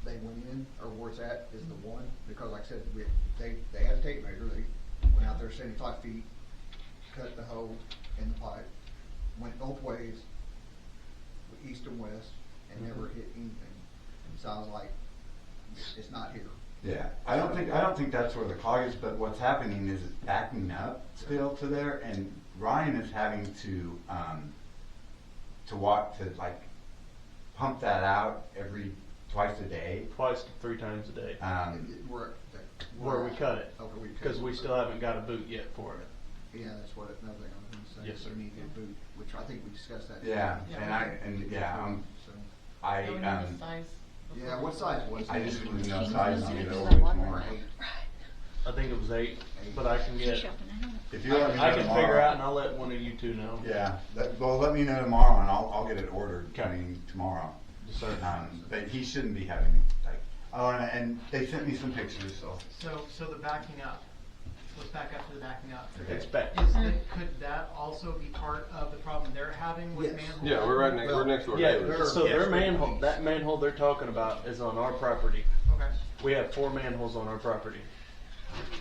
they went in, or where it's at, is the one, because like I said, they had a tape measure, they went out there 75 feet, cut the hole in the pipe, went both ways, east and west, and never hit anything. And so I was like, it's not here. Yeah, I don't think that's where the clog is, but what's happening is it's backing up still to there, and Ryan is having to pump that out twice a day. Twice to 3 times a day. Where we cut it. Okay, Because we still haven't got a boot yet for it. Yeah, that's what another thing I was gonna say. Yes, sir. We need to get a boot, which I think we discussed that. Yeah, So, yeah, what size was it? I just didn't know size on it over tomorrow. I think it was 8, but I can get. If you let me know I can tomorrow. figure out, and I'll let one of you two know. Yeah, well, let me know tomorrow, and I'll get it ordered. Okay. I mean, tomorrow. Yes, sir. But he shouldn't be having and they sent me some pictures. So the backing up, let's back up to the backing up. Okay. It's back. Could that also be part of the problem they're having with Yes. manholes? Yeah, we're next door Yeah, neighbors. so their manhole, that manhole they're talking about is on our property. Okay. We have 4 manholes on our property.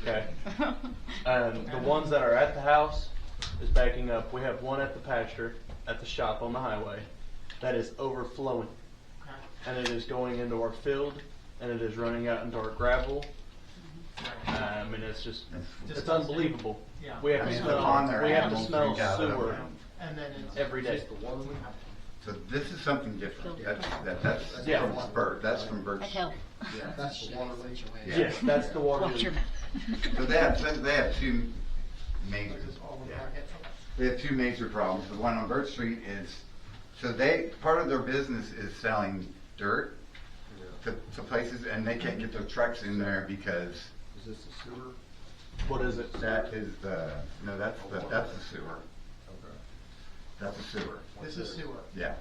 Okay. And the ones that are at the house is backing up. We have one at the pasture, at the shop on the highway, that is overflowing. Okay. And it is going into our field, and it is running out into our gravel. I mean, it's just, it's unbelievable. Yeah. We have I to mean, smell, the pond there, we have to animals smell drink out of it. sewer And then it's every day. just the water we have. So this is something different. That's Yeah. from Bert. That's from Bert's. Yeah, that's the water leak. Yeah. Yes, that's the water leak. So they have 2 major. Yeah. They have 2 major problems. The one on Burt Street is, part of their business is selling dirt to places, and they can't get their trucks in there because. Is this the sewer? What is it? That is that's the sewer. Okay. That's the sewer. This is sewer. Yeah.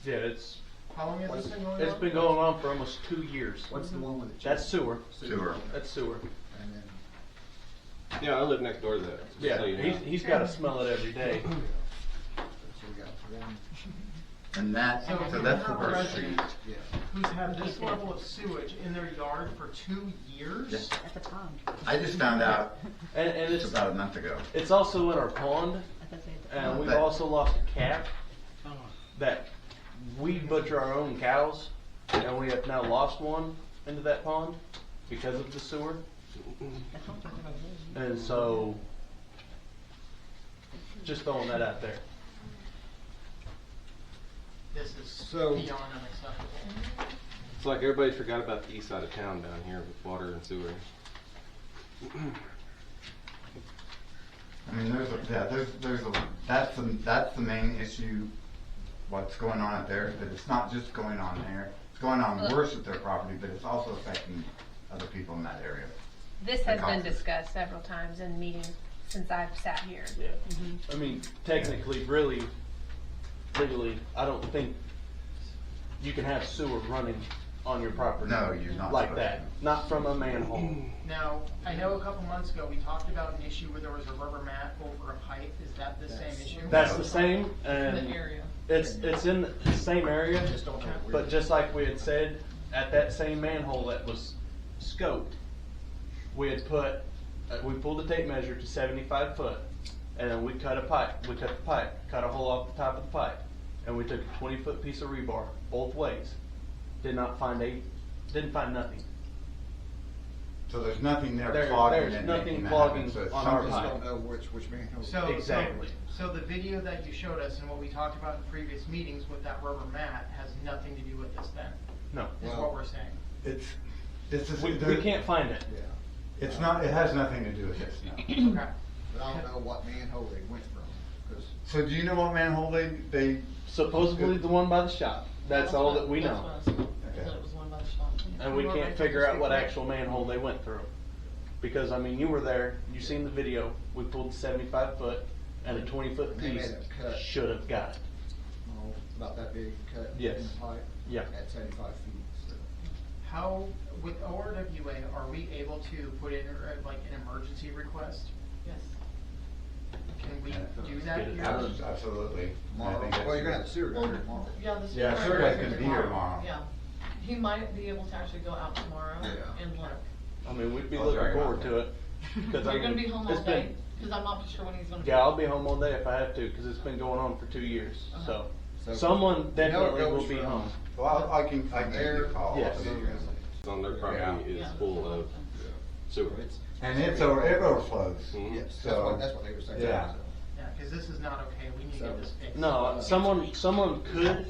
Yeah, it's, How long has this been going on? it's been going on for almost 2 years. What's the one with the? That's sewer. Sewer. That's sewer. And then, Yeah, I live next door to that. just Yeah, so you know. he's gotta smell it every day. so we got one. And that's So that's the we have Burt a Street. resident who's had this level of sewage in their yard for 2 years? Yes. At the pond. I just found out And just it's, about a month ago. it's also in our pond, and we've But- also lost a calf that we butcher our own cows, and we have now lost one into that pond because of the sewer. And so, just throwing that out there. This is So- beyond unacceptable. It's like everybody forgot about the east side of town down here with water and sewer. I mean, that's the main issue. What's going on out there? That it's not just going on there. It's going on worse at their property, but it's also affecting other people in that area. This has been Because- discussed several times in meetings since I've sat here. Yeah. I mean, technically, really, legally, I don't think you can have sewer running on your property. No, you're not Like supposed that, not from a manhole. Now, I know a couple months ago, we talked about an issue where there was a rubber mat over a pipe. Is that the same issue? That's the same, and The area. it's in the same area, Just don't know where. but just like we had said, at that same manhole that was scoped, we had put, we pulled the tape measure to 75 foot, and then we cut a pipe, cut a hole off the top of the pipe, and we took a 20-foot piece of rebar both ways. Didn't find nothing. So there's nothing there There's clogging and nothing making that clogging happen, so it's on our something- Just pipe. don't know which manhole. So, Exactly. So the video that you showed us and what we talked about in previous meetings with that rubber mat has nothing to do with this then, No. is Well- what we're saying. This is. We can't find it. Yeah, It's not, it has nothing to do with this, no. Okay. but I don't know what manhole they went from, because So do you know what manhole they? Supposedly the one by the shop. That's all that we That's know. what I was told, Okay. that it was one by the shop. And we can't figure out what actual manhole they went through. Because, I mean, you were there, you seen the video, we pulled the 75 foot and a 20-foot They made piece a cut. should have got it. oh, about that big cut Yes. in the pipe. Yeah. At 75 feet, so. How, with ORWA, are we able to put in like an emergency request? Yes. Can we do Get that it here? out. Absolutely. I Tomorrow, think that's- well, you're gonna have the sewer down Well, here tomorrow. yeah, the Yeah, supervisor sewer guy's is gonna be here tomorrow. Yeah, he might be able to actually go out tomorrow Yeah. and look. I mean, we'd be I'll looking drag it out forward there. to it. 'Cause, I You're gonna mean, be home it's all been- day, cause I'm not sure when he's gonna be. Yeah, I'll be home all day if I have to, because it's been going on for 2 years, so. So- Someone You know it definitely goes will be from- home. Well, I can give you a call. Yes. On their property is Yeah. full of sewer. And it overflows. Mhm. Yes, So- that's what they were saying. Yeah. so. Yeah, cause this is not okay, we need to get this fixed. No, someone could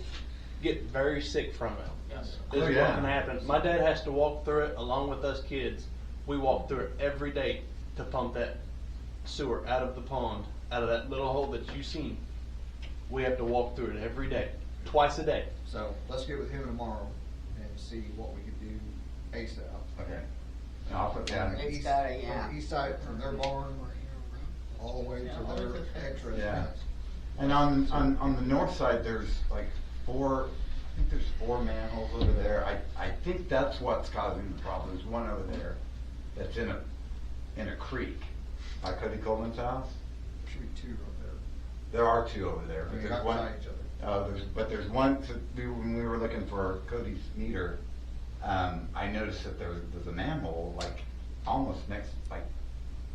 get very sick from it. Yes. Is Oh, what yeah. can happen. My dad has to walk through it along with us kids. We walk through it every day to pump that sewer out of the pond, out of that little hole that you seen. We have to walk through it every day, twice a day. So, let's get with him tomorrow and see what we can do ASAP. Okay. And I'll put down. It's East- gotta, yeah. On the east side from their barn, all the way Yeah, to all their the way to the extra Yeah. fence. And on the north side, there's like I think there's 4 manholes over there. I think that's what's causing the problem. There's one over there that's in a creek by Cody Coleman's house. Should be 2 up there. There are 2 over there, I but mean, there's right one. beside each other. There's one, when we were looking for Cody's meter, I noticed that there was a manhole, like, almost next, like,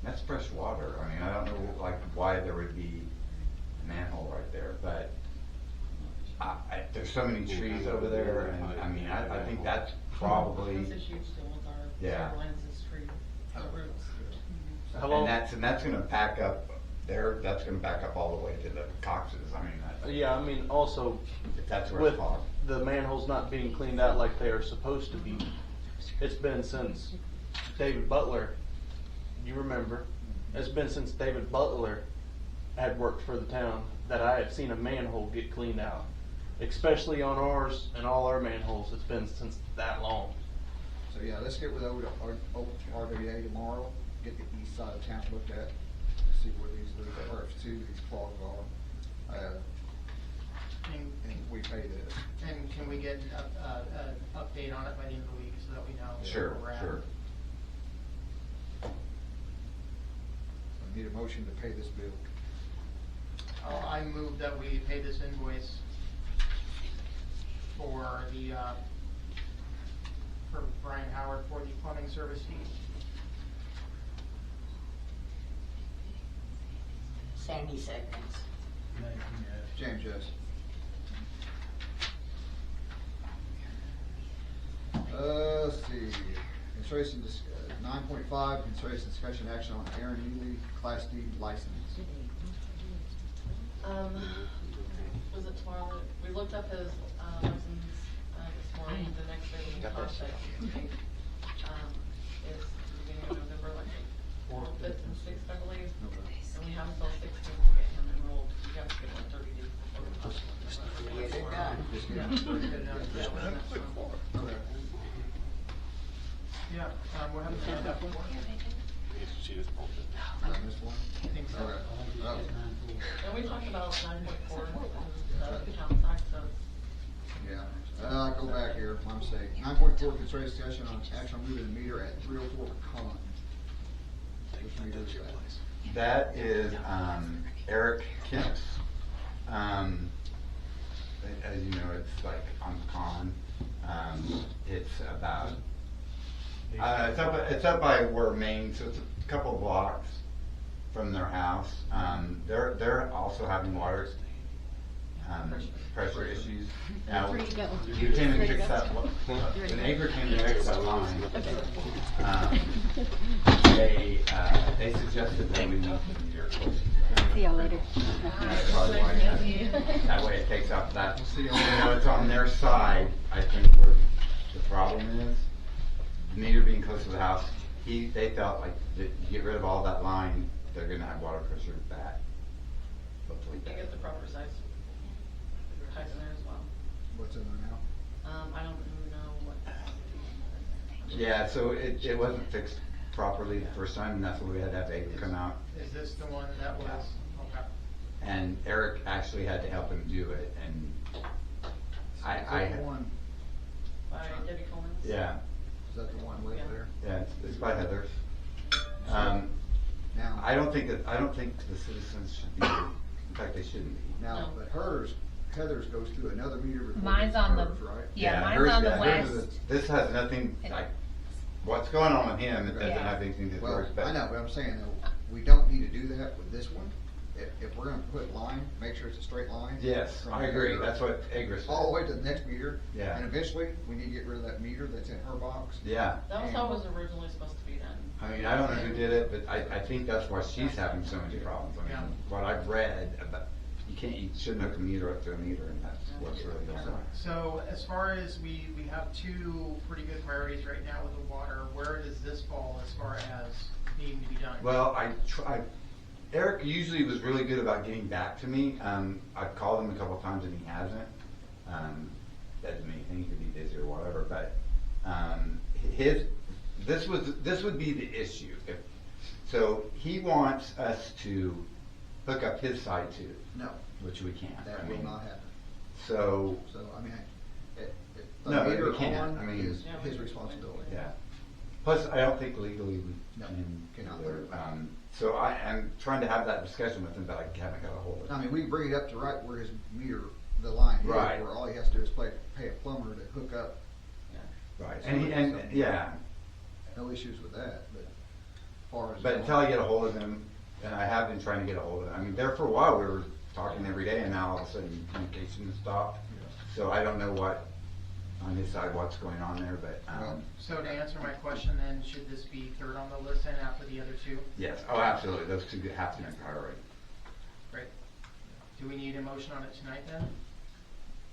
that's fresh water. I mean, I don't know, like, why there would be a manhole right there, but there's so many trees over there, and, I mean, I think that's probably, That's a huge deal with our Yeah. lines is tree, the roots. How long? and that's gonna back up there, that's gonna back up all the way to the Cox's. I mean, Yeah, I mean, also, if that's where with it's clogged. the manholes not being cleaned out like they are supposed to be, it's been since David Butler, you remember, it's been since David Butler had worked for the town that I had seen a manhole get cleaned out. Especially on ours and all our manholes, it's been since that long. So, yeah, let's get with RWA tomorrow, get the east side of town looked at, see where these clogs are. And we pay this. And can we get an update on it by the end of the week so that we know Sure, where we're at? sure. I need a motion to pay this bill. I move that we pay this invoice for for Brian Howard for the plumbing service fee. Sandy seconds. James, yes. Let's see, consideration, 9.5, consideration discussion action on Aaron Ely Class D license. Was it tomorrow? We looked up his, license, this morning, the next day we talked that, is beginning of November, like, 4th, 5th, and 6th, I believe. And we have until 16 to get him enrolled, we got to get one 30 days before the public. Get it done. Just Yeah. Okay. Yeah, what happened to that before? She just pulled it. Did I miss one? I think so. Okay. Oh. And we talked about 9.4, the town tax, so Yeah, go back here, my mistake. 9.4, consider discussion on action on moving the meter at 304 Common. Which meter is that? That is, Eric Kemp's. As you know, it's like on Common. It's about, it's up by where Main, so it's a couple of blocks from their house. They're also having water, pressure issues. Now, Where you go? you came and Where you fixed go? that, Where you when go? Acre came to fix that line, they suggested that we move the meter closer. See y'all later. That's probably why that way it takes up that, you know, it's on their side, I think, where the problem is. The meter being close to the house, they felt like that you get rid of all that line, they're gonna have water pressure back. Hopefully You back. get the proper size ties in there as well. What's in there now? I don't know what. Yeah, so it wasn't fixed properly the first time, and that's why we had to have Acre come out. Is this the one that was, okay. And Eric actually had to help him do it, and I Is that the one, By Debbie Coleman's. yeah, is that the one way Yeah. there? yeah, it's by Heather's. Now, I don't think the citizens should be, in fact, they shouldn't be. now, No. but Heather's goes through another meter before Mine's it's on the- hers, right? Yeah, mine's hers- on the hers is west. This has nothing, like, what's going on with him, it doesn't Yeah. have anything to do with Well, yours, but. I know, but I'm saying though, we don't need to do that with this one. If we're gonna put line, make sure it's a straight line. Yes, from I agree, there that's what Acre said. all the way to the next meter. Yeah. And eventually, we need to get rid of that meter that's in her box. Yeah, That was how it was originally supposed to be done. I mean, I don't know who did it, but I think that's why she's having so many problems. I Yeah. mean, what I've read about, you shouldn't hook a meter up to a meter, and that's what's really going on. So as far as we have two pretty good priorities right now with the water, where does this fall as far as needing to be done? Well, Eric usually was really good about getting back to me. I've called him a couple times and he hasn't. Doesn't mean anything, he could be busy or whatever, but, this would be the issue. So he wants us to hook up his side too, No, which we can't. that I will mean, not happen. So, So, I mean, the No, meter we can't. on I mean, is his responsibility. yeah. Plus, I don't think legally we No, can cannot. either. So I am trying to have that discussion with him, but I haven't got a hold of I him. mean, we can bring it up to right where his meter, the line is, Right. where all he has to do is pay a plumber to hook up. Right, and yeah, No issues with that, but as far as. but until I get a hold of him, and I have been trying to get a hold of him, I mean, there for a while, we were talking every day, and now all of a sudden, communication stopped. So I don't know on his side, what's going on there, but, So to answer my question then, should this be third on the list then after the other two? yes, oh, absolutely, those two have to be priority. Great. Do we need a motion on it tonight then?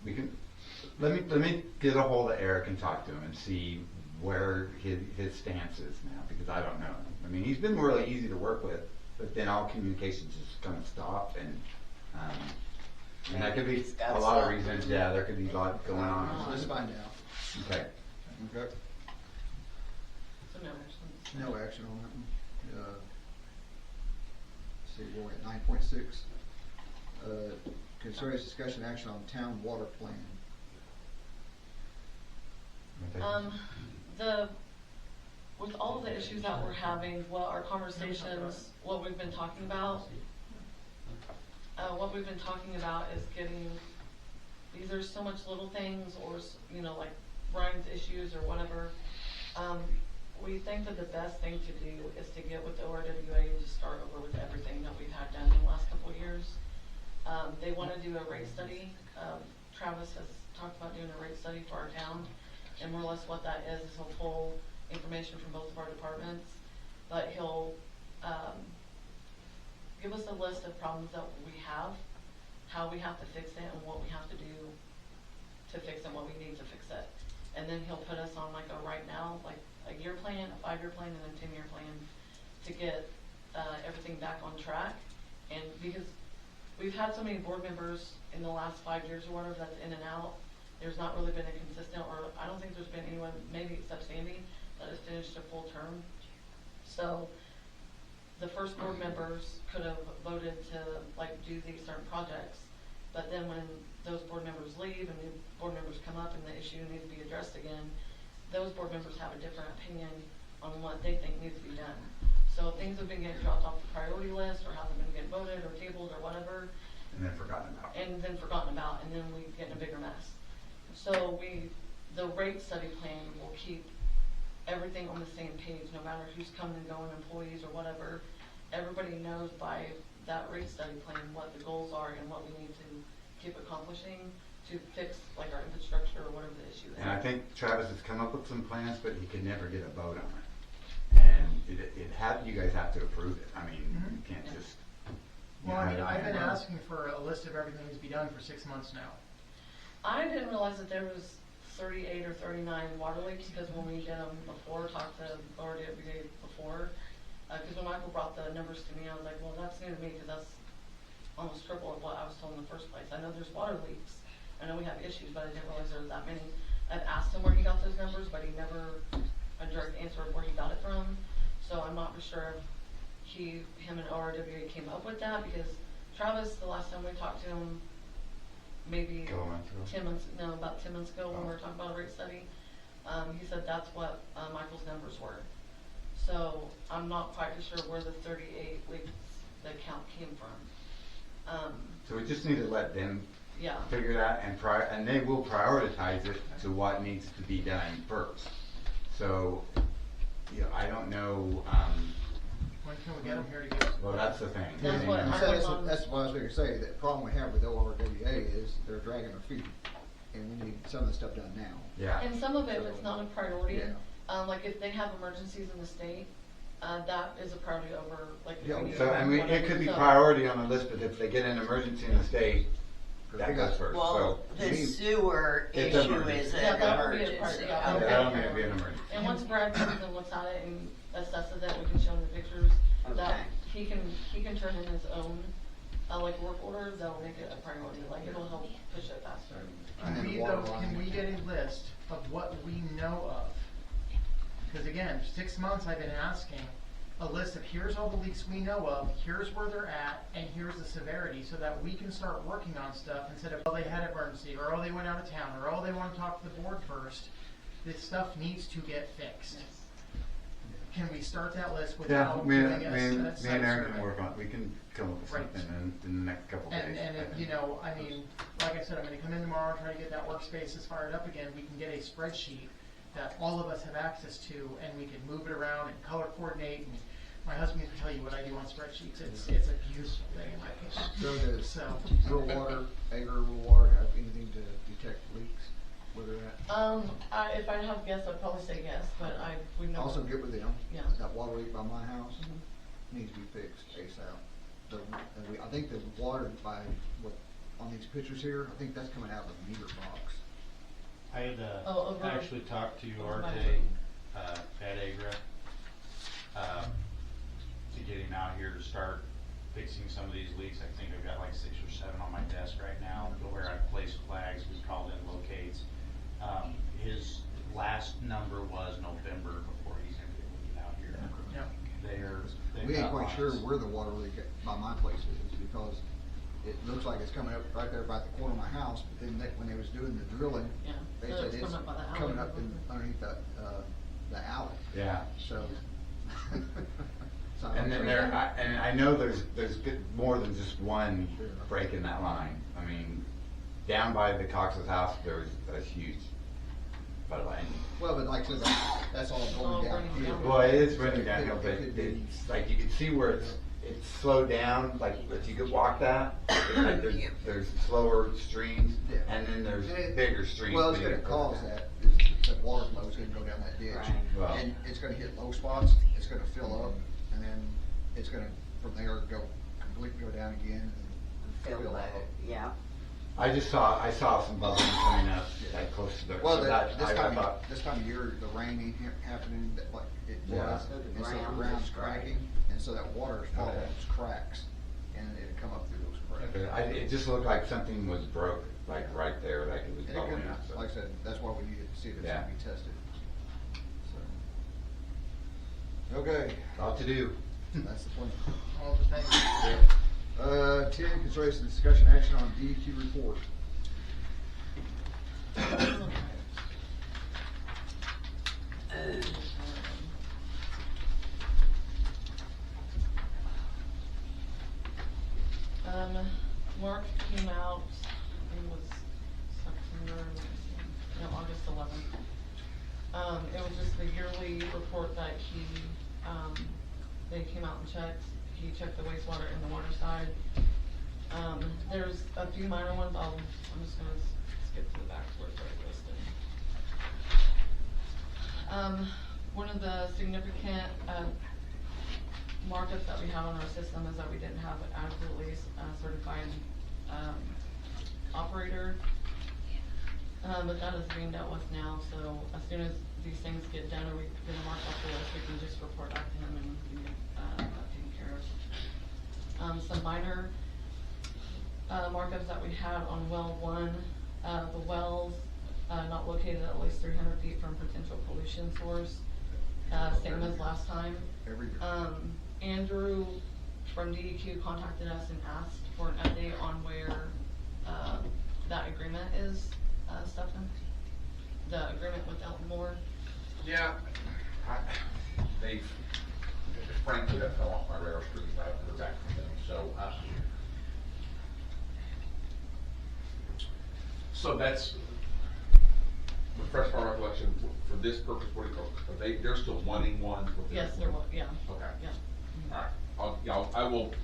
We can, let me get a hold of Eric and talk to him and see where his stance is now, because I don't know. I mean, he's been really easy to work with, but then all communications just kind of stopped, and that could be a lot of reasons, yeah, there could be a lot going on. Let's find out. Okay. Okay. So no action. No action on that one. Let's see, we're at 9.6. Consider discussion action on town water plan. With all of the issues that we're having, our conversations, what we've been talking about is getting, these are so much little things, or, like Brian's issues or whatever. We think that the best thing to do is to get with the ORWA and just start over with everything that we've had done in the last couple of years. They wanna do a rate study. Travis has talked about doing a rate study for our town, and more or less what that is he'll pull information from both of our departments, but he'll give us a list of problems that we have, how we have to fix it, and what we have to do to fix it, what we need to fix it. And then he'll put us on like a right now, like a year plan, a 5-year plan, and a 10-year plan to get everything back on track. And because we've had so many board members in the last 5 years or whatever that's in and out, there's not really been a consistent, or I don't think there's been anyone, maybe except Sandy, that has finished a full term. So the first board members could have voted to like do these certain projects, but then when those board members leave and new board members come up and the issue needs to be addressed again, those board members have a different opinion on what they think needs to be done. So things have been getting dropped off the priority list, or haven't been getting voted, or tabled, or whatever. And then forgotten about. And then forgotten about, and then we get in a bigger mess. So the rate study plan will keep everything on the same page, no matter who's coming and going, employees or whatever. Everybody knows by that rate study plan what the goals are and what we need to keep accomplishing to fix like our infrastructure or whatever the issue is. And I think Travis has come up with some plans, but he could never get a vote on it. And you guys have to approve it. I mean, you can't just. Well, I mean, I've been asking for a list of everything that's to be done for 6 months now. I didn't realize that there was 38 or 39 water leaks, because when we did them before, talked to ORDINANCES before, because when Michael brought the numbers to me, I was like, well, that's new to me, because that's almost triple of what I was told in the first place. I know there's water leaks. I know we have issues, but I didn't realize there was that many. I've asked him where he got those numbers, but he never a direct answer of where he got it from. So I'm not for sure if him and ORWA came up with that, because Travis, the last time we talked to him, maybe 10 months ago when we were talking about a rate study, he said that's what Michael's numbers were. So I'm not quite sure where the 38 leaks, the count came from. So we just need to let them Yeah. figure it out, and they will prioritize it to what needs to be done first. So, I don't know. When can we get them here to get? Well, that's the thing. That's what That's what I was going to say. The problem we have with ORWA is they're dragging their feet, and we need some of the stuff done now. Yeah. And some of it is not a priority. Yeah. Like if they have emergencies in the state, that is a priority over like. Yeah, So, I mean, it could be priority on the list, but if they get an emergency in the state, that goes first. Well, So, the sewer it's issue emergency. is Yeah, an that would be a emergency. priority. Yeah, that'll be an emergency. And once Brad comes and looks at it and assesses it, we can show him the pictures. That he can turn in his own like work orders that'll make it a priority. Like it'll help push it faster. Can we get a list of what we know of? Because again, 6 months I've been asking a list of here's all the leaks we know of, here's where they're at, and here's the severity, so that we can start working on stuff instead of, oh, they had an emergency, or oh, they went out of town, or oh, they want to talk to the board first. This stuff needs to get fixed. Can we start that list without me doing and Aaron can work on it. We can come up with something in the next couple days. And if, I mean, like I said, I'm going to come in tomorrow and try to get that workspace as fired up again. We can get a spreadsheet that all of us have access to, and we can move it around and color coordinate. And my husband can tell you what I do on spreadsheets. It's a beautiful thing in my opinion. So does rural water, rural water have anything to detect leaks? Where they're at? If I have a guess, I'd probably say yes, but we know. Also get with them. Yeah. That water leak by my house needs to be fixed ASAP. I think the water on these pictures here, I think that's coming out of the meter box. I had actually talked to Arte at Agra to get him out here to start fixing some of these leaks. I think I've got like 6 or 7 on my desk right now where I've placed flags. We called in locates. His last number was November before he's going to be able to get out here. Yeah. We ain't quite sure where the water leak by my place is, because it looks like it's coming up right there by the corner of my house, but then when they was doing the drilling, they said it's coming up underneath the alley. Yeah. So. And then and I know there's more than just one break in that line. I mean, down by the Cox's house, there's a huge line. Well, but like I said, that's all going downhill. Well, it is running downhill, but it's like you can see where it's slowed down. Like if you could walk that, like there's slower streams, and then there's bigger streams. Well, it's going to cause that. The water flow is going to go down that ditch, and it's going to hit low spots. It's going to fill up, and then it's going to from there completely go down again and fill up. Yeah. I saw some bubbling coming up like close to the. Well, so this time of year, the rain ain't happening like it was, and so the ground's cracking, and so that water is falling those cracks, and it'll come up through those cracks. It just looked like something was broke, like right there, like it was bubbling up. So. Like I said, that's why we needed to see if it's going to be tested. So. Okay. Lot to do. That's the plan. All the things. 10, consideration discussion action on DEQ report. Mark came out, I think it was September, no, August 11th. It was just the yearly report that they came out and checked. He checked the wastewater and the water side. There's a few minor ones. I'm just gonna skip to the back where it's already listed. One of the significant markups that we have on our system is that we didn't have an adequately certified operator. But that is being dealt with now, so as soon as these things get done or we get a mark off the list, we can just report back to him and we can get that taken care of. Some minor markups that we had on well 1, the wells not located at least 300 feet from potential pollution source, same as last time. Andrew from DEQ contacted us and asked for an update on where that agreement is, Stefan? The agreement with Elmore? Yeah. Frankly, that fell off my radar screen, but I haven't heard back from them, so that's, refresh my recollection, for this purpose, what do you call it? They're still wanting one? Yes, they're one, yeah. Okay. Yeah. Alright, I will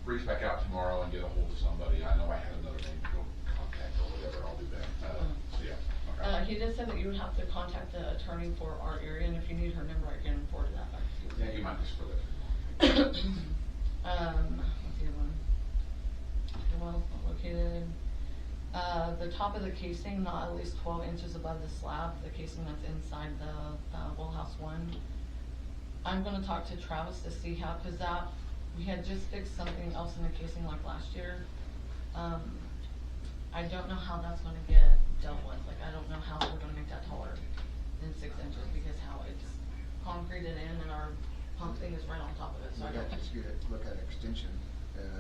reach back out tomorrow and get a hold of somebody. I know I had another name to go contact or whatever, I'll do that. So yeah, okay. He did say that you would have to contact the attorney for our area, and if you need her number, I can forward that back to you. Yeah, you might just for that. What's the other one? The well's not located. The top of the casing, not at least 12 inches above the slab, the casing that's inside the well house 1. I'm gonna talk to Travis to see how, cause we had just fixed something else in the casing like last year. I don't know how that's gonna get dealt with. Like, I don't know how we're gonna make that taller than 6 inches because how it's concreted in and our pump thing is right on top of it. So I don't. Just get a look at extension.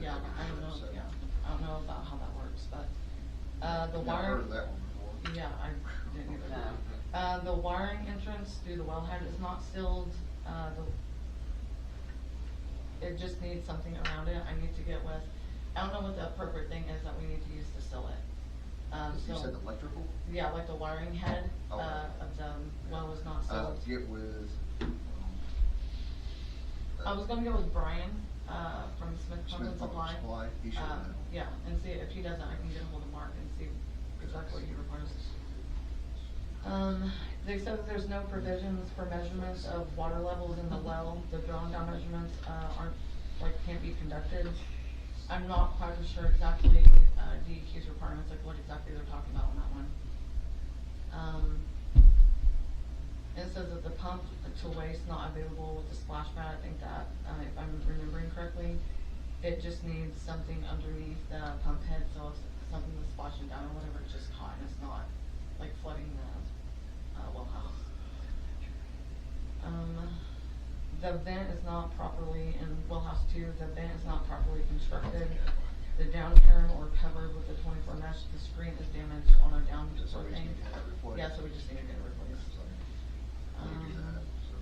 Yeah, I don't know. Yeah, I don't know about how that works, but the Never wire. heard of that one before. Yeah, I didn't either. The wiring entrance through the wellhead is not sealed. It just needs something around it. I need to get with. I don't know what the appropriate thing is that we need to use to seal it. You So said electrical? yeah, like the wiring head Okay. of the well is not sealed. Get with. I was gonna go with Brian from Smith Pump and Smith Pump Supply. Supply. He should know. Yeah, and see if he doesn't, I can get a hold of Mark and see exactly what he requires. They said that there's no provisions for measurements of water levels in the well. The drawn down measurements can't be conducted. I'm not quite sure exactly DEQ's requirements, like what exactly they're talking about on that one. It says that the pump to waste not available with the splash pad. I think that, if I'm remembering correctly, it just needs something underneath the pump head, so if something is splashing down or whatever, it's just caught and it's not like flooding the well house. The vent is not properly, in well house 2, the vent is not properly constructed. The down cairn or covered with the 24 mesh, the screen is damaged on our down So we thing. need to have it replaced. Yeah, so we just need to get it replaced. We do that, so.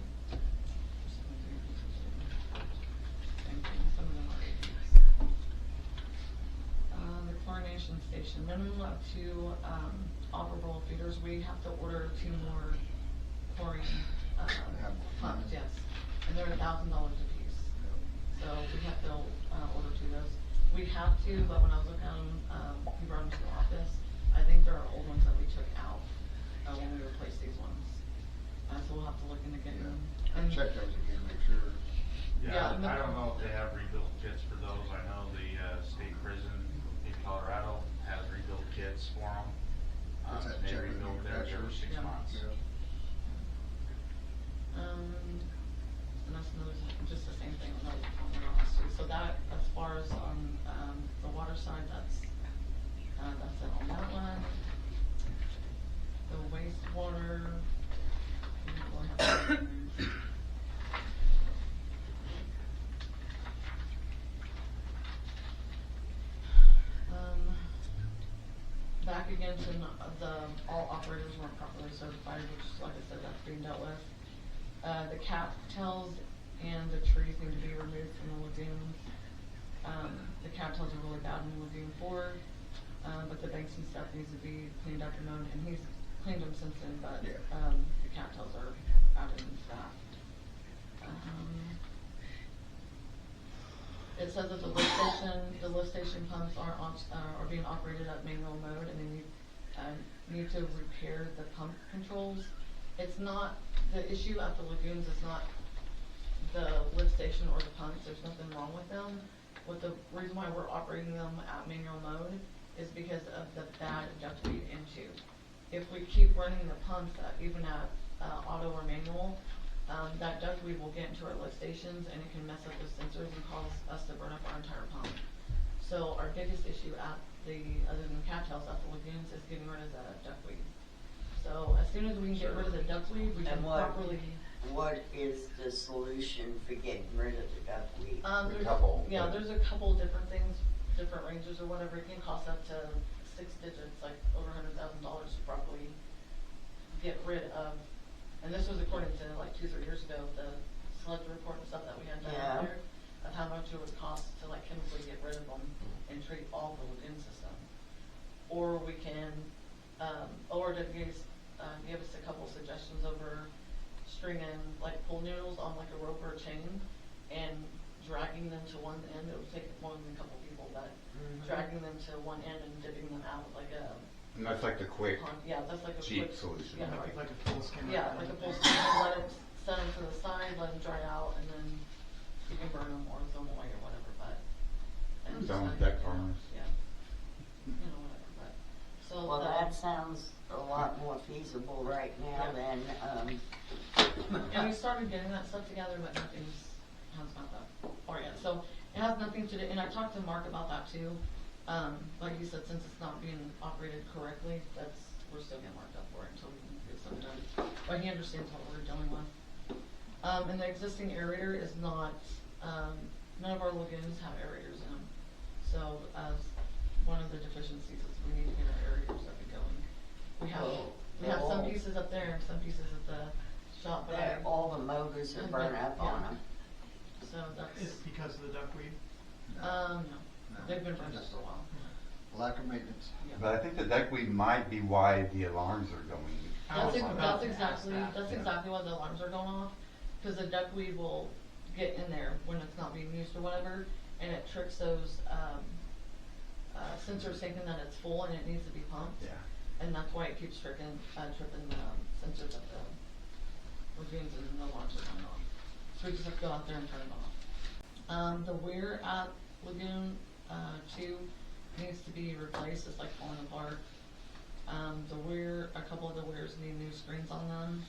Some of them are 80s. The chlorination station, minimum of 2 operable feeders. We have to order 2 more chlorine pumps, yes, and they're $1,000 a piece. So we have to order 2 of those. We have to, but when I was looking at them, he brought them to the office. I think there are old ones that we took out when we replaced these ones. So we'll have to look into getting them. And Check those again, make sure. Yeah, I don't know if they have rebuild kits for those. I know the state prison in Colorado has rebuild kits for them. What's that, They check with the rebuild theirs every 6 Yeah. months. Yeah. And that's another, just the same thing on the last 2. So that, as far as on the water side, that's it on that one. The wastewater. We'll have to- begins and all operators weren't properly certified, which, like I said, that's being dealt with. The cattails and the trees need to be removed from the lagoons. The cattails are really bad in Lagoon 4, but the banks and stuff needs to be cleaned up and mowed, and he's cleaned them since then, but, the cattails are out in stuff. It says that the lift station pumps are being operated at manual mode, and they need to repair the pump controls. It's not, the issue at the lagoons is not the lift station or the pumps, there's nothing wrong with them. What the reason why we're operating them at manual mode is because of the bad ductweed and tube. If we keep running the pumps even at auto or manual, that ductweed will get into our lift stations and it can mess up those sensors and cause us to burn up our entire pump. So our biggest issue at other than cattails at the lagoons is getting rid of the ductweed. So as soon as we can get rid of the ductweed, we can properly. What is the solution for getting rid of the duckweed? There's a couple different things, different ranges or whatever. It can cost up to 6 digits, like over $100,000 to properly get rid of. And this was according to like 2-3 years ago, the sludge report and stuff that we had done out there, of how much it would cost to like chemically get rid of them and treat all the lagoon system. Or we can, ORWs gave us a couple suggestions over stringing like pool noodles on like a rope or a chain and dragging them to one end. It would take more than a couple people, but dragging them to one end and dipping them out like a. And that's like the quick, that's like a cheap quick solution. Yeah, Like a full skin. like a full skin. Let it set them to the side, let them dry out, and then you can burn them or throw them away or whatever. But Some deck farmers. Yeah, whatever. But so well, that sounds a lot more feasible right now than. And we started getting that stuff together, but nothing's has not that far yet. So it has nothing to do. And I talked to Mark about that too. Like you said, since it's not being operated correctly, we're still getting marked up for it until we can get something done. But he understands what we're dealing with. And the existing aerator is not, none of our lagoons have aerators in them. So one of the deficiencies is we need to get our aerators up and going. We have some pieces up there and some pieces at the shop. But all the motors are burned up on them. So that's. Is it because of the duckweed? No. They've been burned up for a while. Lack of maintenance. But I think the duckweed might be why the alarms are going. That's exactly why the alarms are going off, because the duckweed will get in there when it's not being used or whatever, and it tricks those sensors thinking that it's full and it needs to be pumped. Yeah. And that's why it keeps tripping the sensors at the lagoons, and the alarms are going off. So we just have to go out there and turn it off. The weir at Lagoon 2 needs to be replaced. It's like falling apart. The weir, a couple of the weirs need new screens on them.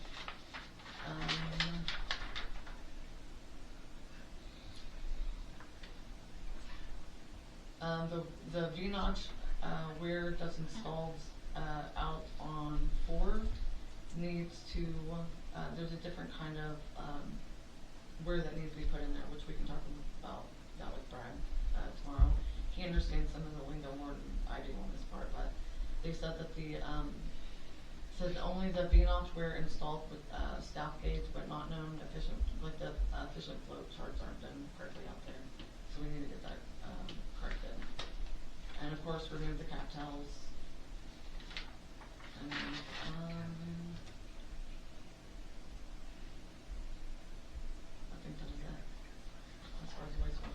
The V-notch weir that's installed out on 4 needs to, there's a different kind of weir that needs to be put in there, which we can talk about that with Brad tomorrow. He understands some of the lingo more than I do on this part, but they said that said only the V-notch weir installed with staff gauge, but not known efficient, like the efficient flow charts aren't done correctly out there. So we need to get that corrected. And of course, remove the cattails. And I think that is it as far as the wastewater.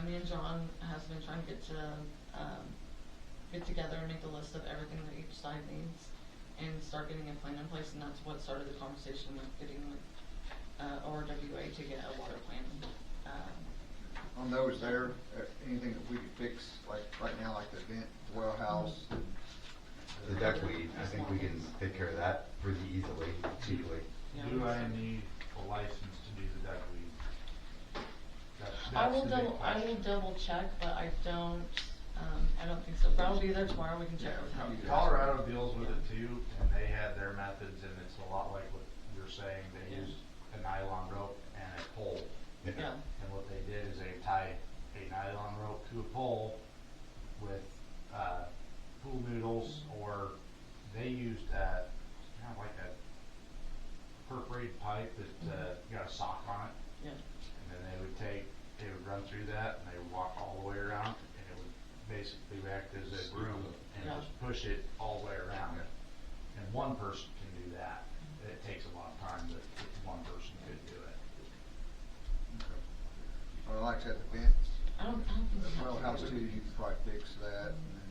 Me and John has been trying to get together and make a list of everything that each side needs and start getting a plan in place, and that's what started the conversation with getting with ORWA to get a water plan. On those there, anything that we could fix, like right now, like the vent, the well house. The duckweed, I think we can take care of that pretty easily, cheaply. Do I need a license to do the duckweed? I will double check, but I don't think so. But I'll be there tomorrow. We can check with him. Colorado deals with it too, and they had their methods, and it's a lot like what you're saying. They use a nylon rope and a pole. Yeah. And what they did is they tied a nylon rope to a pole with pool noodles, or they used, kind of like a perforated pipe that, got a sock on it. Yeah. And then they would run through that, and they would walk all the way around, and it would basically act as a broom, and Yeah. just push it all the way around. And one person can do that. It takes a lot of time, but one person could do it. Well, like I said, the vent, I don't think the we have well to house do too, it. you could probably fix that. And then,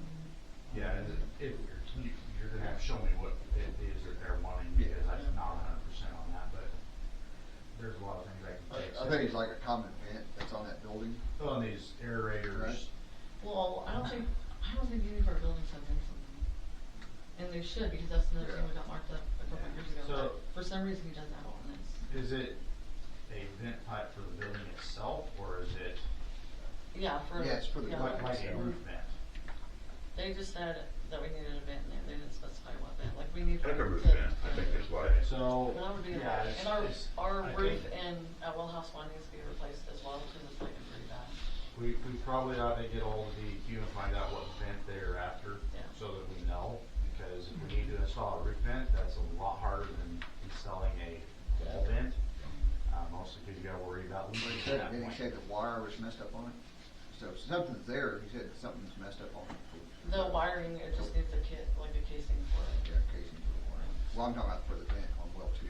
Yeah, and you're gonna have to show me what it is that they're wanting, because I'm not 100% on that, but there's a lot of things I can fix. I think it's like a common vent that's on that building. On these aerators. Right. Well, I don't think any of our buildings have vents on them. And they should, because that's another thing we got marked up a couple of years ago. So- But for some reason, he doesn't have all this. Is it a vent pipe for the building itself, or is it Yeah, for. Yeah, it's for the yeah, building like a itself. roof vent? They just said that we needed a vent, and they didn't specify what vent, like we need. Like a roof to- vent, I think is what. So, But that would be, yeah, and our I roof think in, at Well House One needs to be replaced as well, because it's like pretty bad. we probably ought to get ahold of DEQ and find out what vent they're after, Yeah. so that we know, because if we need to install a roof vent, that's a lot harder than installing a wall vent, mostly because you gotta worry about But leaks he at that said, then he point. said the wire was messed up on it. So something's there, he said something's messed up on it. The wiring, it just needs a kit, like a casing for it. Yeah, casing for the wire. Well, I'm talking about for the vent on well two.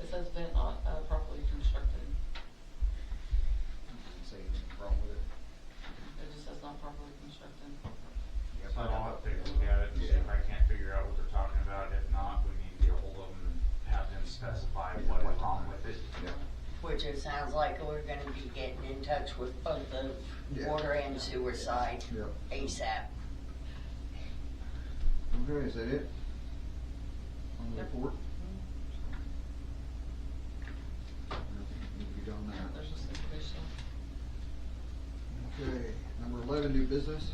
It says vent not properly constructed. Didn't say anything wrong with it. It just says not properly constructed. Yep. So I'll have to take a look at it and see if I can't figure out what they're talking about. If not, we need to get a hold of them and have them specify what is wrong with it. Yeah. Which it sounds like we're gonna be getting in touch with both the Yeah. water and sewer side Yep. ASAP. Okay, is that it? On the Yep. report? Nothing need to be done there. There's just information. Okay, number 11, new business.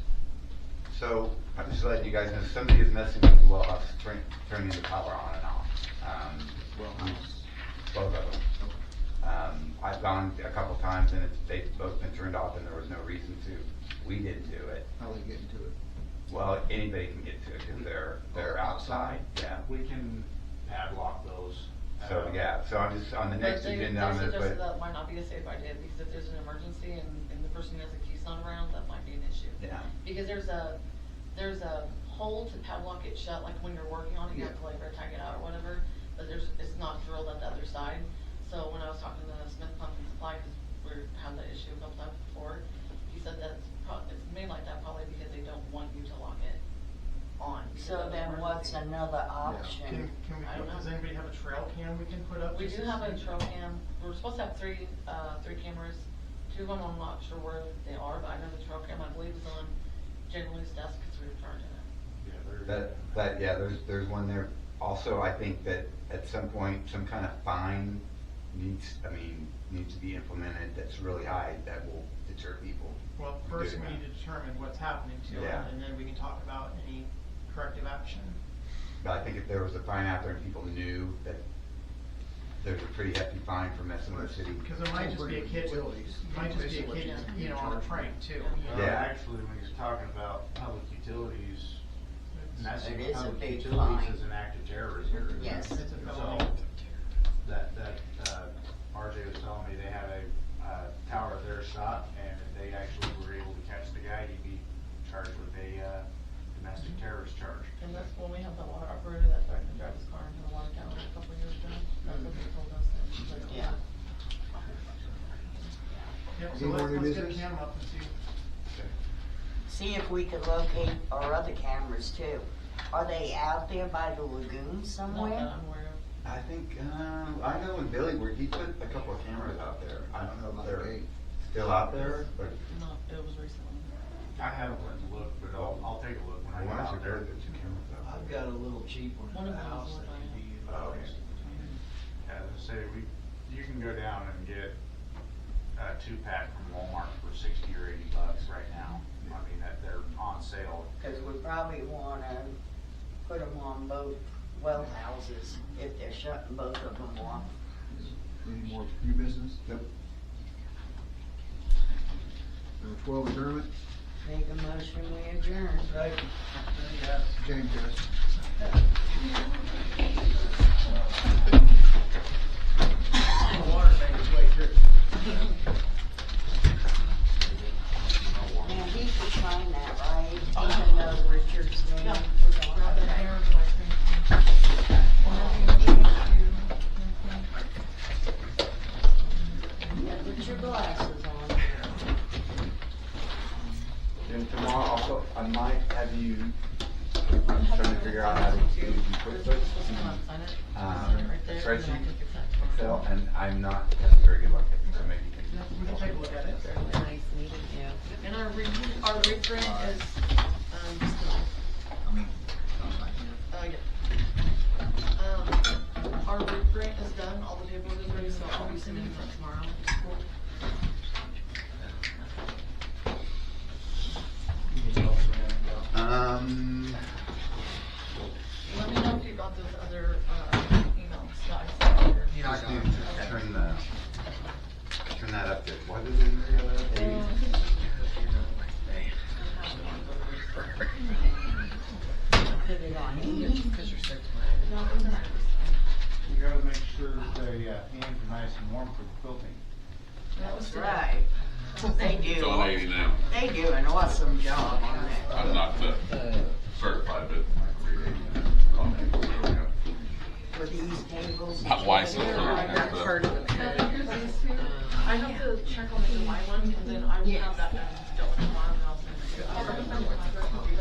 So, I'm just letting you guys know, somebody is messing with the well house, turning the power on and off. Well, Both of them. I've gone a couple times and they've both been turned off and there was no reason to. We didn't do it. how they get into it? Well, anybody can get to it because they're outside, yeah. We can padlock those. So, yeah, so I'm just, on the next But they agenda, I'm gonna suggested put, that might not be a safe idea, because if there's an emergency and the person has a key not around, that might be an issue. yeah. Because there's a hole to padlock it shut, like when you're working on it, you have to like tag it out or whatever, but it's not drilled at the other side. So when I was talking to Smith Pump and Supply, cause we're had that issue a couple times before, he said that it's made like that probably because they don't want you to lock it on. So then what's another option? Can we, I don't know. does anybody have a trail cam we can put up? We just do to have a see? trail cam, we're supposed to have three cameras. Two of them, I'm not sure where they are, but I know the trail cam, I believe, is on General's desk, cause we were charging it. Yeah, there's one there. Also, I think that at some point, some kind of fine needs to be implemented that's really high, that will deter people. Well, from first doing we that. need to determine what's happening to it, Yeah. and then we can talk about any corrective action. But I think if there was a fine out there and people knew that there's a pretty hefty fine for messing with the city. Cause it might just be a kid, it might just be a kid, you know, on a prank too, you know? Yeah. Actually, when you're talking about public utilities, messing It with is a public big utilities fine. is an act of terrorism. Yes. It's a So, felony. RJ was telling me they had a tower at their shop, and if they actually were able to catch the guy, he'd be charged with a domestic terrorist charge. And that's when we had that water operator that threatened to drive his car into the water tower a couple of years ago, that's what they told us. That Yeah. Yep, Any so more new let's get a business? cam up and see. See if we could locate our other cameras too. Are they out there by the lagoon Not that somewhere? I'm aware of. I think, I know in Billy, where he put a couple of cameras out there. I don't know if they're still out there, but. No, it was recently. I haven't went to look, but I'll take a look when I get out there. I've got a little cheap one One in of the them house was that what could I be Oh, replaced. As I say, you can go down and get a 2-pack from Walmart for $60 or $80 right now. I mean, they're on sale probably wanna put them on both well houses if they're shutting both of them off. Any more new business? Nope. Number 12, adjournment. Make a motion, we adjourn. James, yes. The water made its way through. Now, he should sign that, right? Even though Richard's name was on Grab it. that there, the ice cream. Yeah, put your glasses on. Then tomorrow also, I might have you, I'm trying to figure out how to do the QuickBooks, spreadsheet, Excel, and I'm not having very good luck at it, so maybe you can. We can take a look at it. Nice meeting you. And our reprint is, just our reprint is done, all the paperwork is ready, so I'll be sending that tomorrow. Let me know if you got those other, emails that I sent you. Yeah, I do, turn that up there, what is it, the other day? Put it on. You gotta make sure that the hands are nice and warm for the quilting. That's right. They It's do. on 80 now. They do an awesome job on that. I'm not certified, but For these tables. not licensed. I've heard of them. I have to check on the July one, and then I will have that back.